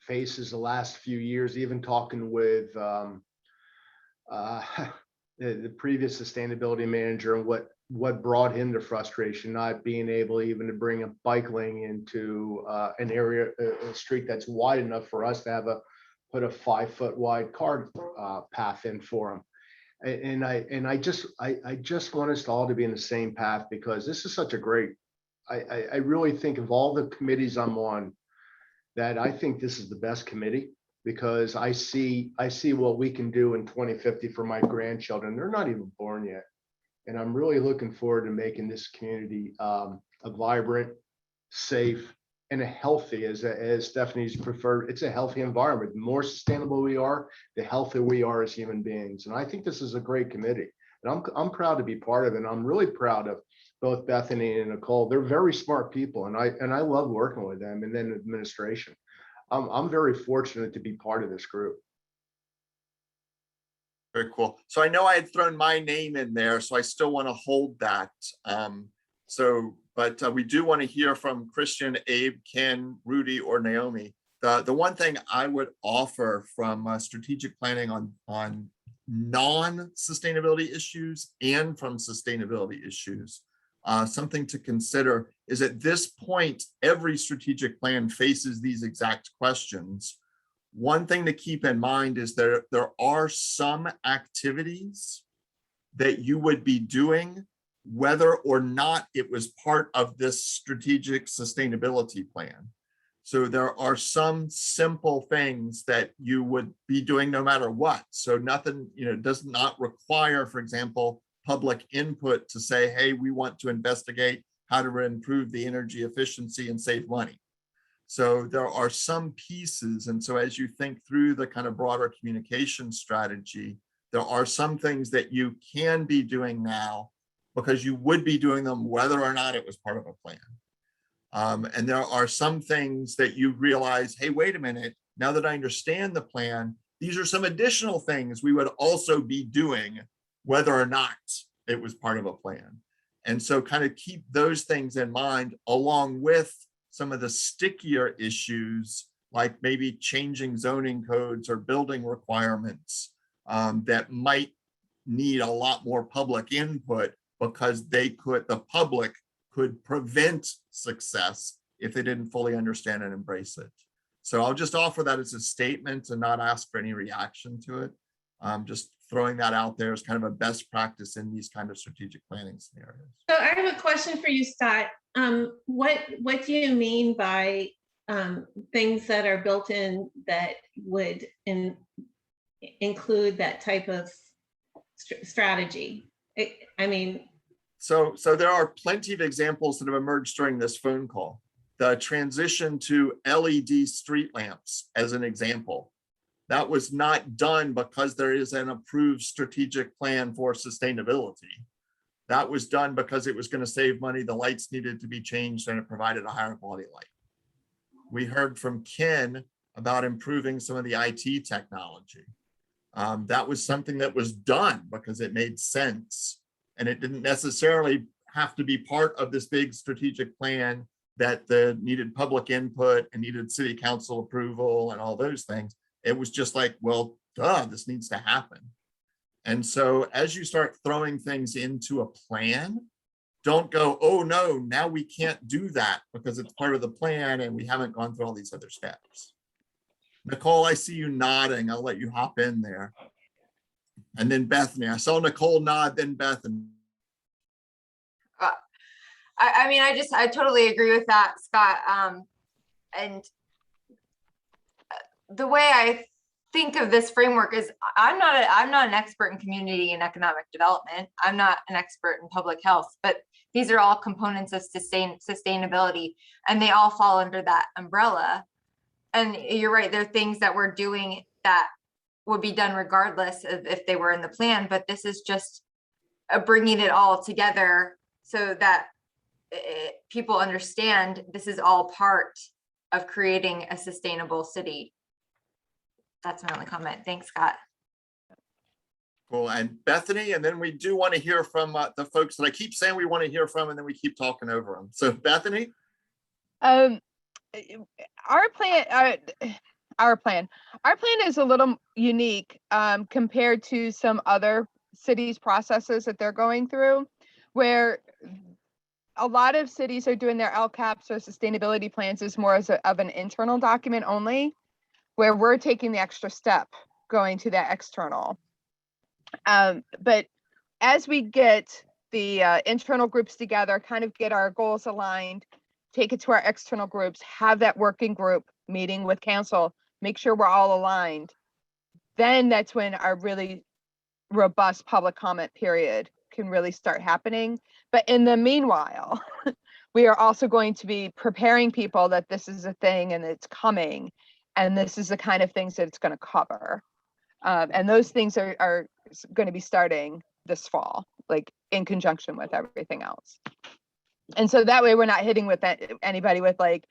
Speaker 11: faces the last few years, even talking with the previous sustainability manager, and what brought him to frustration, not being able even to bring a bike lane into an area, a street that's wide enough for us to put a 5-foot wide car path in for him. And I just want us all to be in the same path, because this is such a great, I really think of all the committees I'm on, that I think this is the best committee, because I see what we can do in 2050 for my grandchildren. They're not even born yet. And I'm really looking forward to making this community a vibrant, safe, and a healthy, as Stephanie's preferred, it's a healthy environment. The more sustainable we are, the healthier we are as human beings. And I think this is a great committee. And I'm proud to be part of it. And I'm really proud of both Bethany and Nicole. They're very smart people, and I love working with them, and then administration. I'm very fortunate to be part of this group.
Speaker 3: Very cool. So I know I had thrown my name in there, so I still want to hold that. But we do want to hear from Christian, Abe, Ken, Rudy, or Naomi. The one thing I would offer from strategic planning on non-sustainability issues and from sustainability issues, something to consider is, at this point, every strategic plan faces these exact questions. One thing to keep in mind is there are some activities that you would be doing whether or not it was part of this strategic sustainability plan. So there are some simple things that you would be doing no matter what. So nothing, does not require, for example, public input to say, hey, we want to investigate how to improve the energy efficiency and save money. So there are some pieces. And so as you think through the kind of broader communication strategy, there are some things that you can be doing now because you would be doing them whether or not it was part of a plan. And there are some things that you realize, hey, wait a minute, now that I understand the plan, these are some additional things we would also be doing whether or not it was part of a plan. And so kind of keep those things in mind, along with some of the stickier issues, like maybe changing zoning codes or building requirements that might need a lot more public input because the public could prevent success if they didn't fully understand and embrace it. So I'll just offer that as a statement and not ask for any reaction to it. Just throwing that out there as kind of a best practice in these kind of strategic planning scenarios.
Speaker 14: So I have a question for you, Scott. What do you mean by things that are built in that would include that type of strategy? I mean,
Speaker 3: so there are plenty of examples that have emerged during this phone call. The transition to LED street lamps, as an example, that was not done because there is an approved strategic plan for sustainability. That was done because it was going to save money. The lights needed to be changed and it provided a higher quality light. We heard from Ken about improving some of the IT technology. That was something that was done because it made sense. And it didn't necessarily have to be part of this big strategic plan that needed public input and needed city council approval and all those things. It was just like, well, duh, this needs to happen. And so as you start throwing things into a plan, don't go, oh no, now we can't do that because it's part of the plan and we haven't gone through all these other steps. Nicole, I see you nodding. I'll let you hop in there. And then Bethany, I saw Nicole nod, then Bethany.
Speaker 1: I mean, I totally agree with that, Scott. And the way I think of this framework is I'm not an expert in community and economic development. I'm not an expert in public health, but these are all components of sustainability, and they all fall under that umbrella. And you're right, there are things that we're doing that would be done regardless of if they were in the plan, but this is just bringing it all together so that people understand this is all part of creating a sustainable city. That's my only comment. Thanks, Scott.
Speaker 3: Cool. And Bethany, and then we do want to hear from the folks that I keep saying we want to hear from, and then we keep talking over them. So Bethany?
Speaker 4: Our plan is a little unique compared to some other cities' processes that they're going through, where a lot of cities are doing their LCAPs or sustainability plans is more as of an internal document only, where we're taking the extra step going to that external. But as we get the internal groups together, kind of get our goals aligned, take it to our external groups, have that working group meeting with council, make sure we're all aligned, then that's when our really robust public comment period can really start happening. But in the meanwhile, we are also going to be preparing people that this is a thing and it's coming, and this is the kind of things that it's going to cover. And those things are going to be starting this fall, like in conjunction with everything else. And so that way we're not hitting with anybody with like,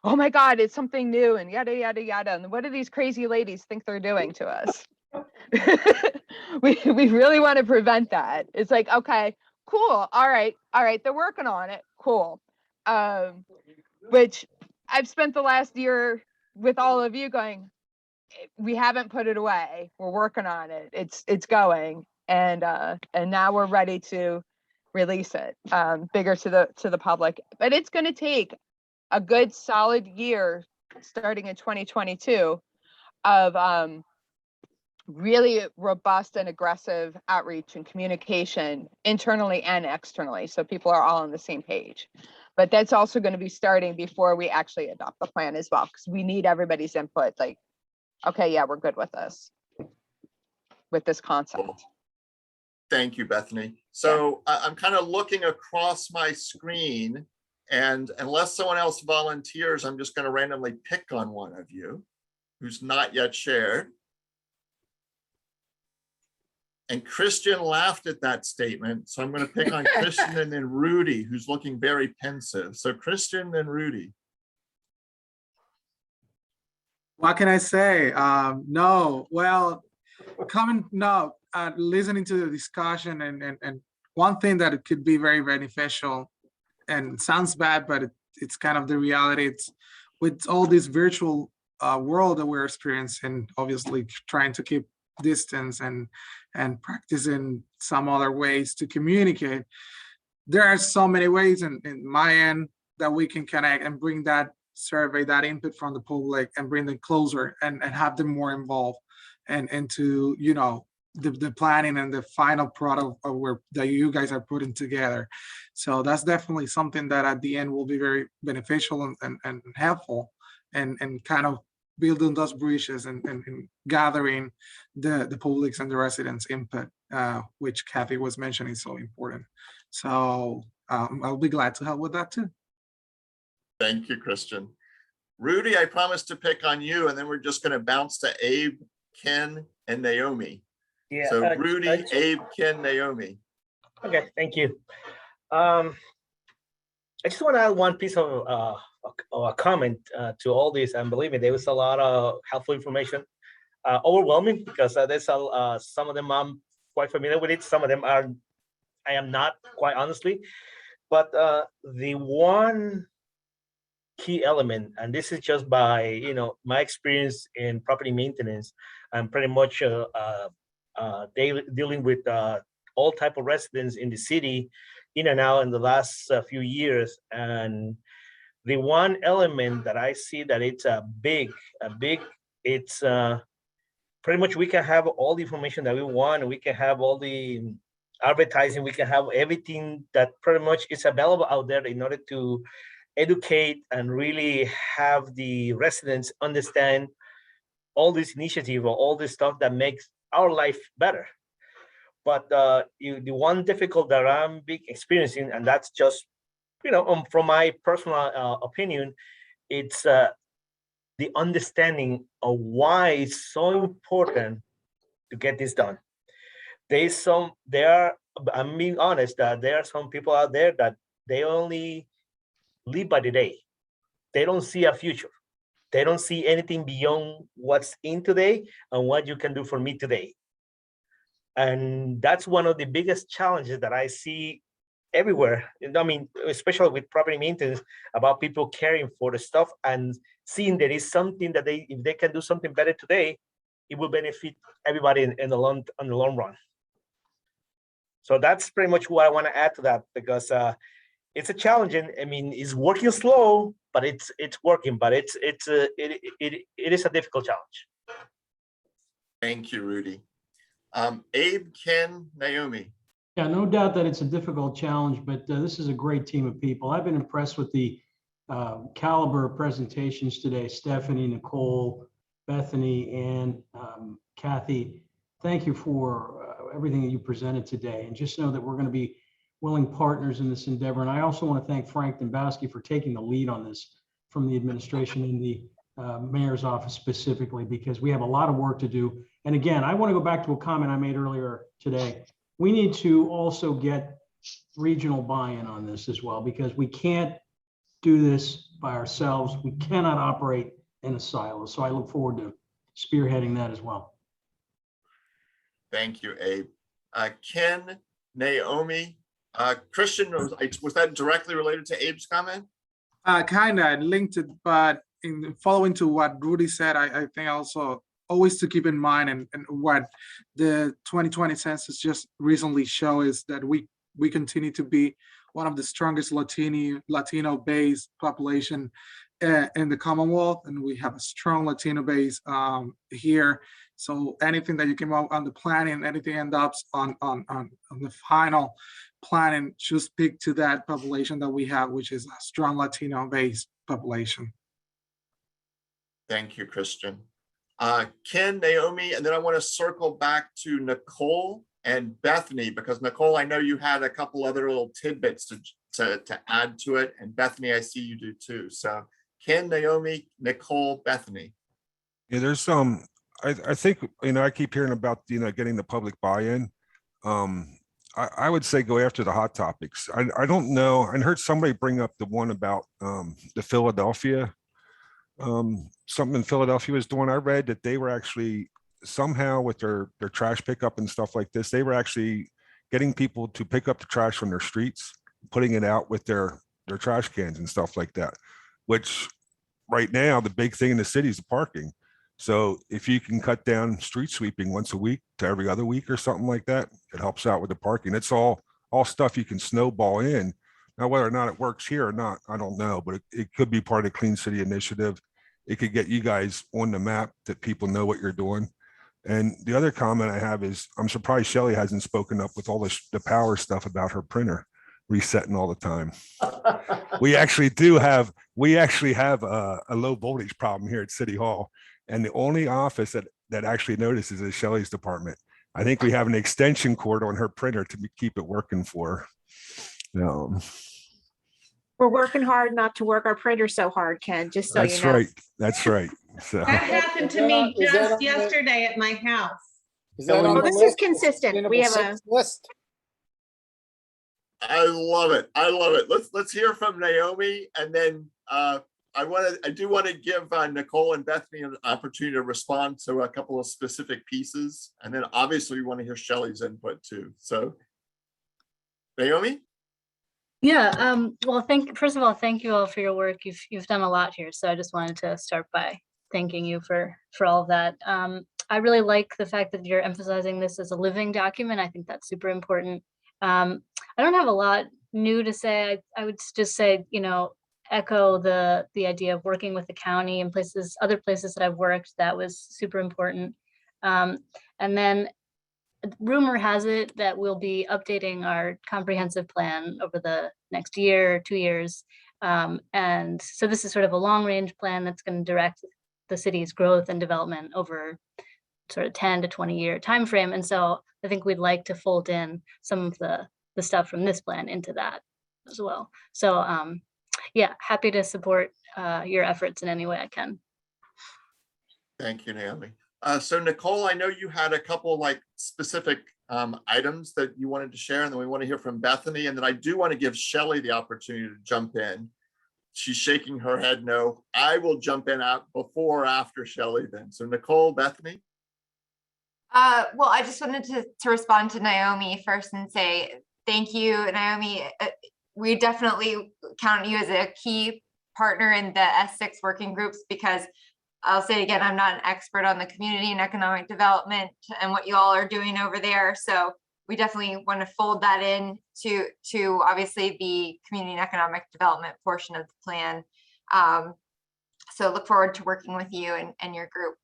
Speaker 4: oh my God, it's something new and yada, yada, yada. And what do these crazy ladies think they're doing to us? we really want to prevent that. It's like, okay, cool. All right. They're working on it. Cool. Which I've spent the last year with all of you going, we haven't put it away. We're working on it. It's going. And now we're ready to release it bigger to the public. But it's going to take a good solid year starting in 2022 of really robust and aggressive outreach and communication internally and externally, so people are all on the same page. But that's also going to be starting before we actually adopt the plan as well, because we need everybody's input. Like, okay, yeah, we're good with this concept.
Speaker 3: Thank you, Bethany. So I'm kind of looking across my screen, and unless someone else volunteers, I'm just going to randomly pick on one of you who's not yet shared. And Christian laughed at that statement, so I'm going to pick on Christian and then Rudy, who's looking very pensive. So Christian and Rudy.
Speaker 6: What can I say? No, well, listening to the discussion and one thing that it could be very beneficial, and it sounds bad, but it's kind of the reality. It's with all this virtual world that we're experiencing, obviously trying to keep distance and practicing some other ways to communicate. There are so many ways in my end that we can connect and bring that survey, that input from the public, and bring them closer and have them more involved and into, you know, the planning and the final product of that you guys are putting together. So that's definitely something that at the end will be very beneficial and helpful, and kind of building those bridges and gathering the public's and the residents' input, which Kathy was mentioning is so important. So I'll be glad to help with that too.
Speaker 3: Thank you, Christian. Rudy, I promised to pick on you, and then we're just going to bounce to Abe, Ken, and Naomi.
Speaker 7: Yeah.
Speaker 3: So Rudy, Abe, Ken, Naomi.
Speaker 7: Okay, thank you. I just want to add one piece of a comment to all this, and believe me, there was a lot of helpful information. Overwhelming, because there's some of them I'm quite familiar with it, some of them I am not, quite honestly. But the one key element, and this is just by, you know, my experience in property maintenance, I'm pretty much dealing with all type of residents in the city, in and out in the last few years. And the one element that I see that it's it's pretty much we can have all the information that we want, we can have all the advertising, we can have everything that pretty much is available out there in order to educate and really have the residents understand all this initiative or all this stuff that makes our life better. But the one difficult that I'm experiencing, and that's just, you know, from my personal opinion, it's the understanding of why it's so important to get this done. I'm being honest, that there are some people out there that they only live by the day. They don't see a future. They don't see anything beyond what's in today and what you can do for me today. And that's one of the biggest challenges that I see everywhere. I mean, especially with property maintenance, about people caring for the stuff and seeing there is something that if they can do something better today, it will benefit everybody in the long run. So that's pretty much what I want to add to that, because it's a challenge. And I mean, it's working slow, but it's working. But it is a difficult challenge.
Speaker 3: Thank you, Rudy. Abe, Ken, Naomi.
Speaker 5: Yeah, no doubt that it's a difficult challenge, but this is a great team of people. I've been impressed with the caliber of presentations today. Stephanie, Nicole, Bethany, and Kathy, thank you for everything that you presented today. And just know that we're going to be willing partners in this endeavor. And I also want to thank Frank Dombowski for taking the lead on this from the administration and the mayor's office specifically, because we have a lot of work to do. And again, I want to go back to a comment I made earlier today. We need to also get regional buy-in on this as well, because we can't do this by ourselves. We cannot operate in a silo. So I look forward to spearheading that as well.
Speaker 3: Thank you, Abe. Ken, Naomi, Christian, was that directly related to Abe's comment?
Speaker 6: Kind of linked it, but in following to what Rudy said, I think also always to keep in mind, and what the 2020 census just recently showed, is that we continue to be one of the strongest Latino-based population in the Commonwealth, and we have a strong Latino base here. So anything that you came up on the planning, anything ends up on the final planning should speak to that population that we have, which is a strong Latino-based population.
Speaker 3: Thank you, Christian. Ken, Naomi, and then I want to circle back to Nicole and Bethany, because Nicole, I know you had a couple other little tidbits to add to it, and Bethany, I see you do too. So Ken, Naomi, Nicole, Bethany.
Speaker 9: Yeah, there's I think, I keep hearing about, getting the public buy-in. I would say go after the hot topics. I don't know. I heard somebody bring up the one about the Philadelphia, something in Philadelphia was doing. I read that they were actually somehow with their trash pickup and stuff like this, they were actually getting people to pick up the trash from their streets, putting it out with their trash cans and stuff like that, which right now, the big thing in the city is the parking. So if you can cut down street sweeping once a week to every other week or something like that, it helps out with the parking. It's all stuff you can snowball in. Now, whether or not it works here or not, I don't know, but it could be part of the Clean City Initiative. It could get you guys on the map that people know what you're doing. And the other comment I have is I'm surprised Shelley hasn't spoken up with all the power stuff about her printer resetting all the time. We actually have a low voltage problem here at City Hall. And the only office that actually notices is Shelley's department. I think we have an extension cord on her printer to keep it working for her.
Speaker 10: We're working hard not to work our printer so hard, Ken, just so you know.
Speaker 9: That's right. That's right. So
Speaker 14: That happened to me just yesterday at my house.
Speaker 10: Oh, this is consistent. We have a
Speaker 13: list.
Speaker 3: I love it. I love it. Let's hear from Naomi, and then I do want to give Nicole and Bethany an opportunity to respond to a couple of specific pieces, and then obviously we want to hear Shelley's input too. So, Naomi.
Speaker 16: Yeah, well, first of all, thank you all for your work. You've done a lot here. So I just wanted to start by thanking you for all of that. I really like the fact that you're emphasizing this as a living document. I think that's super important. I don't have a lot new to say. I would just say, echo the idea of working with the county and other places that I've worked. That was super important. And then rumor has it that we'll be updating our comprehensive plan over the next year or 2 years. And so this is sort of a long range plan that's going to direct the city's growth and development over sort of 10 to 20 year timeframe. And so I think we'd like to fold in some of the stuff from this plan into that as well. So yeah, happy to support your efforts in any way I can.
Speaker 3: Thank you, Naomi. So Nicole, I know you had a couple specific items that you wanted to share, and then we want to hear from Bethany, and then I do want to give Shelley the opportunity to jump in. She's shaking her head no. I will jump in before or after Shelley then. So Nicole, Bethany.
Speaker 1: Well, I just wanted to respond to Naomi first and say thank you, Naomi. We definitely count you as a key partner in the S6 working groups, because I'll say it again, I'm not an expert on the community and economic development and what you all are doing over there. So we definitely want to fold that in to obviously the community and economic development portion of the plan. So look forward to working with you and your group.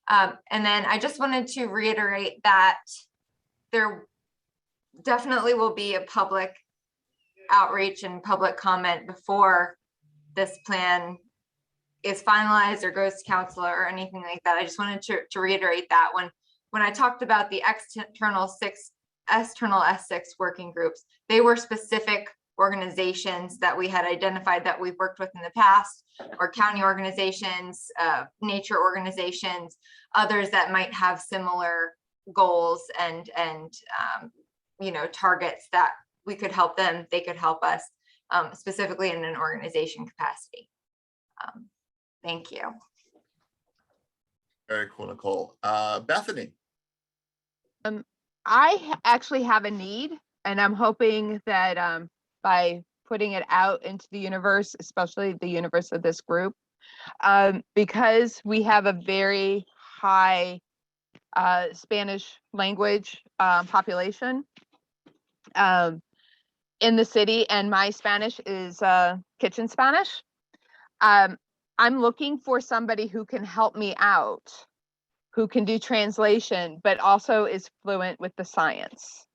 Speaker 1: And then I just wanted to reiterate that there definitely will be a public outreach and public comment before this plan is finalized or goes to council or anything like that. I just wanted to reiterate that when I talked about the external S6 working groups, they were specific organizations that we had identified that we've worked with in the past, or county organizations, nature organizations, others that might have similar goals and targets that we could help them, they could help us, specifically in an organization capacity. Thank you.
Speaker 3: Very cool, Nicole. Bethany.
Speaker 4: I actually have a need, and I'm hoping that by putting it out into the universe, especially the universe of this group, because we have a very high Spanish language population in the city, and my Spanish is kitchen Spanish. I'm looking for somebody who can help me out, who can do translation, but also is fluent with the science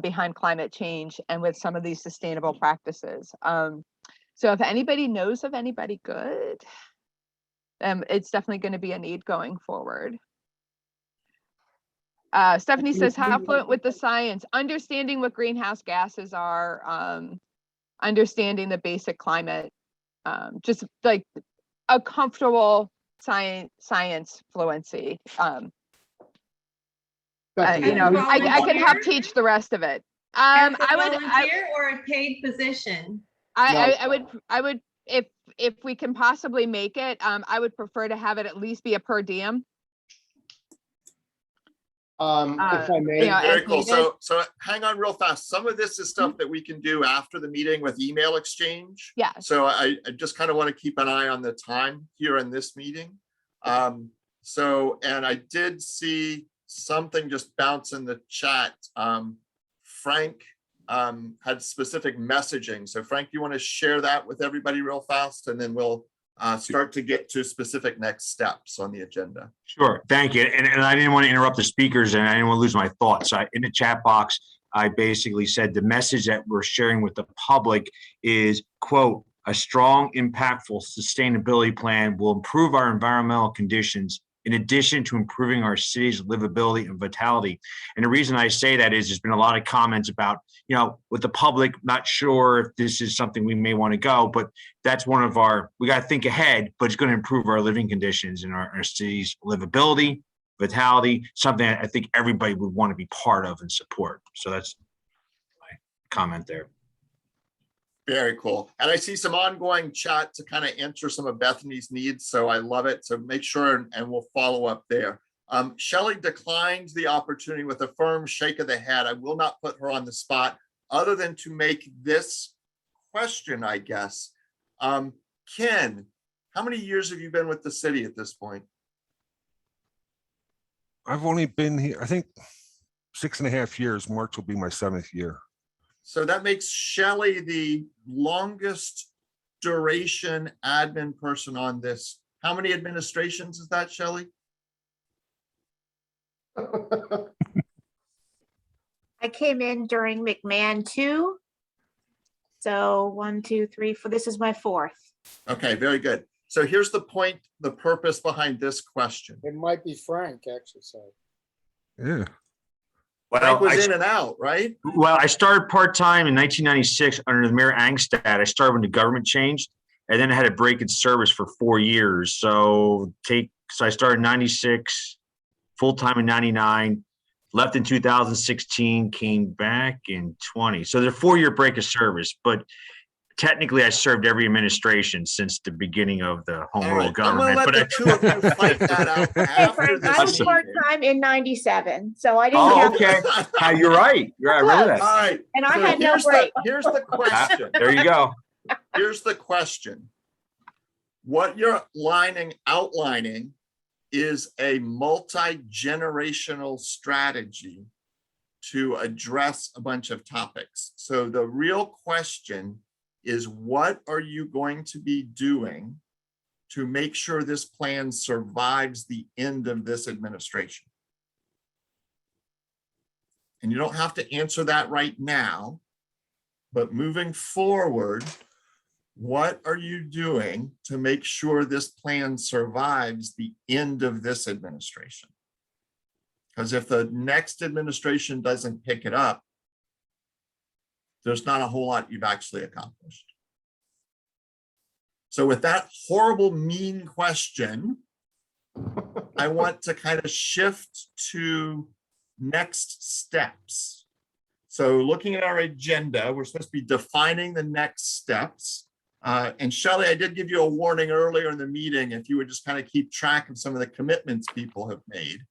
Speaker 4: behind climate change and with some of these sustainable practices. So if anybody knows of anybody good, it's definitely going to be a need going forward. Stephanie says, how fluent with the science, understanding what greenhouse gases are, understanding the basic climate, just like a comfortable science fluency. I can help teach the rest of it.
Speaker 14: As a volunteer or a paid position?
Speaker 4: I would, if we can possibly make it, I would prefer to have it at least be a per diem.
Speaker 11: If I may.
Speaker 3: Very cool. So hang on real fast. Some of this is stuff that we can do after the meeting with email exchange.
Speaker 4: Yeah.
Speaker 3: So I just kind of want to keep an eye on the time here in this meeting. So, and I did see something just bounce in the chat. Frank had specific messaging. So Frank, you want to share that with everybody real fast, and then we'll start to get to specific next steps on the agenda.
Speaker 2: Sure, thank you. And I didn't want to interrupt the speakers, and I didn't want to lose my thoughts. In the chat box, I basically said the message that we're sharing with the public is, quote, a strong, impactful sustainability plan will improve our environmental conditions in addition to improving our city's livability and vitality. And the reason I say that is there's been a lot of comments about, you know, with the public, not sure if this is something we may want to go, but that's one of our, we got to think ahead, but it's going to improve our living conditions and our city's livability, vitality, something I think everybody would want to be part of and support. So that's my comment there.
Speaker 3: Very cool. And I see some ongoing chat to kind of answer some of Bethany's needs. So I love it. So make sure and we'll follow up there. Shelley declined the opportunity with a firm shake of the head. I will not put her on the spot other than to make this question, I guess. Ken, how many years have you been with the city at this point?
Speaker 9: I've only been here, I think 6.5 years. March will be my 7th year.
Speaker 3: So that makes Shelley the longest duration admin person on this. How many administrations is that, Shelley?
Speaker 10: I came in during McMahon 2. So 1, 2, 3, 4. This is my 4th.
Speaker 3: Okay, very good. So here's the point, the purpose behind this question.
Speaker 13: It might be Frank, actually. So.
Speaker 9: Yeah.
Speaker 3: Frank
Speaker 2: Well,
Speaker 3: was in and out, right?
Speaker 2: Well, I started part-time in 1996 under the Mayor Angstad. I started when the government changed, and then I had a break in service for 4 years. So I started in 96, full-time in 99, left in 2016, came back in 20. So there's a 4-year break of service, but technically I served every administration since the beginning of the home
Speaker 3: All
Speaker 2: rule
Speaker 3: right,
Speaker 2: government.
Speaker 3: I'm gonna let the two of you fight that out
Speaker 10: Hey,
Speaker 3: after
Speaker 10: Frank,
Speaker 3: this
Speaker 10: I was
Speaker 3: meeting.
Speaker 10: part-time in 97, so I didn't
Speaker 2: Oh,
Speaker 10: have.
Speaker 2: okay. You're right. I remember that.
Speaker 3: All right.
Speaker 10: And I
Speaker 3: so
Speaker 10: had no
Speaker 3: here's
Speaker 10: break.
Speaker 3: Here's the question.
Speaker 2: There you go.
Speaker 3: Here's the question. What you're outlining is a multi-generational strategy to address a bunch of topics. So the real question is, what are you going to be doing to make sure this plan survives the end of this administration? And you don't have to answer that right now, but moving forward, what are you doing to make sure this plan survives the end of this administration? Because if the next administration doesn't pick it up, there's not a whole lot you've actually accomplished. So with that horrible, mean question, I want to kind of shift to next steps. So looking at our agenda, we're supposed to be defining the next steps. And Shelley, I did give you a warning earlier in the meeting if you would just kind of keep track of some of the commitments people have made.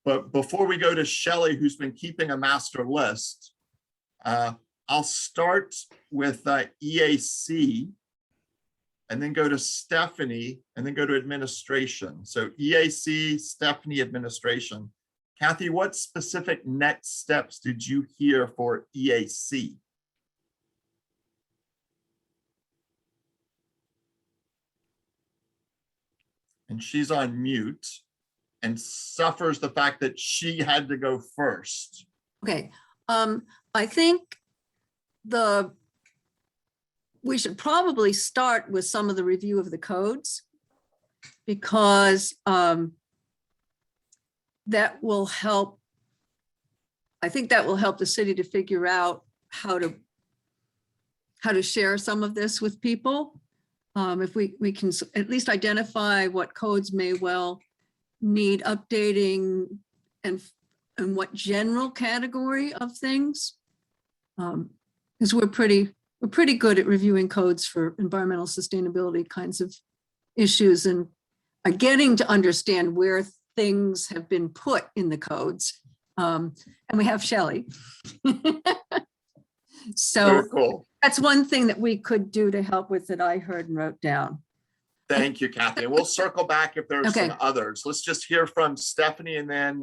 Speaker 3: But before we go to Shelley, who's been keeping a master list, I'll start with EAC and then go to Stephanie and then go to administration. So EAC, Stephanie, administration. Kathy, what specific next steps did you hear for EAC? And she's on mute and suffers the fact that she had to go first.
Speaker 12: Okay, I think we should probably start with some of the review of the codes, because that will help. I think that will help the city to figure out how to share some of this with people. If we can at least identify what codes may well need updating and what general category of things, because we're pretty good at reviewing codes for environmental sustainability kinds of issues and are getting to understand where things have been put in the codes. And we have Shelley. So
Speaker 3: very cool.
Speaker 12: That's one thing that we could do to help with that I heard and wrote down.
Speaker 3: Thank you, Kathy. And we'll circle back if there's
Speaker 12: Okay.
Speaker 3: some others. Let's just hear from Stephanie, and then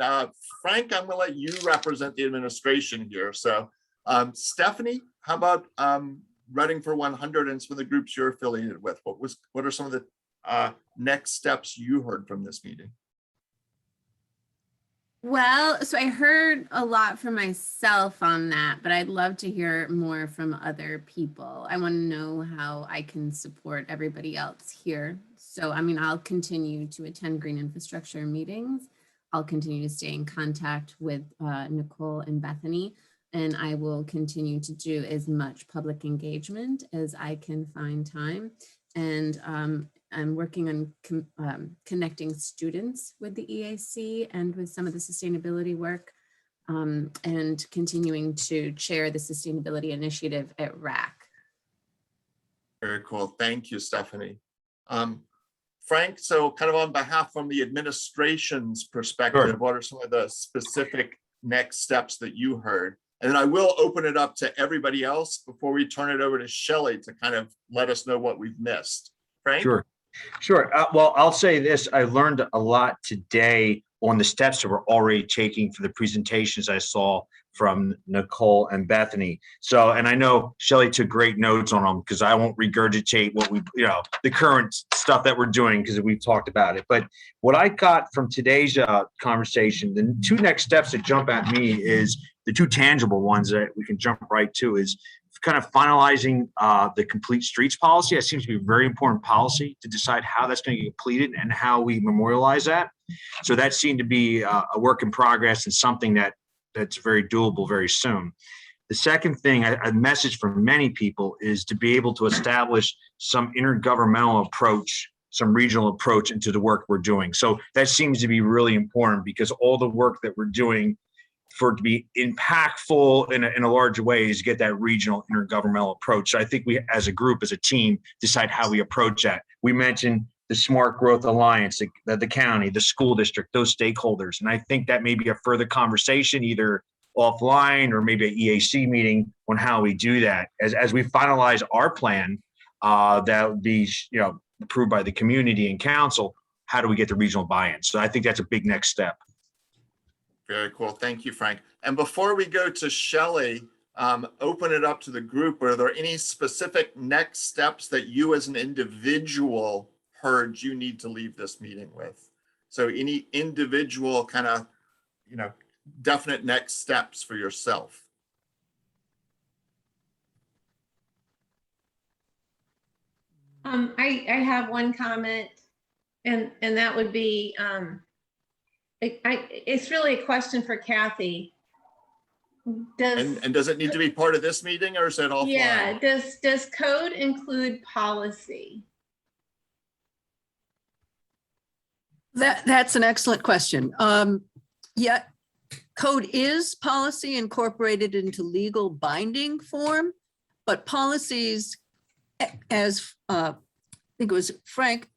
Speaker 3: Frank, I'm gonna let you represent the administration here. So Stephanie, how about Reading for 100 and some of the groups you're affiliated with? What are some of the next steps you heard from this meeting?
Speaker 15: Well, so I heard a lot from myself on that, but I'd love to hear more from other people. I want to know how I can support everybody else here. So, I mean, I'll continue to attend green infrastructure meetings. I'll continue to stay in contact with Nicole and Bethany, and I will continue to do as much public engagement as I can find time. And I'm working on connecting students with the EAC and with some of the sustainability work, and continuing to chair the sustainability initiative at RAC.
Speaker 3: Very cool. Thank you, Stephanie. Frank, so kind of on behalf from the administration's perspective,
Speaker 2: Sure.
Speaker 3: What are some of the specific next steps that you heard? And then I will open it up to everybody else before we turn it over to Shelley to kind of let us know what we've missed. Frank?
Speaker 2: Sure. Well, I'll say this. I learned a lot today on the steps that we're already taking for the presentations I saw from Nicole and Bethany. So, and I know Shelley took great notes on them because I won't regurgitate what we, the current stuff that we're doing because we've talked about it. But what I got from today's conversation, the two next steps that jump at me is the two tangible ones that we can jump right to is kind of finalizing the complete streets policy. That seems to be a very important policy to decide how that's going to get completed and how we memorialize that. So that seemed to be a work in progress and something that's very doable very soon. The second thing, a message from many people is to be able to establish some intergovernmental approach, some regional approach into the work we're doing. So that seems to be really important because all the work that we're doing for it to be impactful in a larger way is get that regional intergovernmental approach. So I think we, as a group, as a team, decide how we approach that. We mentioned the Smart Growth Alliance, the county, the school district, those stakeholders. And I think that may be a further conversation, either offline or maybe an EAC meeting on how we do that. As we finalize our plan, that would be approved by the community and council, how do we get the regional buy-in? So I think that's a big next step.
Speaker 3: Very cool. Thank you, Frank. And before we go to Shelley, open it up to the group. Are there any specific next steps that you as an individual heard you need to leave this meeting with? So any individual kind of, definite next steps for yourself?
Speaker 14: I have one comment, and that would be, it's really a question for Kathy.
Speaker 3: And does it need to be part of this meeting or is it offline?
Speaker 14: Yeah, does code include policy?
Speaker 12: That's an excellent question. Yeah, code is policy incorporated into legal binding form, but policies, as I think it was Frank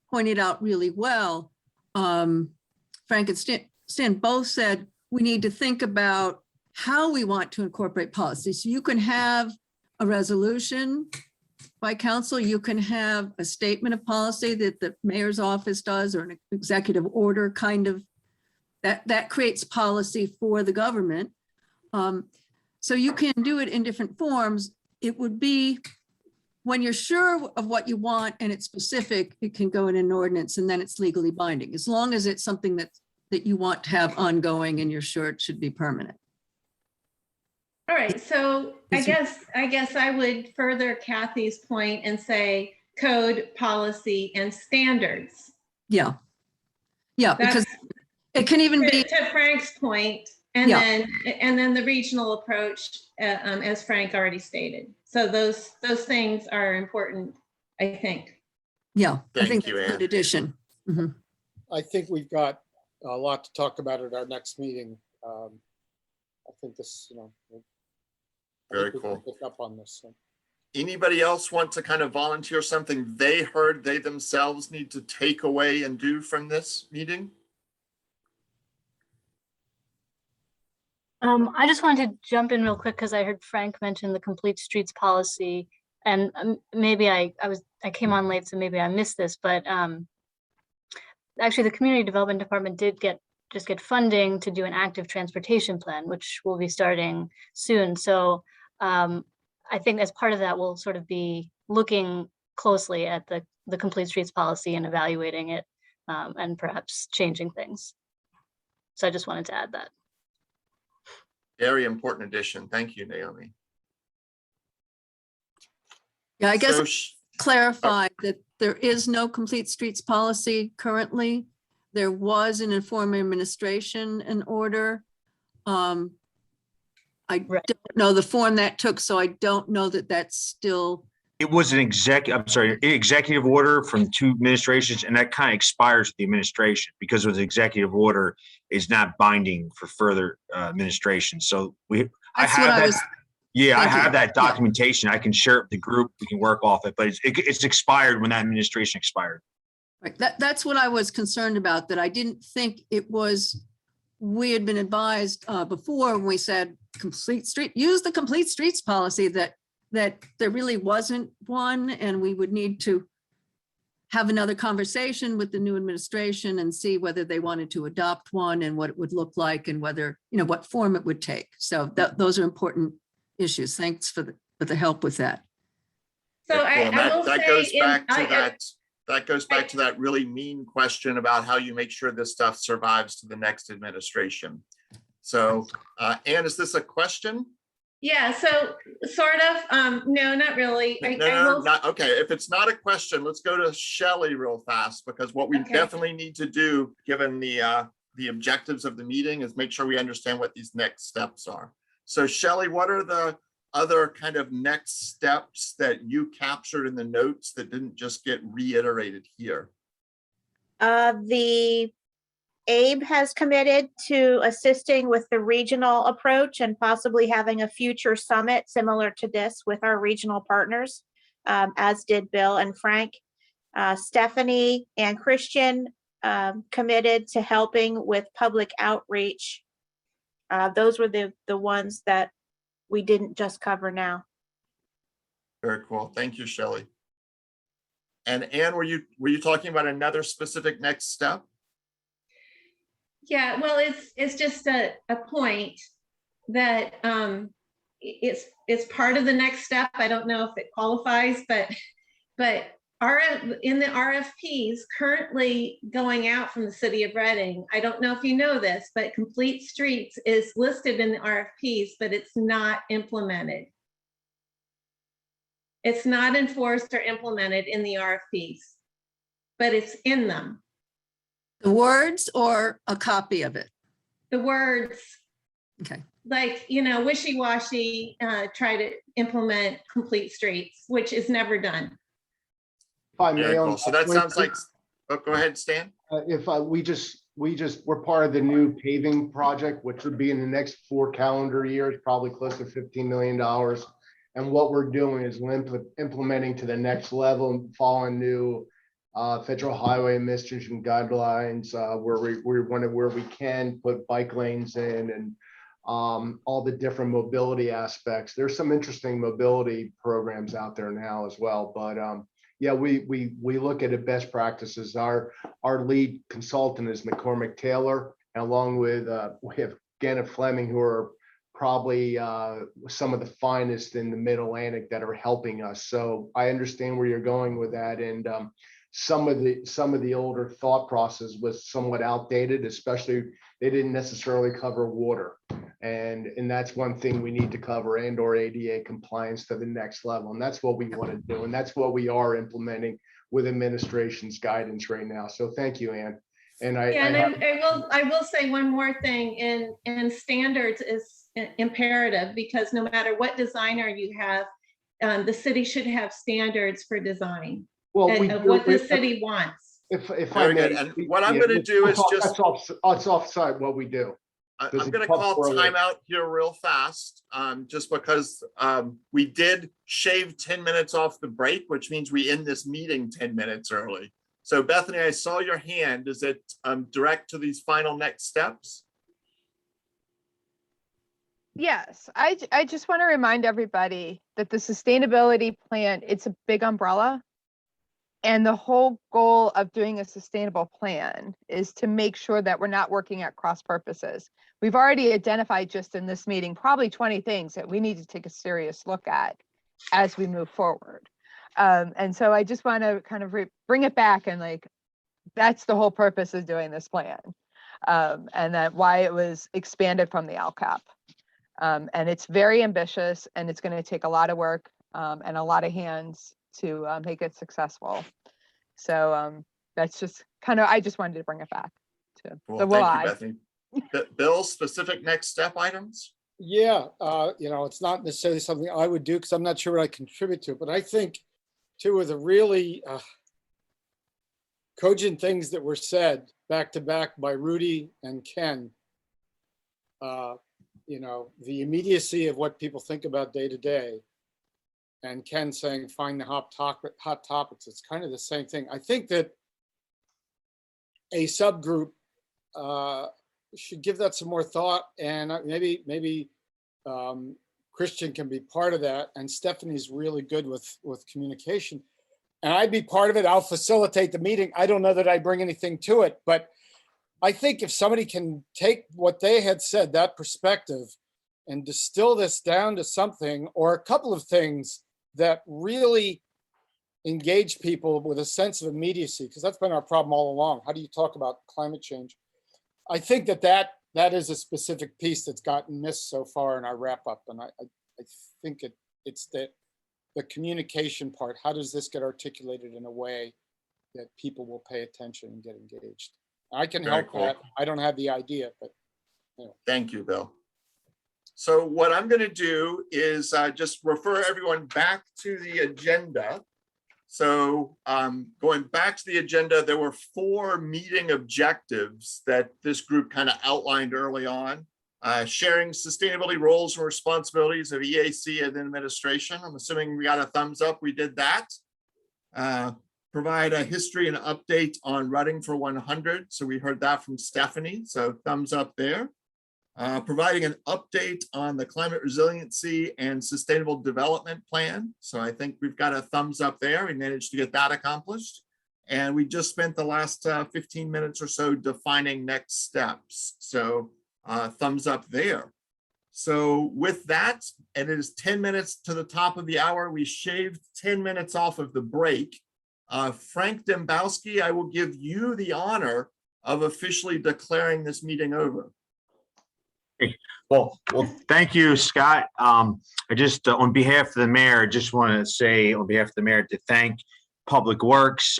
Speaker 12: pointed out really well, Frank and Stan both said we need to think about how we want to incorporate policy. So you can have a resolution by council, you can have a statement of policy that the mayor's office does, or an executive order kind of, that creates policy for the government. So you can do it in different forms. It would be when you're sure of what you want and it's specific, it can go in an ordinance and then it's legally binding, as long as it's something that you want to have ongoing and you're sure it should be permanent.
Speaker 14: All right, so I guess I would further Kathy's point and say code, policy, and standards.
Speaker 12: Yeah, because it can even be
Speaker 14: to Frank's point, and then the regional approach, as Frank already stated. So those things are important, I think.
Speaker 12: Yeah, I think
Speaker 3: you,
Speaker 12: that's a good addition. Mm-hmm.
Speaker 13: I think we've got a lot to talk about at our next meeting. I think this,
Speaker 3: very cool.
Speaker 13: Pick up on this. So.
Speaker 3: Anybody else want to kind of volunteer something they heard they themselves need to take away and do from this meeting?
Speaker 16: I just wanted to jump in real quick because I heard Frank mention the complete streets policy. and maybe I came on late, so maybe I missed this, but actually the Community Development Department did just get funding to do an active transportation plan, which will be starting soon. So I think as part of that, we'll sort of be looking closely at the complete streets policy and evaluating it, and perhaps changing things. So I just wanted to add that.
Speaker 3: Very important addition. Thank you, Naomi.
Speaker 12: Yeah, I guess
Speaker 3: So
Speaker 12: clarify that there is no complete streets policy currently. There was an informed administration in order. I don't know the form that took, so I don't know that that's still.
Speaker 2: It was an executive order from 2 administrations, and that kind of expires with the administration because it was an executive order is not binding for further administration. So I have that documentation. I can share it with the group. We can work off it, but it's expired when that administration expired.
Speaker 12: Right. That's what I was concerned about, that I didn't think it was, we had been advised before when we said use the complete streets policy, that there really wasn't one, and we would need to have another conversation with the new administration and see whether they wanted to adopt one and what it would look like and whether, what form it would take. So those are important issues. Thanks for the help with that.
Speaker 14: So
Speaker 3: that goes back to that really mean question about how you make sure this stuff survives to the next administration. So, Anne, is this a question?
Speaker 14: Yeah, so sort of, no, not really.
Speaker 3: Okay, if it's not a question, let's go to Shelley real fast, because what we definitely need to do, given the objectives of the meeting, is make sure we understand what these next steps are. So Shelley, what are the other kind of next steps that you captured in the notes that didn't just get reiterated here?
Speaker 10: The Abe has committed to assisting with the regional approach and possibly having a future summit similar to this with our regional partners, as did Bill and Frank. Stephanie and Christian committed to helping with public outreach. Those were the ones that we didn't just cover now.
Speaker 3: Very cool. Thank you, Shelley. And Anne, were you talking about another specific next step?
Speaker 14: Yeah, well, it's just a point that it's part of the next step. I don't know if it qualifies, but in the RFPs currently going out from the city of Reading, I don't know if you know this, but complete streets is listed in the RFPs, but it's not implemented. It's not enforced or implemented in the RFPs, but it's in them.
Speaker 12: The words or a copy of it?
Speaker 14: The words.
Speaker 12: Okay.
Speaker 14: Like, wishy-washy, try to implement complete streets, which is never done.
Speaker 3: Very cool. So that sounds like, go ahead, Stan.
Speaker 11: We're part of the new paving project, which would be in the next 4 calendar years, probably close to $15 million. And what we're doing is we're implementing to the next level, following new federal highway administration guidelines, where we can put bike lanes in, and all the different mobility aspects. There's some interesting mobility programs out there now as well, but yeah, we look at it best practices. Our lead consultant is McCormick Taylor, and along with we have Gannett Fleming, who are probably some of the finest in the Mid-Atlantic that are helping us. So I understand where you're going with that, and some of the older thought process was somewhat outdated, especially they didn't necessarily cover water, and that's one thing we need to cover, and or ADA compliance to the next level, and that's what we want to do, and that's what we are implementing with administration's guidance right now. So thank you, Anne. And
Speaker 14: I will say one more thing, and standards is imperative, because no matter what designer you have, the city should have standards for design. Well, what the city wants.
Speaker 11: If I may,
Speaker 3: and what I'm going to do is just
Speaker 11: it's offside what we do.
Speaker 3: I'm going to call timeout here real fast, just because we did shave 10 minutes off the break, which means we end this meeting 10 minutes early. So Bethany, I saw your hand. Is it direct to these final next steps?
Speaker 4: Yes, I just want to remind everybody that the sustainability plan, it's a big umbrella. And the whole goal of doing a sustainable plan is to make sure that we're not working at cross purposes. We've already identified just in this meeting, probably 20 things that we need to take a serious look at as we move forward. And so I just want to kind of bring it back and like, that's the whole purpose of doing this plan. And that why it was expanded from the LCAP. And it's very ambitious and it's going to take a lot of work and a lot of hands to make it successful. So that's just kind of, I just wanted to bring it back to the why.
Speaker 3: Thank you, Bethany. Bill, specific next step items?
Speaker 13: Yeah, it's not necessarily something I would do because I'm not sure what I contribute to, but I think two of the really cogent things that were said back to back by Rudy and Ken, the immediacy of what people think about day to day, and Ken saying, find the hot topics. It's kind of the same thing. I think that a subgroup should give that some more thought, and maybe Christian can be part of that. And Stephanie's really good with communication. And I'd be part of it. I'll facilitate the meeting. I don't know that I bring anything to it, but I think if somebody can take what they had said, that perspective, and distill this down to something or a couple of things that really engage people with a sense of immediacy, because that's been our problem all along. How do you talk about climate change? I think that is a specific piece that's gotten missed so far in our wrap up. And I think it's the communication part. How does this get articulated in a way that people will pay attention and get engaged? I can help that. I don't have the idea, but
Speaker 3: Thank you, Bill. So what I'm going to do is just refer everyone back to the agenda. So going back to the agenda, there were 4 meeting objectives that this group kind of outlined early on. Sharing sustainability roles and responsibilities of EAC and administration. I'm assuming we got a thumbs up. We did that. Provide a history and update on Reading for 100. So we heard that from Stephanie. So thumbs up there. Providing an update on the climate resiliency and sustainable development plan. So I think we've got a thumbs up there. We managed to get that accomplished. And we just spent the last 15 minutes or so defining next steps. So thumbs up there. So with that, and it is 10 minutes to the top of the hour. We shaved 10 minutes off of the break. Frank Dembowski, I will give you the honor of officially declaring this meeting over.
Speaker 2: Well, thank you, Scott. I just, on behalf of the mayor, just want to say on behalf of the mayor to thank Public Works,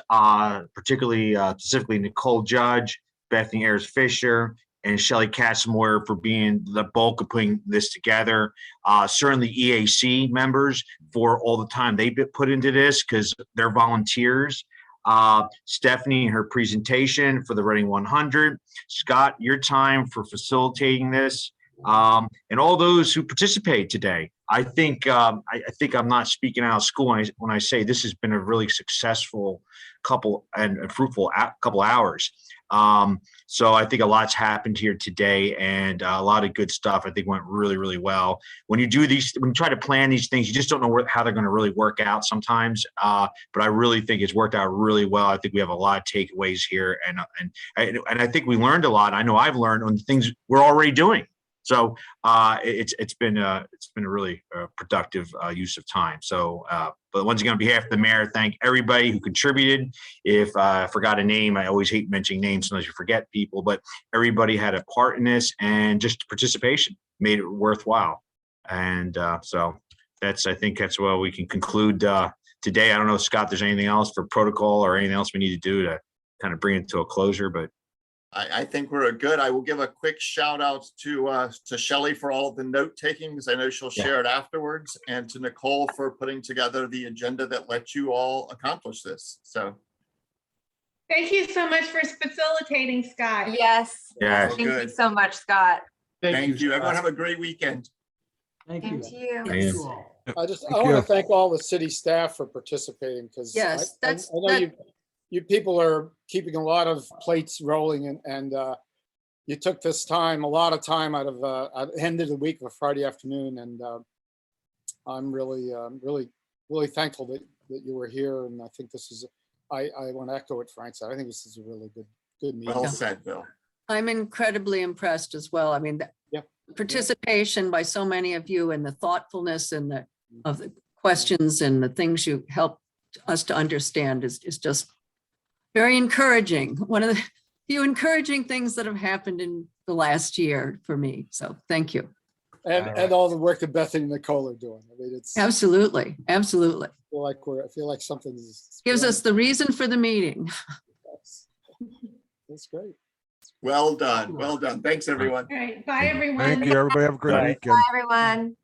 Speaker 2: particularly specifically Nicole Judge, Bethany Ayers-Fisher, and Shelley Katzenmoyer for being the bulk of putting this together. Certainly EAC members for all the time they put into this because they're volunteers. Stephanie and her presentation for the Reading 100. Scott, your time for facilitating this, and all those who participate today. I think I'm not speaking out of school when I say this has been a really successful couple and fruitful couple hours. So I think a lot's happened here today, and a lot of good stuff I think went really, really well. When you try to plan these things, you just don't know how they're going to really work out sometimes. But I really think it's worked out really well. I think we have a lot of takeaways here, and I think we learned a lot. I know I've learned on the things we're already doing. So it's been a really productive use of time. So, but once again, on behalf of the mayor, thank everybody who contributed. If I forgot a name, I always hate mentioning names, sometimes you forget people, but everybody had a part in this, and just participation made it worthwhile. And so I think that's where we can conclude today. I don't know, Scott, there's anything else for protocol or anything else we need to do to kind of bring it to a closure, but
Speaker 3: I think we're good. I will give a quick shout out to Shelley for all of the note taking, because I know she'll share it afterwards, and to Nicole for putting together the agenda that let you all accomplish this. So
Speaker 14: thank you so much for facilitating, Scott.
Speaker 1: Yes.
Speaker 2: Yes.
Speaker 1: Thank you so much, Scott.
Speaker 3: Thank you. Everyone have a great weekend.
Speaker 5: Thank you.
Speaker 1: Thank you.
Speaker 5: Thank you all.
Speaker 13: I want to thank all the city staff for participating, because
Speaker 12: Yes,
Speaker 13: I know you people are keeping a lot of plates rolling, and you took this time, a lot of time out of the end of the week of a Friday afternoon, and I'm really, really thankful that you were here. And I think this is, I want to echo what Frank said. I think this is a really good meeting.
Speaker 3: Well said, Bill.
Speaker 12: I'm incredibly impressed as well. I mean, the participation by so many of you and the thoughtfulness and of the questions and the things you help us to understand is just very encouraging. One of the few encouraging things that have happened in the last year for me. So thank you.
Speaker 13: And all the work that Beth and Nicole are doing. I mean, it's
Speaker 12: Absolutely. Absolutely.
Speaker 13: I feel like something
Speaker 12: Gives us the reason for the meeting.
Speaker 13: That's great.
Speaker 3: Well done. Well done. Thanks, everyone.
Speaker 14: All right. Bye, everyone.
Speaker 9: Thank you, everybody. Have a great
Speaker 7: Bye.
Speaker 9: weekend.
Speaker 1: Bye, everyone.